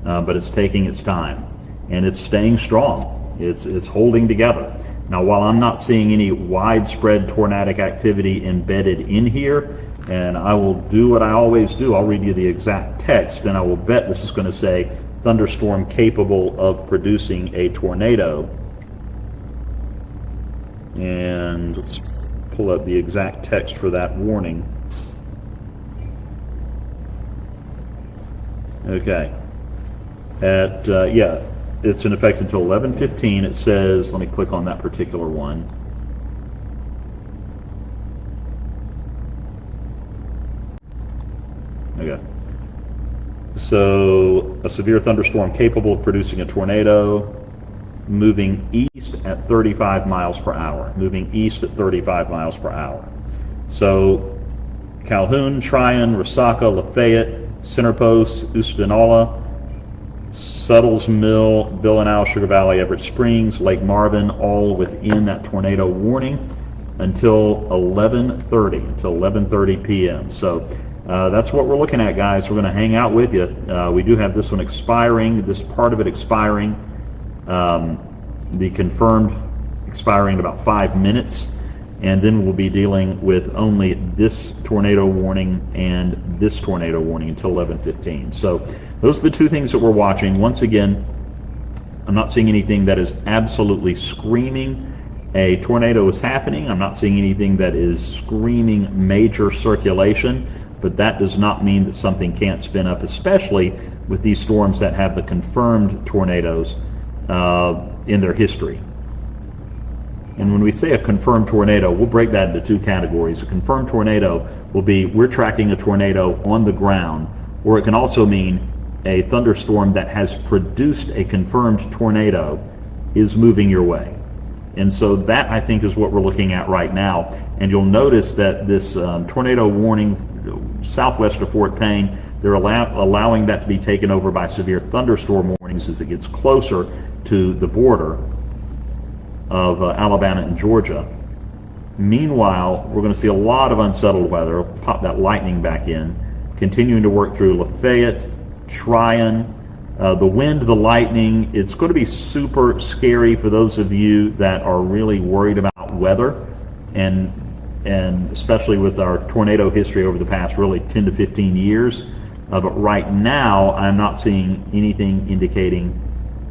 but it's taking its time, and it's staying strong. It's holding together. Now, while I'm not seeing any widespread tornadic activity embedded in here, and I will do what I always do, I'll read you the exact text, and I will bet this is going to say thunderstorm capable of producing a tornado. And let's pull up the exact text for that warning. Okay. Yeah, it's in effect until 11:15. It says, let me click on that particular one. Okay. So, a severe thunderstorm capable of producing a tornado, moving east at 35 miles per hour. Moving east at 35 miles per hour. So, Calhoun, Tryon, Resaca, Lafayette, Center Post, Ustinala, Suttles Mill, Bill and Al, Sugar Valley, Everett Springs, Lake Marvin, all within that tornado warning until 11:30 p.m. So that's what we're looking at, guys. We're going to hang out with you. We do have this one expiring, this part of it expiring, the confirmed expiring in about 5 minutes, and then we'll be dealing with only this tornado warning and this tornado warning until 11:15. So those are the two things that we're watching. Once again, I'm not seeing anything that is absolutely screaming a tornado is happening. I'm not seeing anything that is screaming major circulation, but that does not mean that something can't spin up, especially with these storms that have the confirmed tornadoes in their history. And when we say a confirmed tornado, we'll break that into two categories. A confirmed tornado will be we're tracking a tornado on the ground, or it can also mean a thunderstorm that has produced a confirmed tornado is moving your way. And so that, I think, is what we're looking at right now. And you'll notice that this tornado warning southwest of Fort Payne, they're allowing that to be taken over by severe thunderstorm warnings as it gets closer to the border of Alabama and Georgia. Meanwhile, we're going to see a lot of unsettled weather. I'll pop that lightning back in, continuing to work through Lafayette, Tryon. The wind, the lightning, it's going to be super scary for those of you that are really worried about weather, and especially with our tornado history over the past really 10 to 15 years. But right now, I'm not seeing anything indicating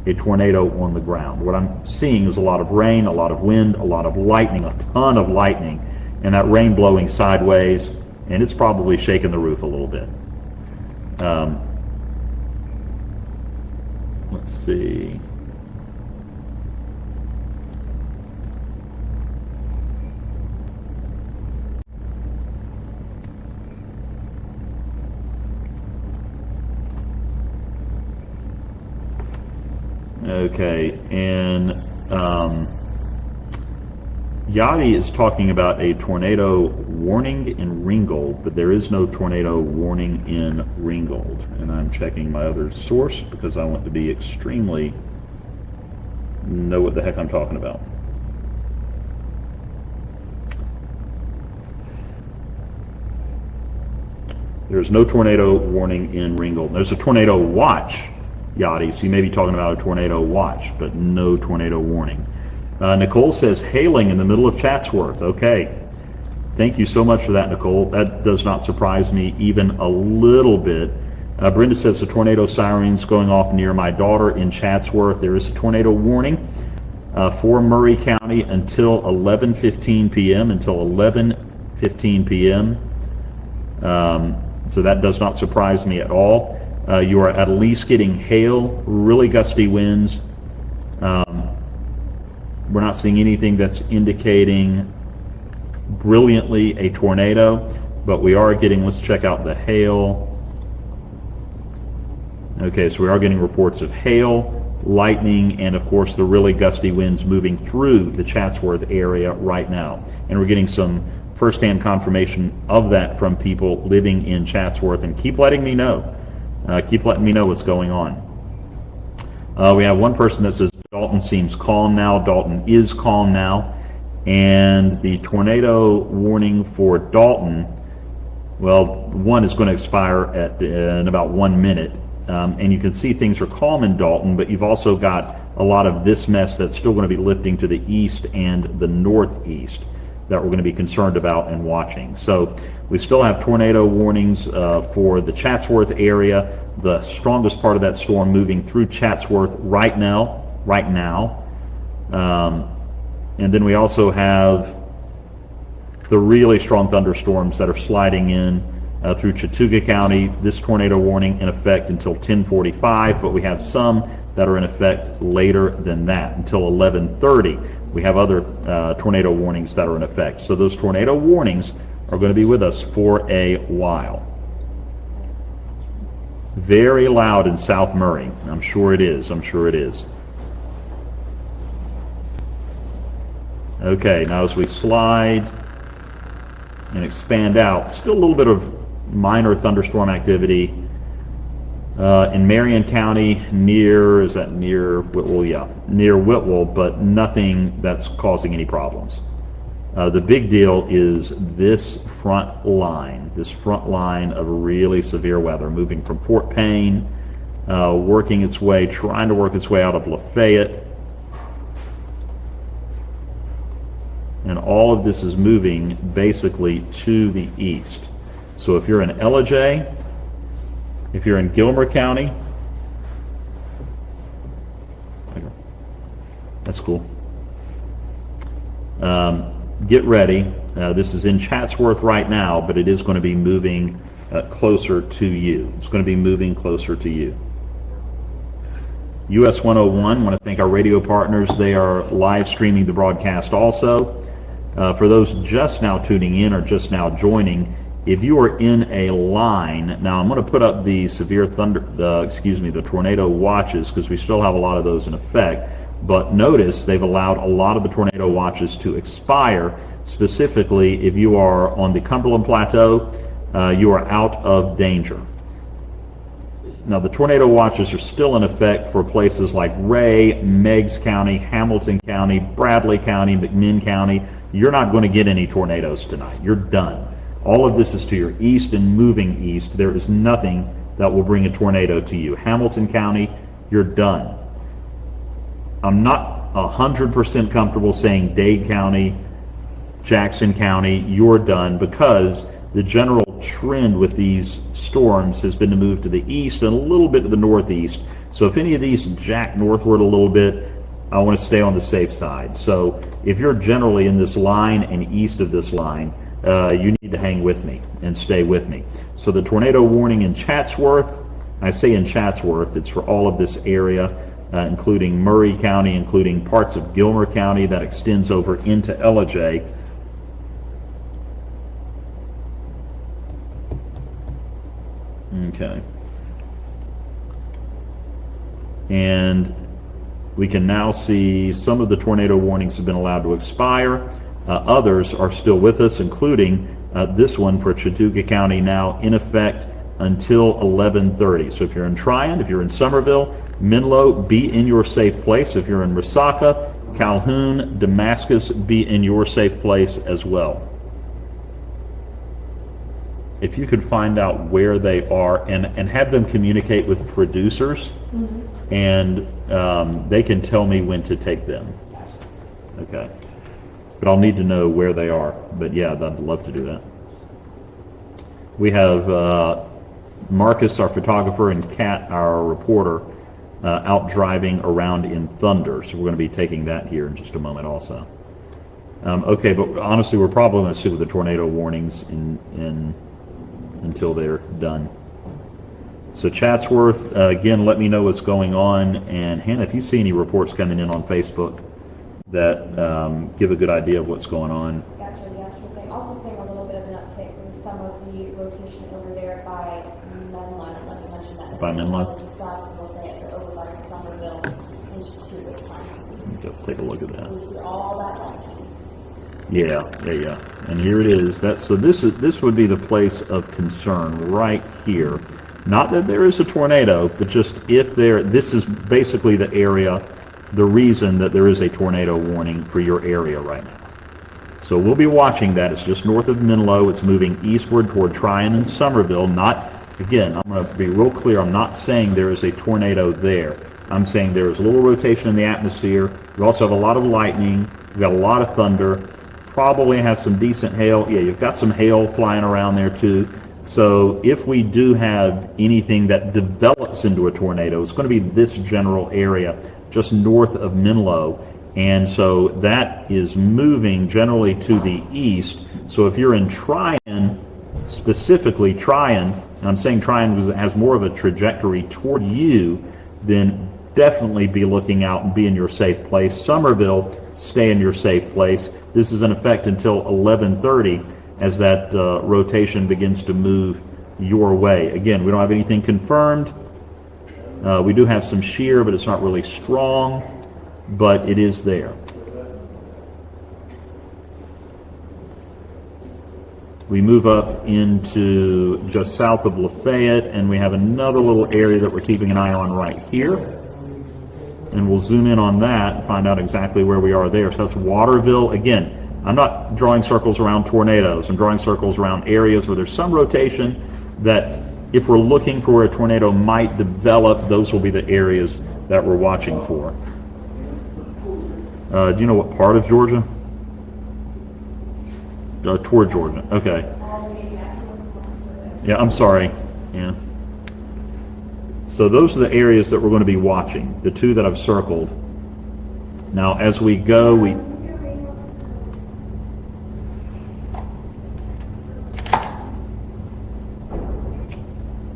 a tornado on the ground. What I'm seeing is a lot of rain, a lot of wind, a lot of lightning, a ton of lightning, and that rain blowing sideways, and it's probably shaking the roof a little bit. Let's see. Okay, and Yachty is talking about a tornado warning in Ringgold, but there is no tornado warning in Ringgold. And I'm checking my other source because I want to be extremely know what the heck I'm talking about. There's no tornado warning in Ringgold. There's a tornado watch, Yachty, so you may be talking about a tornado watch, but no tornado warning. Nicole says hailing in the middle of Chatsworth. Okay. Thank you so much for that, Nicole. That does not surprise me even a little bit. Brenda says the tornado sirens going off near my daughter in Chatsworth. There is a tornado warning for Murray County until 11:15 p.m. So that does not surprise me at all. You are at least getting hail, really gusty winds. We're not seeing anything that's indicating brilliantly a tornado, but we are getting, let's check out the hail. Okay, so we are getting reports of hail, lightning, and of course the really gusty winds moving through the Chatsworth area right now. And we're getting some firsthand confirmation of that from people living in Chatsworth, and keep letting me know. Keep letting me know what's going on. We have one person that says Dalton seems calm now. Dalton is calm now. And the tornado warning for Dalton, well, one is going to expire in about 1 minute. And you can see things are calm in Dalton, but you've also got a lot of this mess that's still going to be lifting to the east and the northeast that we're going to be concerned about and watching. So we still have tornado warnings for the Chatsworth area. The strongest part of that storm moving through Chatsworth right now. And then we also have the really strong thunderstorms that are sliding in through Chattooga County. This tornado warning in effect until 10:45, but we have some that are in effect later than that, until 11:30. We have other tornado warnings that are in effect. So those tornado warnings are going to be with us for a while. Very loud in South Murray. I'm sure it is. Okay, now as we slide and expand out. Still a little bit of minor thunderstorm activity in Marion County near Whitwell? Yeah, near Whitwell, but nothing that's causing any problems. The big deal is this front line of really severe weather, moving from Fort Payne, trying to work its way out of Lafayette. And all of this is moving basically to the east. So if you're in Ellijay, if you're in Gilmer County, that's cool. Get ready. This is in Chatsworth right now, but it is going to be moving closer to you. It's going to be moving closer to you. US 101, want to thank our radio partners. They are live streaming the broadcast also. For those just now tuning in or just now joining, if you are in a line, now I'm going to put up the the tornado watches, because we still have a lot of those in effect. But notice they've allowed a lot of the tornado watches to expire. Specifically, if you are on the Cumberland Plateau, you are out of danger. Now, the tornado watches are still in effect for places like Ray, Meigs County, Hamilton County, Bradley County, McMinn County. You're not going to get any tornadoes tonight. You're done. All of this is to your east and moving east. There is nothing that will bring a tornado to you. Hamilton County, you're done. I'm not 100% comfortable saying Dade County, Jackson County, you're done, because the general trend with these storms has been to move to the east and a little bit to the northeast. So if any of these jack northward a little bit, I want to stay on the safe side. So if you're generally in this line and east of this line, you need to hang with me and stay with me. So the tornado warning in Chatsworth, I say in Chatsworth, it's for all of this area, including Murray County, including parts of Gilmer County that extends over into Ellijay. Okay. And we can now see some of the tornado warnings have been allowed to expire. Others are still with us, including this one for Chattooga County, now in effect until 11:30. So if you're in Tryon, if you're in Somerville, Menlo, be in your safe place. If you're in Resaca, Calhoun, Damascus, be in your safe place as well. If you could find out where they are and have them communicate with producers, and they can tell me when to take them. Okay. But I'll need to know where they are. But yeah, I'd love to do that. We have Marcus, our photographer, and Kat, our reporter, out driving around in thunder. So we're going to be taking that here in just a moment also. Okay, but honestly, we're probably going to sit with the tornado warnings until they're done. So Chatsworth, again, let me know what's going on. And Hannah, if you see any reports coming in on Facebook that give a good idea of what's going on. Gotcha, yeah, sure thing. Also seeing a little bit of an uptick in some of the rotation over there by Menlo. I don't know if you mentioned that. By Menlo? South of Lafayette, but over by Somerville and Chattooga County. Let's take a look at that. We see all that lightning. Yeah. And here it is. So this would be the place of concern right here. Not that there is a tornado, but just if this is basically the area, the reason that there is a tornado warning for your area right now. So we'll be watching that. It's just north of Menlo. It's moving eastward toward Tryon and Somerville. Again, I'm going to be real clear. I'm not saying there is a tornado there. I'm saying there is a little rotation in the atmosphere. You also have a lot of lightning. You've got a lot of thunder. Probably have some decent hail. Yeah, you've got some hail flying around there too. So if we do have anything that develops into a tornado, it's going to be this general area just north of Menlo. And so that is moving generally to the east. So if you're in Tryon, specifically Tryon, and I'm saying Tryon because it has more of a trajectory toward you, then definitely be looking out and be in your safe place. Somerville, stay in your safe place. This is in effect until 11:30 as that rotation begins to move your way. Again, we don't have anything confirmed. We do have some shear, but it's not really strong, but it is there. We move up into just south of Lafayette, and we have another little area that we're keeping an eye on right here. And we'll zoom in on that and find out exactly where we are there. So that's Waterville. Again, I'm not drawing circles around tornadoes. I'm drawing circles around areas where there's some rotation that if we're looking for where a tornado might develop, those will be the areas that we're watching for. Do you know what part of Georgia? Toward Georgia. Okay. Yeah, I'm sorry. Yeah. So those are the areas that we're going to be watching, the two that I've circled. Now, as we go,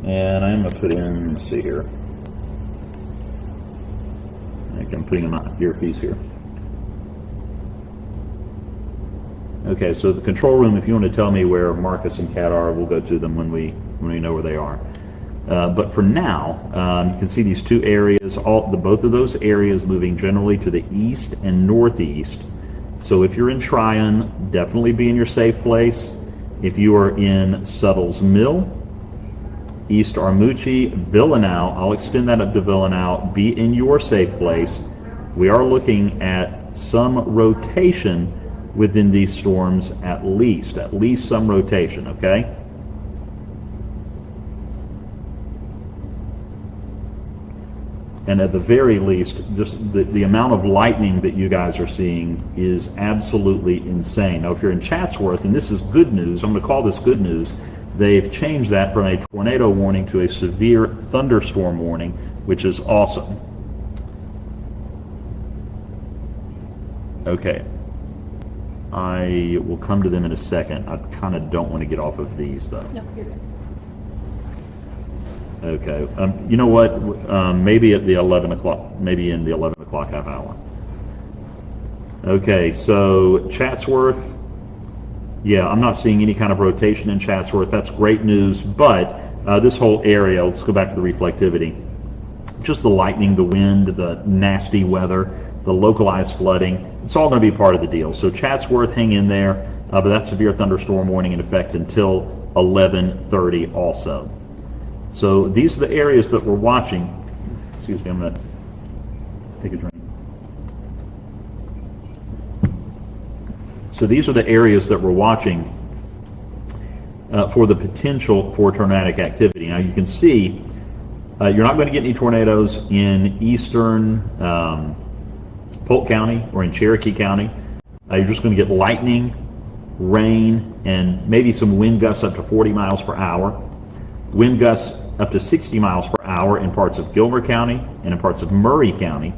and I'm going to put in, let's see here. I think I'm putting in my earpiece here. Okay, so the control room, if you want to tell me where Marcus and Kat are, we'll go to them when we know where they are. But for now, you can see these two areas, both of those areas moving generally to the east and northeast. So if you're in Tryon, definitely be in your safe place. If you are in Suttles Mill, East Armuchee, Villanau, I'll extend that up to Villanau, be in your safe place. We are looking at some rotation within these storms, at least some rotation, okay? And at the very least, just the amount of lightning that you guys are seeing is absolutely insane. Now, if you're in Chatsworth, and this is good news, I'm going to call this good news, they've changed that from a tornado warning to a severe thunderstorm warning, which is awesome. Okay. I will come to them in a second. I kind of don't want to get off of these, though. No, you're good. Okay. You know what? Maybe at the 11 o'clock, maybe in the 11 o'clock half hour. Okay, so Chatsworth. Yeah, I'm not seeing any kind of rotation in Chatsworth. That's great news, but this whole area, let's go back to the reflectivity. Just the lightning, the wind, the nasty weather, the localized flooding, it's all going to be part of the deal. So Chatsworth, hang in there, but that severe thunderstorm warning in effect until 11:30 also. So these are the areas that we're watching. Excuse me, I'm going to take a drink. So these are the areas that we're watching for the potential for tornadic activity. Now you can see you're not going to get any tornadoes in eastern Polk County or in Cherokee County. You're just going to get lightning, rain, and maybe some wind gusts up to 40 miles per hour. Wind gusts up to 60 miles per hour in parts of Gilmer County and in parts of Murray County.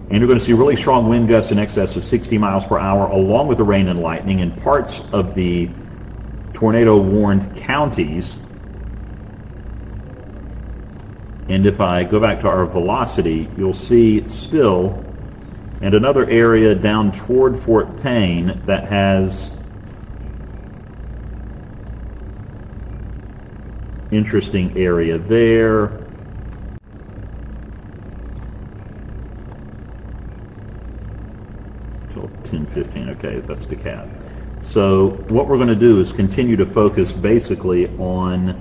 And you're going to see really strong wind gusts in excess of 60 miles per hour along with the rain and lightning in parts of the tornado-warned counties. And if I go back to our velocity, you'll see still, and another area down toward Fort Payne that has interesting area there. Till 10:15, okay, that's DeKalb. So what we're going to do is continue to focus basically on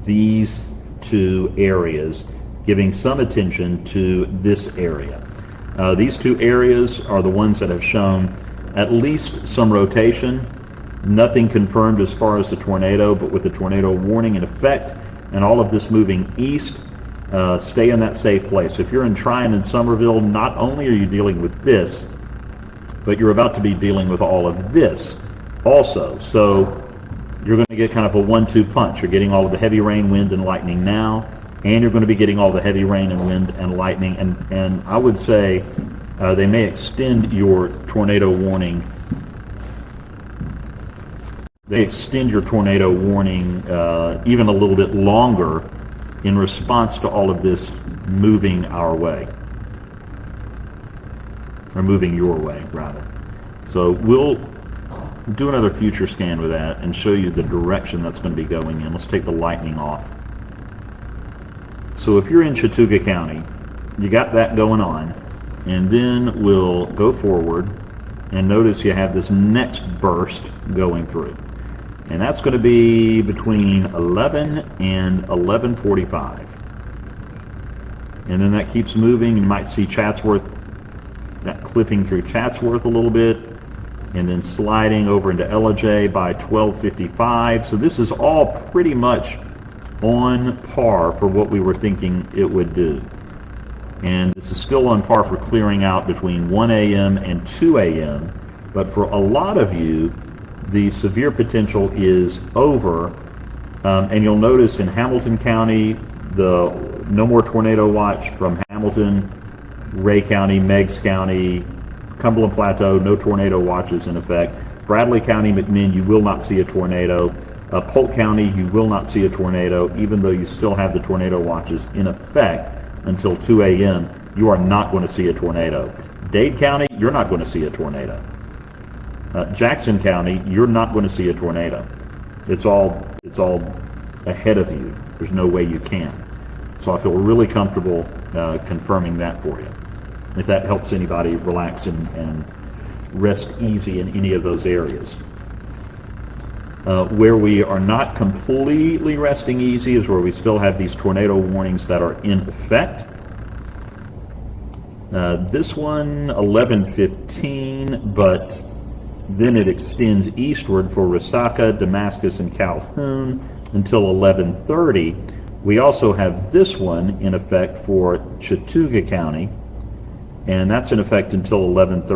these two areas, giving some attention to this area. These two areas are the ones that have shown at least some rotation. Nothing confirmed as far as the tornado, but with the tornado warning in effect and all of this moving east, stay in that safe place. If you're in Tryon and Somerville, not only are you dealing with this, but you're about to be dealing with all of this also. So you're going to get kind of a 1-2 punch. You're getting all of the heavy rain, wind, and lightning now, and you're going to be getting all the heavy rain and wind and lightning. And I would say they may extend your tornado warning. They extend your tornado warning even a little bit longer in response to all of this moving our way, or moving your way, rather. So we'll do another future scan with that and show you the direction that's going to be going in. Let's take the lightning off. So if you're in Chattooga County, you got that going on, and then we'll go forward and notice you have this next burst going through. And that's going to be between 11 and 11:45. And then that keeps moving. You might see Chatsworth, that clipping through Chatsworth a little bit, and then sliding over into Ellijay by 12:55. So this is all pretty much on par for what we were thinking it would do. And this is still on par for clearing out between 1 a.m. and 2 a.m. But for a lot of you, the severe potential is over. And you'll notice in Hamilton County, the no more tornado watch from Hamilton, Ray County, Meigs County, Cumberland Plateau, no tornado watches in effect. Bradley County, McMinn, you will not see a tornado. Polk County, you will not see a tornado, even though you still have the tornado watches in effect until 2 a.m. You are not going to see a tornado. Dade County, you're not going to see a tornado. Jackson County, you're not going to see a tornado. It's all ahead of you. There's no way you can. So I feel really comfortable confirming that for you. If that helps anybody relax and rest easy in any of those areas. Where we are not completely resting easy is where we still have these tornado warnings that are in effect. This one, 11:15, but then it extends eastward for Resaca, Damascus, and Calhoun until 11:30. We also have this one in effect for Chattooga County, and that's in effect until 11:30.